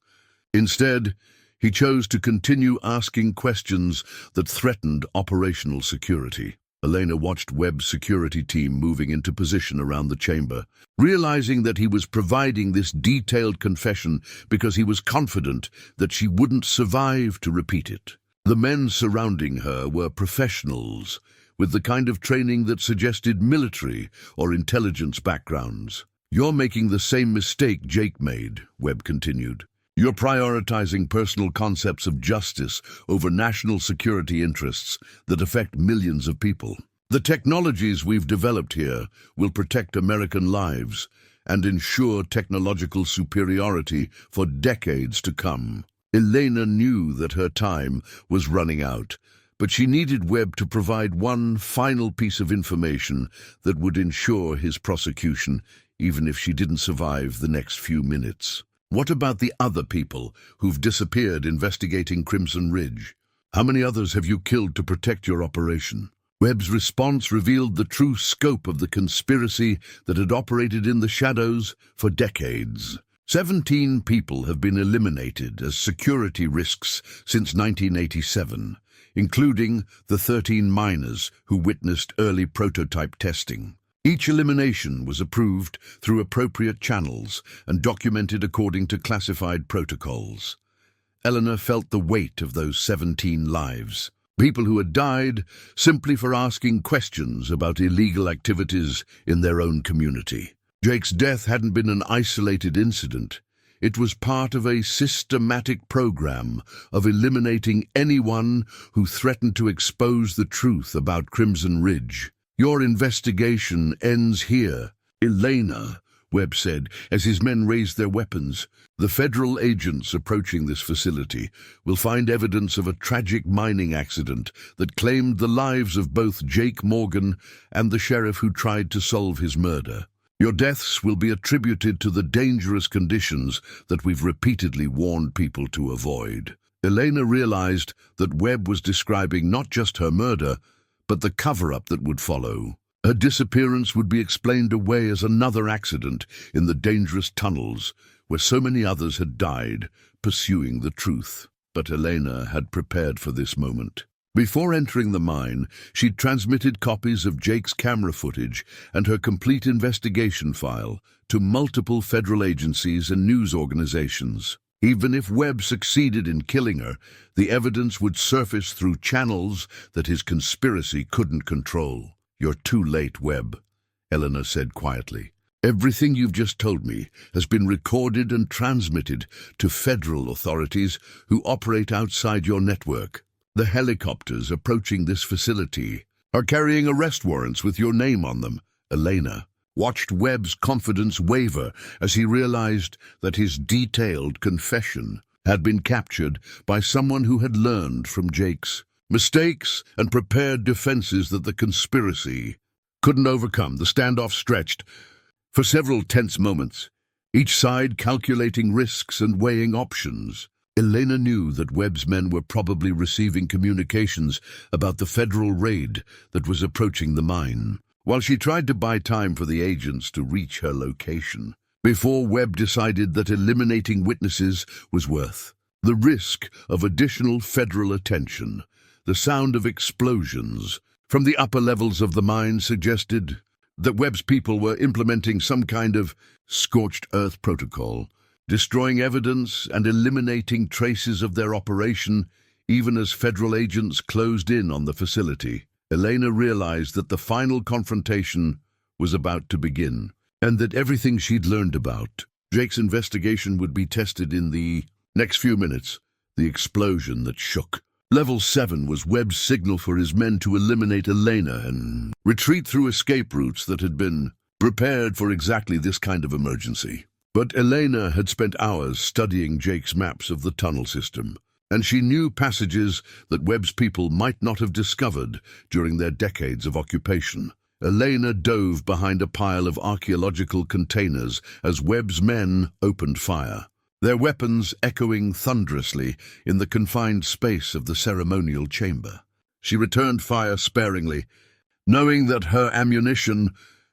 Instead, he chose to continue asking questions that threatened operational security. Elena watched Webb's security team moving into position around the chamber, realizing that he was providing this detailed confession because he was confident that she wouldn't survive to repeat it. The men surrounding her were professionals, with the kind of training that suggested military or intelligence backgrounds. "You're making the same mistake Jake made," Webb continued. "You're prioritizing personal concepts of justice over national security interests that affect millions of people. The technologies we've developed here will protect American lives and ensure technological superiority for decades to come." Elena knew that her time was running out, but she needed Webb to provide one final piece of information that would ensure his prosecution, even if she didn't survive the next few minutes. "What about the other people who've disappeared investigating Crimson Ridge? How many others have you killed to protect your operation?" Webb's response revealed the true scope of the conspiracy that had operated in the shadows for decades. 17 people have been eliminated as security risks since 1987, including the 13 miners who witnessed early prototype testing. Each elimination was approved through appropriate channels and documented according to classified protocols. Eleanor felt the weight of those 17 lives, people who had died simply for asking questions about illegal activities in their own community. Jake's death hadn't been an isolated incident. It was part of a systematic program of eliminating anyone who threatened to expose the truth about Crimson Ridge. "Your investigation ends here, Elena," Webb said as his men raised their weapons. "The federal agents approaching this facility will find evidence of a tragic mining accident that claimed the lives of both Jake Morgan and the sheriff who tried to solve his murder. Your deaths will be attributed to the dangerous conditions that we've repeatedly warned people to avoid." Elena realized that Webb was describing not just her murder, but the cover-up that would follow. Her disappearance would be explained away as another accident in the dangerous tunnels where so many others had died pursuing the truth. But Elena had prepared for this moment. Before entering the mine, she'd transmitted copies of Jake's camera footage and her complete investigation file to multiple federal agencies and news organizations. Even if Webb succeeded in killing her, the evidence would surface through channels that his conspiracy couldn't control. "You're too late, Webb," Eleanor said quietly. "Everything you've just told me has been recorded and transmitted to federal authorities who operate outside your network. The helicopters approaching this facility are carrying arrest warrants with your name on them." Elena watched Webb's confidence waver as he realized that his detailed confession had been captured by someone who had learned from Jake's mistakes and prepared defenses that the conspiracy couldn't overcome. The standoff stretched for several tense moments, each side calculating risks and weighing options. Elena knew that Webb's men were probably receiving communications about the federal raid that was approaching the mine, while she tried to buy time for the agents to reach her location. Before Webb decided that eliminating witnesses was worth the risk of additional federal attention. The sound of explosions from the upper levels of the mine suggested that Webb's people were implementing some kind of scorched earth protocol, destroying evidence and eliminating traces of their operation even as federal agents closed in on the facility. Elena realized that the final confrontation was about to begin, and that everything she'd learned about Jake's investigation would be tested in the next few minutes. the explosion that shook. Level 7 was Webb's signal for his men to eliminate Elena and retreat through escape routes that had been prepared for exactly this kind of emergency. But Elena had spent hours studying Jake's maps of the tunnel system, and she knew passages that Webb's people might not have discovered during their decades of occupation. Elena dove behind a pile of archaeological containers as Webb's men opened fire, their weapons echoing thunderously in the confined space of the ceremonial chamber. She returned fire sparingly, knowing that her ammunition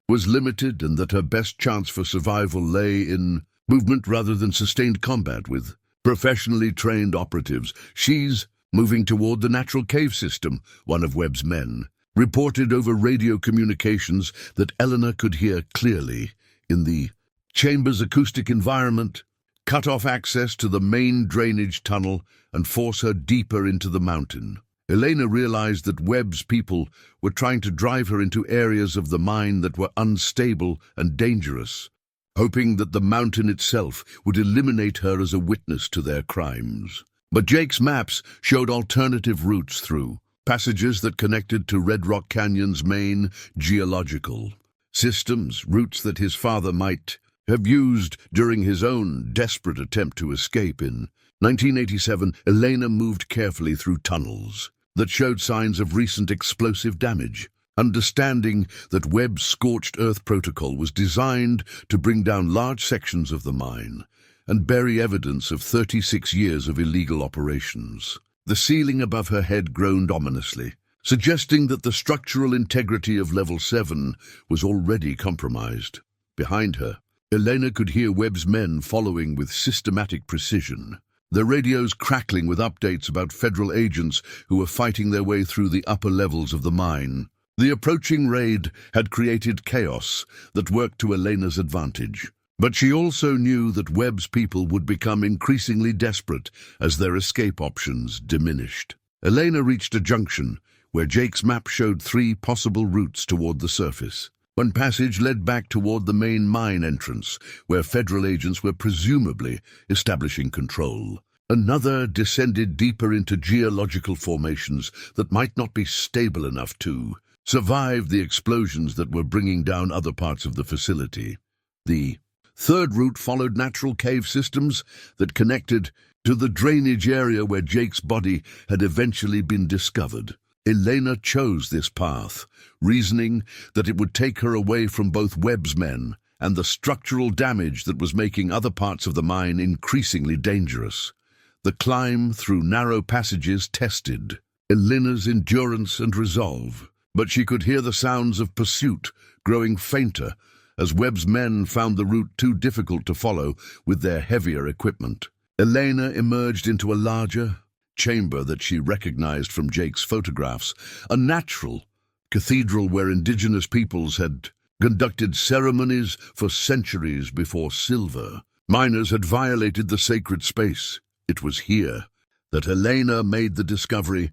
was limited and that her best chance for survival lay in movement rather than sustained combat with professionally trained operatives. "She's moving toward the natural cave system," one of Webb's men reported over radio communications that Eleanor could hear clearly. In the chamber's acoustic environment, cut off access to the main drainage tunnel and force her deeper into the mountain. Elena realized that Webb's people were trying to drive her into areas of the mine that were unstable and dangerous, hoping that the mountain itself would eliminate her as a witness to their crimes. But Jake's maps showed alternative routes through passages that connected to Red Rock Canyon's main geological systems, routes that his father might have used during his own desperate attempt to escape. In 1987, Elena moved carefully through tunnels that showed signs of recent explosive damage, understanding that Webb's scorched earth protocol was designed to bring down large sections of the mine and bury evidence of 36 years of illegal operations. The ceiling above her head groaned ominously, suggesting that the structural integrity of Level 7 was already compromised. Behind her, Elena could hear Webb's men following with systematic precision, their radios crackling with updates about federal agents who were fighting their way through the upper levels of the mine. The approaching raid had created chaos that worked to Elena's advantage. But she also knew that Webb's people would become increasingly desperate as their escape options diminished. Elena reached a junction where Jake's map showed 3 possible routes toward the surface. One passage led back toward the main mine entrance, where federal agents were presumably establishing control. Another descended deeper into geological formations that might not be stable enough to survive the explosions that were bringing down other parts of the facility. The third route followed natural cave systems that connected to the drainage area where Jake's body had eventually been discovered. Elena chose this path, reasoning that it would take her away from both Webb's men and the structural damage that was making other parts of the mine increasingly dangerous. The climb through narrow passages tested Elena's endurance and resolve, but she could hear the sounds of pursuit growing fainter as Webb's men found the route too difficult to follow with their heavier equipment. Elena emerged into a larger chamber that she recognized from Jake's photographs, a natural cathedral where indigenous peoples had conducted ceremonies for centuries before silver miners had violated the sacred space. It was here that Elena made the discovery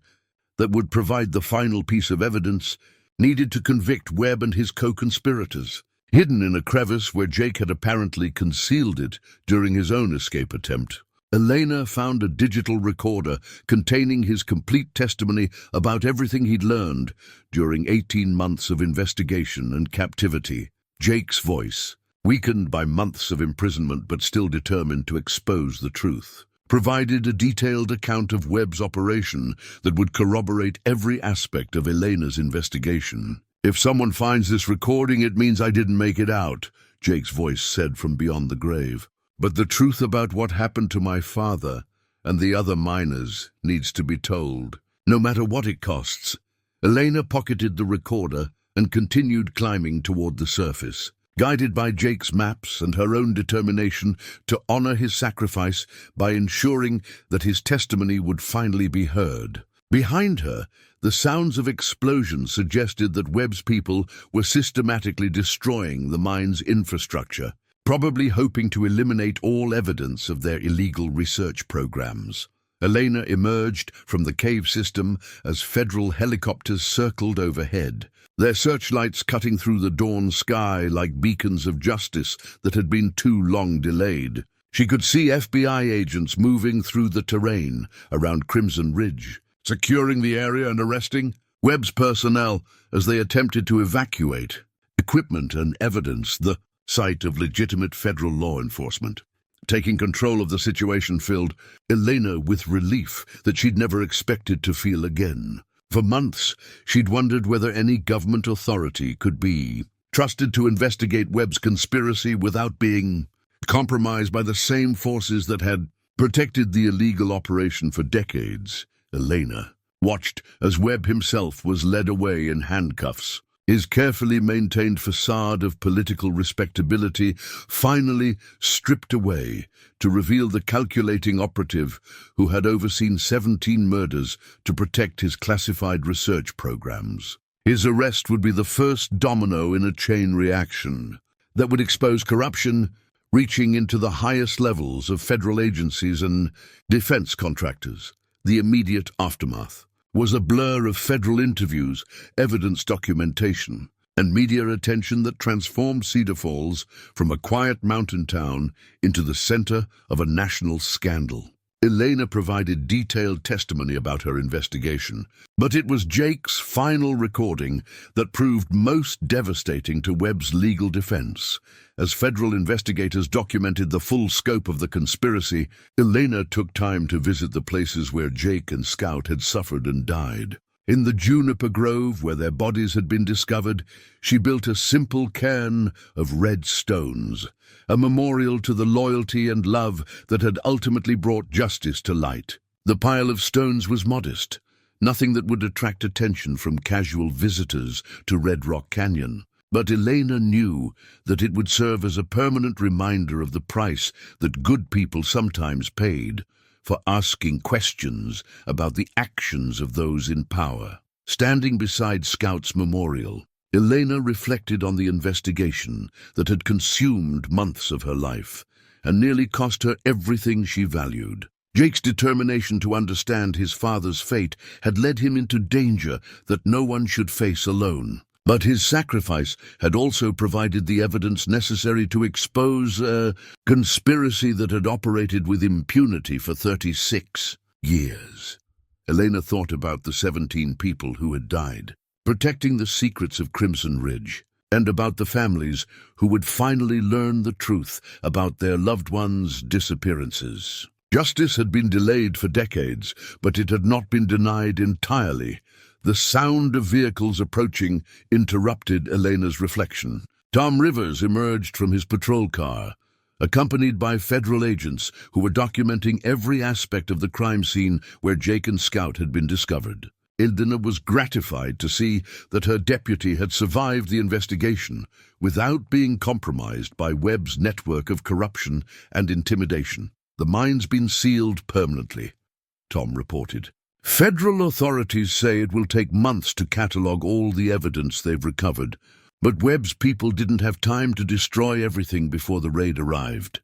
that would provide the final piece of evidence needed to convict Webb and his co-conspirators. Hidden in a crevice where Jake had apparently concealed it during his own escape attempt, Elena found a digital recorder containing his complete testimony about everything he'd learned during 18 months of investigation and captivity. Jake's voice, weakened by months of imprisonment but still determined to expose the truth, provided a detailed account of Webb's operation that would corroborate every aspect of Elena's investigation. "If someone finds this recording, it means I didn't make it out," Jake's voice said from beyond the grave. "But the truth about what happened to my father and the other miners needs to be told, no matter what it costs." Elena pocketed the recorder and continued climbing toward the surface, guided by Jake's maps and her own determination to honor his sacrifice by ensuring that his testimony would finally be heard. Behind her, the sounds of explosions suggested that Webb's people were systematically destroying the mine's infrastructure, probably hoping to eliminate all evidence of their illegal research programs. Elena emerged from the cave system as federal helicopters circled overhead, their searchlights cutting through the dawn sky like beacons of justice that had been too long delayed. She could see FBI agents moving through the terrain around Crimson Ridge, securing the area and arresting Webb's personnel as they attempted to evacuate equipment and evidence, the site of legitimate federal law enforcement. Taking control of the situation filled Elena with relief that she'd never expected to feel again. For months, she'd wondered whether any government authority could be trusted to investigate Webb's conspiracy without being compromised by the same forces that had protected the illegal operation for decades. Elena watched as Webb himself was led away in handcuffs. His carefully maintained facade of political respectability finally stripped away to reveal the calculating operative who had overseen 17 murders to protect his classified research programs. His arrest would be the first domino in a chain reaction that would expose corruption reaching into the highest levels of federal agencies and defense contractors. The immediate aftermath was a blur of federal interviews, evidence documentation, and media attention that transformed Cedar Falls from a quiet mountain town into the center of a national scandal. Elena provided detailed testimony about her investigation, but it was Jake's final recording that proved most devastating to Webb's legal defense. As federal investigators documented the full scope of the conspiracy, Elena took time to visit the places where Jake and Scout had suffered and died. In the juniper grove where their bodies had been discovered, she built a simple cairn of red stones, a memorial to the loyalty and love that had ultimately brought justice to light. The pile of stones was modest, nothing that would attract attention from casual visitors to Red Rock Canyon. But Elena knew that it would serve as a permanent reminder of the price that good people sometimes paid for asking questions about the actions of those in power. Standing beside Scout's memorial, Elena reflected on the investigation that had consumed months of her life and nearly cost her everything she valued. Jake's determination to understand his father's fate had led him into danger that no one should face alone. But his sacrifice had also provided the evidence necessary to expose a conspiracy that had operated with impunity for 36 years. Elena thought about the 17 people who had died, protecting the secrets of Crimson Ridge, and about the families who would finally learn the truth about their loved ones' disappearances. Justice had been delayed for decades, but it had not been denied entirely. The sound of vehicles approaching interrupted Elena's reflection. Tom Rivers emerged from his patrol car, accompanied by federal agents who were documenting every aspect of the crime scene where Jake and Scout had been discovered. Elena was gratified to see that her deputy had survived the investigation without being compromised by Webb's network of corruption and intimidation. "The mine's been sealed permanently," Tom reported. "Federal authorities say it will take months to catalog all the evidence they've recovered, but Webb's people didn't have time to destroy everything before the raid arrived."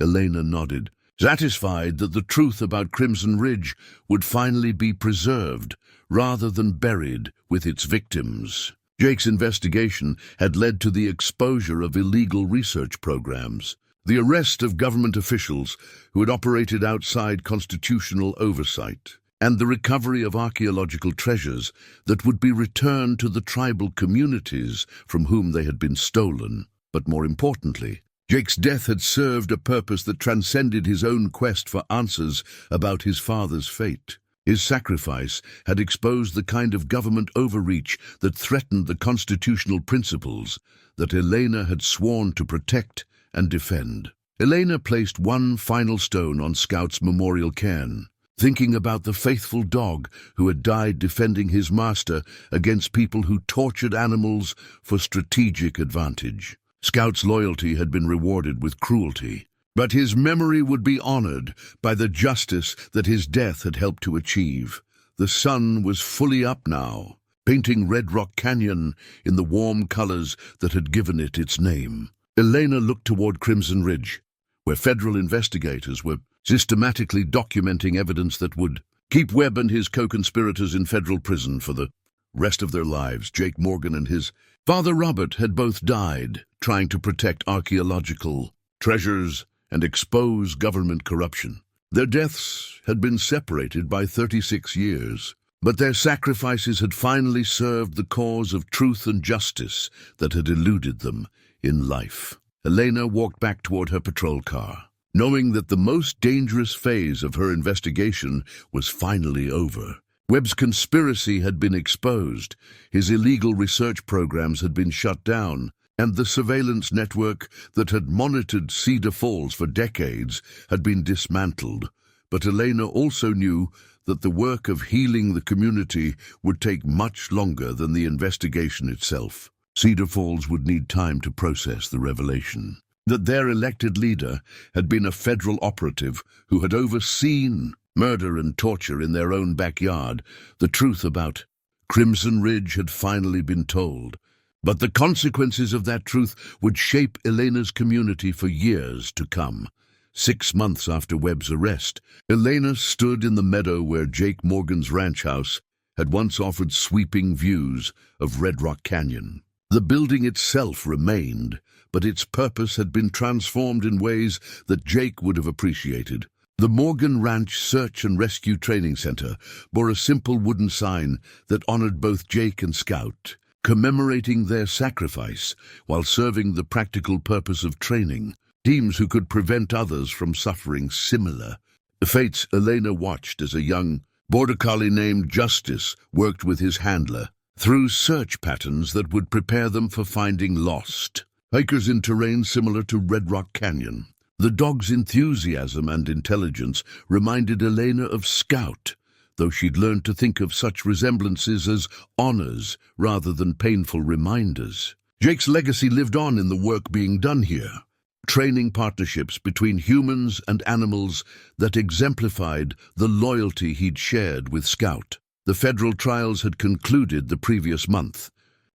Elena nodded, satisfied that the truth about Crimson Ridge would finally be preserved rather than buried with its victims. Jake's investigation had led to the exposure of illegal research programs, the arrest of government officials who had operated outside constitutional oversight, and the recovery of archaeological treasures that would be returned to the tribal communities from whom they had been stolen. But more importantly, Jake's death had served a purpose that transcended his own quest for answers about his father's fate. His sacrifice had exposed the kind of government overreach that threatened the constitutional principles that Elena had sworn to protect and defend. Elena placed one final stone on Scout's memorial cairn, thinking about the faithful dog who had died defending his master against people who tortured animals for strategic advantage. Scout's loyalty had been rewarded with cruelty, but his memory would be honored by the justice that his death had helped to achieve. The sun was fully up now, painting Red Rock Canyon in the warm colors that had given it its name. Elena looked toward Crimson Ridge, where federal investigators were systematically documenting evidence that would keep Webb and his co-conspirators in federal prison for the rest of their lives. Jake Morgan and his father Robert had both died trying to protect archaeological treasures and expose government corruption. Their deaths had been separated by 36 years, but their sacrifices had finally served the cause of truth and justice that had eluded them in life. Elena walked back toward her patrol car, knowing that the most dangerous phase of her investigation was finally over. Webb's conspiracy had been exposed, his illegal research programs had been shut down, and the surveillance network that had monitored Cedar Falls for decades had been dismantled. But Elena also knew that the work of healing the community would take much longer than the investigation itself. Cedar Falls would need time to process the revelation that their elected leader had been a federal operative who had overseen murder and torture in their own backyard. The truth about Crimson Ridge had finally been told, but the consequences of that truth would shape Elena's community for years to come. 6 months after Webb's arrest, Elena stood in the meadow where Jake Morgan's ranch house had once offered sweeping views of Red Rock Canyon. The building itself remained, but its purpose had been transformed in ways that Jake would have appreciated. The Morgan Ranch Search and Rescue Training Center bore a simple wooden sign that honored both Jake and Scout, commemorating their sacrifice while serving the practical purpose of training teams who could prevent others from suffering similar fates. Elena watched as a young border collie named Justice worked with his handler through search patterns that would prepare them for finding lost hikers in terrain similar to Red Rock Canyon. The dog's enthusiasm and intelligence reminded Elena of Scout, though she'd learned to think of such resemblances as honors rather than painful reminders. Jake's legacy lived on in the work being done here, training partnerships between humans and animals that exemplified the loyalty he'd shared with Scout. The federal trials had concluded the previous month,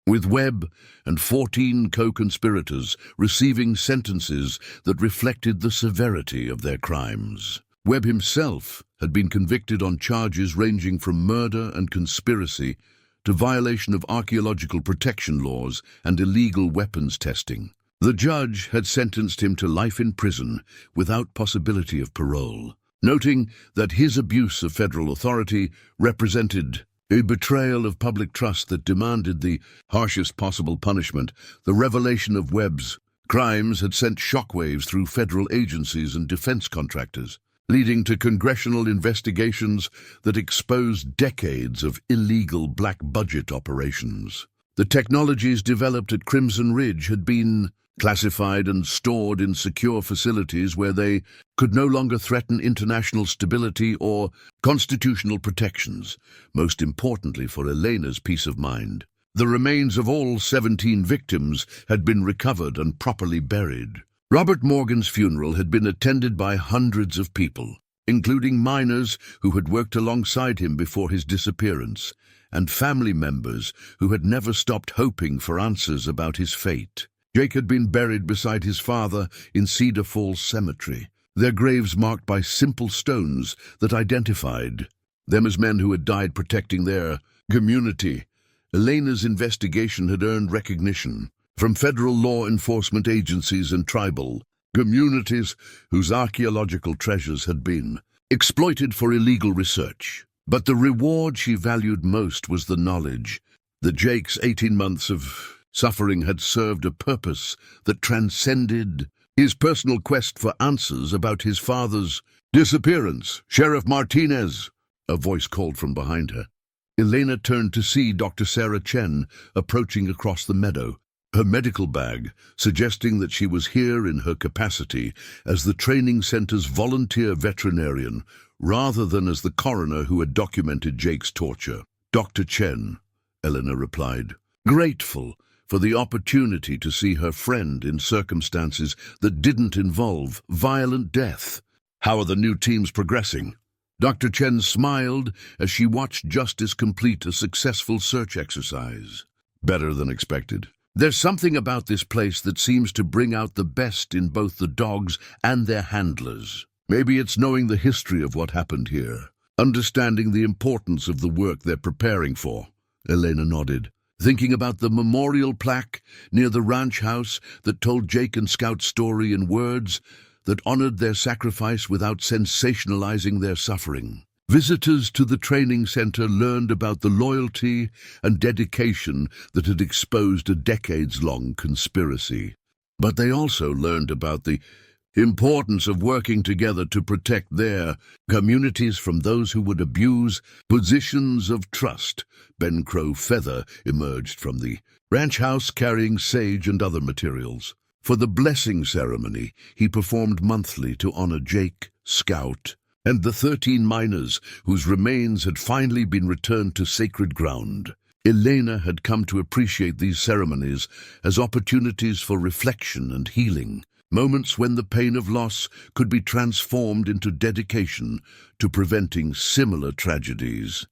with Webb and 14 co-conspirators receiving sentences that reflected the severity of their crimes. Webb himself had been convicted on charges ranging from murder and conspiracy to violation of archaeological protection laws and illegal weapons testing. The judge had sentenced him to life in prison without possibility of parole, noting that his abuse of federal authority represented a betrayal of public trust that demanded the harshest possible punishment. The revelation of Webb's crimes had sent shockwaves through federal agencies and defense contractors, leading to congressional investigations that exposed decades of illegal black budget operations. The technologies developed at Crimson Ridge had been classified and stored in secure facilities where they could no longer threaten international stability or constitutional protections. Most importantly for Elena's peace of mind, the remains of all 17 victims had been recovered and properly buried. Robert Morgan's funeral had been attended by hundreds of people, including miners who had worked alongside him before his disappearance, and family members who had never stopped hoping for answers about his fate. Jake had been buried beside his father in Cedar Falls Cemetery, their graves marked by simple stones that identified them as men who had died protecting their community. Elena's investigation had earned recognition from federal law enforcement agencies and tribal communities whose archaeological treasures had been exploited for illegal research. But the reward she valued most was the knowledge that Jake's 18 months of suffering had served a purpose that transcended his personal quest for answers about his father's disappearance. "Sheriff Martinez," a voice called from behind her. Elena turned to see Dr. Sarah Chen approaching across the meadow, her medical bag suggesting that she was here in her capacity as the training center's volunteer veterinarian rather than as the coroner who had documented Jake's torture. "Dr. Chen," Elena replied, grateful for the opportunity to see her friend in circumstances that didn't involve violent death. "How are the new teams progressing?" Dr. Chen smiled as she watched Justice complete a successful search exercise. "Better than expected. There's something about this place that seems to bring out the best in both the dogs and their handlers. Maybe it's knowing the history of what happened here, understanding the importance of the work they're preparing for." Elena nodded, thinking about the memorial plaque near the ranch house that told Jake and Scout's story in words that honored their sacrifice without sensationalizing their suffering. Visitors to the training center learned about the loyalty and dedication that had exposed a decades-long conspiracy. But they also learned about the importance of working together to protect their communities from those who would abuse positions of trust. Ben Crow Feather emerged from the ranch house carrying sage and other materials. For the blessing ceremony, he performed monthly to honor Jake, Scout, and the 13 miners whose remains had finally been returned to sacred ground. Elena had come to appreciate these ceremonies as opportunities for reflection and healing, moments when the pain of loss could be transformed into dedication to preventing similar tragedies.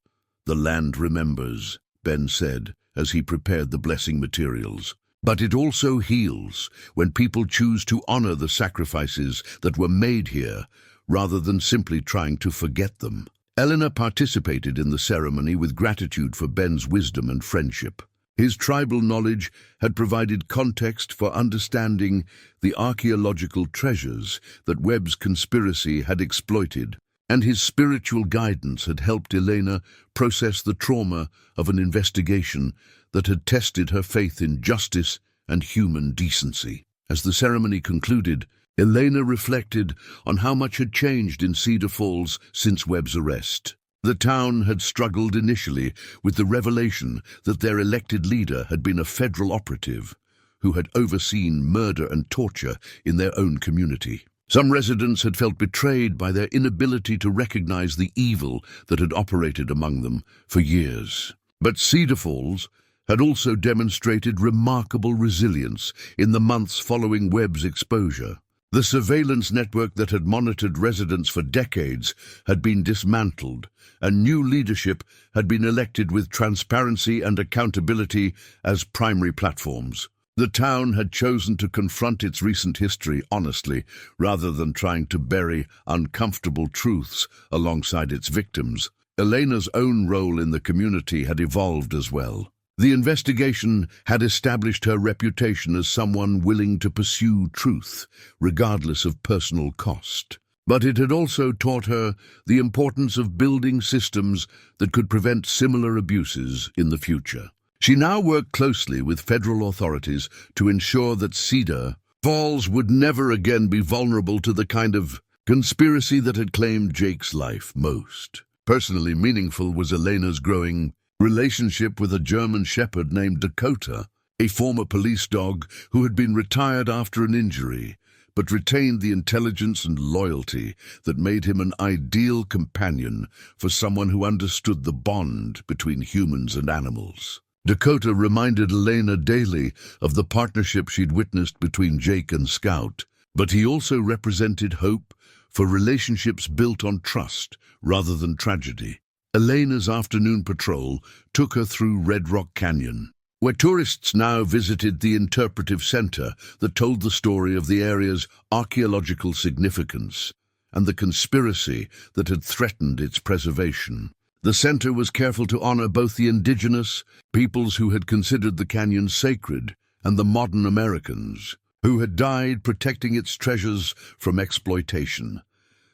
"The land remembers," Ben said as he prepared the blessing materials. "But it also heals when people choose to honor the sacrifices that were made here, rather than simply trying to forget them." Eleanor participated in the ceremony with gratitude for Ben's wisdom and friendship. His tribal knowledge had provided context for understanding the archaeological treasures that Webb's conspiracy had exploited, and his spiritual guidance had helped Elena process the trauma of an investigation that had tested her faith in justice and human decency. As the ceremony concluded, Elena reflected on how much had changed in Cedar Falls since Webb's arrest. The town had struggled initially with the revelation that their elected leader had been a federal operative who had overseen murder and torture in their own community. Some residents had felt betrayed by their inability to recognize the evil that had operated among them for years. But Cedar Falls had also demonstrated remarkable resilience in the months following Webb's exposure. The surveillance network that had monitored residents for decades had been dismantled, and new leadership had been elected with transparency and accountability as primary platforms. The town had chosen to confront its recent history honestly, rather than trying to bury uncomfortable truths alongside its victims. Elena's own role in the community had evolved as well. The investigation had established her reputation as someone willing to pursue truth, regardless of personal cost. But it had also taught her the importance of building systems that could prevent similar abuses in the future. She now worked closely with federal authorities to ensure that Cedar Falls would never again be vulnerable to the kind of conspiracy that had claimed Jake's life. Most personally meaningful was Elena's growing relationship with a German shepherd named Dakota, a former police dog who had been retired after an injury, but retained the intelligence and loyalty that made him an ideal companion for someone who understood the bond between humans and animals. Dakota reminded Elena daily of the partnership she'd witnessed between Jake and Scout, but he also represented hope for relationships built on trust rather than tragedy. Elena's afternoon patrol took her through Red Rock Canyon, where tourists now visited the interpretive center that told the story of the area's archaeological significance and the conspiracy that had threatened its preservation. The center was careful to honor both the indigenous peoples who had considered the canyon sacred and the modern Americans who had died protecting its treasures from exploitation.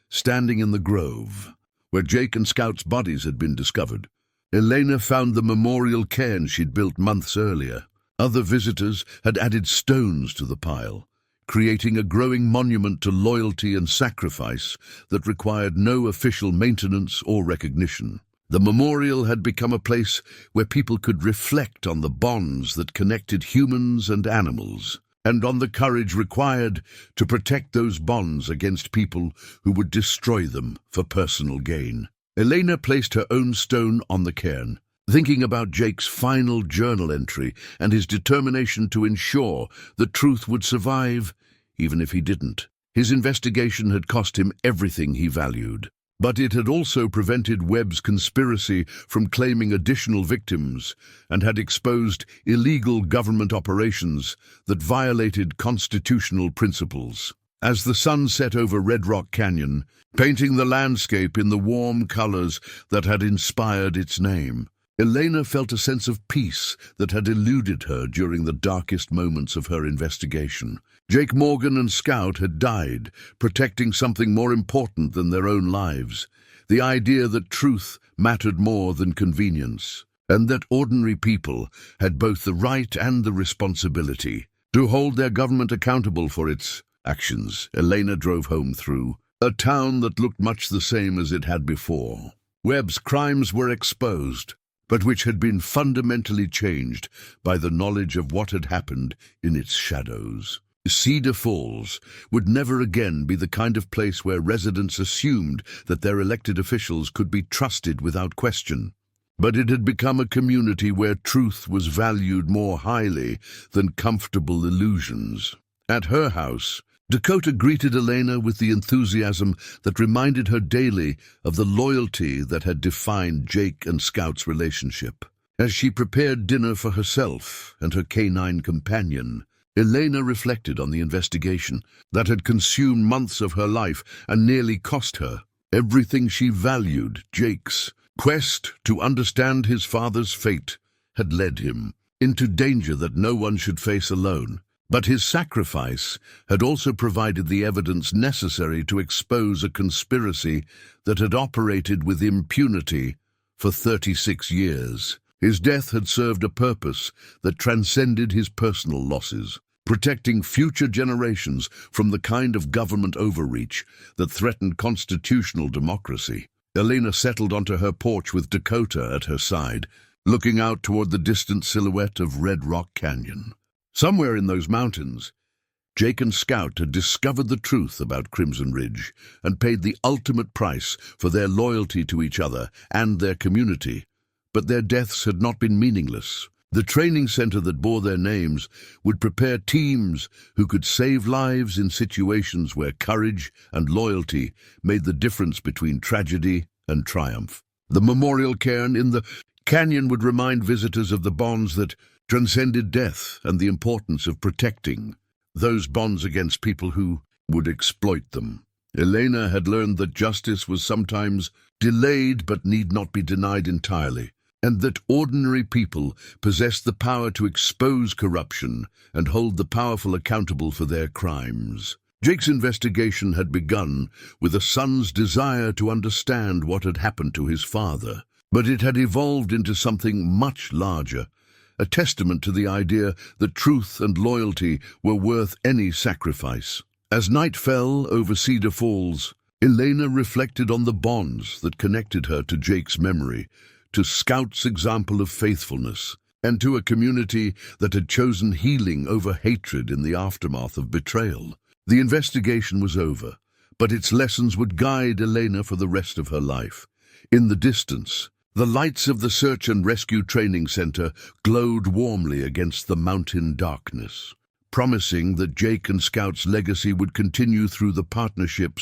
Standing in the grove, where Jake and Scout's bodies had been discovered, Elena found the memorial cairn she'd built months earlier. Other visitors had added stones to the pile, creating a growing monument to loyalty and sacrifice that required no official maintenance or recognition. The memorial had become a place where people could reflect on the bonds that connected humans and animals, and on the courage required to protect those bonds against people who would destroy them for personal gain. Elena placed her own stone on the cairn, thinking about Jake's final journal entry and his determination to ensure the truth would survive, even if he didn't. His investigation had cost him everything he valued, but it had also prevented Webb's conspiracy from claiming additional victims and had exposed illegal government operations that violated constitutional principles. As the sun set over Red Rock Canyon, painting the landscape in the warm colors that had inspired its name, Elena felt a sense of peace that had eluded her during the darkest moments of her investigation. Jake Morgan and Scout had died, protecting something more important than their own lives, the idea that truth mattered more than convenience, and that ordinary people had both the right and the responsibility to hold their government accountable for its actions. Elena drove home through a town that looked much the same as it had before. Webb's crimes were exposed, but which had been fundamentally changed by the knowledge of what had happened in its shadows. Cedar Falls would never again be the kind of place where residents assumed that their elected officials could be trusted without question. But it had become a community where truth was valued more highly than comfortable illusions. At her house, Dakota greeted Elena with the enthusiasm that reminded her daily of the loyalty that had defined Jake and Scout's relationship. As she prepared dinner for herself and her canine companion, Elena reflected on the investigation that had consumed months of her life and nearly cost her everything she valued. Jake's quest to understand his father's fate had led him into danger that no one should face alone. But his sacrifice had also provided the evidence necessary to expose a conspiracy that had operated with impunity for 36 years. His death had served a purpose that transcended his personal losses, protecting future generations from the kind of government overreach that threatened constitutional democracy. Elena settled onto her porch with Dakota at her side, looking out toward the distant silhouette of Red Rock Canyon. Somewhere in those mountains, Jake and Scout had discovered the truth about Crimson Ridge and paid the ultimate price for their loyalty to each other and their community. But their deaths had not been meaningless. The training center that bore their names would prepare teams who could save lives in situations where courage and loyalty made the difference between tragedy and triumph. The memorial cairn in the canyon would remind visitors of the bonds that transcended death and the importance of protecting those bonds against people who would exploit them. Elena had learned that justice was sometimes delayed but need not be denied entirely, and that ordinary people possessed the power to expose corruption and hold the powerful accountable for their crimes. Jake's investigation had begun with a son's desire to understand what had happened to his father, but it had evolved into something much larger, a testament to the idea that truth and loyalty were worth any sacrifice. As night fell over Cedar Falls, Elena reflected on the bonds that connected her to Jake's memory, to Scout's example of faithfulness, and to a community that had chosen healing over hatred in the aftermath of betrayal. The investigation was over, but its lessons would guide Elena for the rest of her life. In the distance, the lights of the Search and Rescue Training Center glowed warmly against the mountain darkness, promising that Jake and Scout's legacy would continue through the partnerships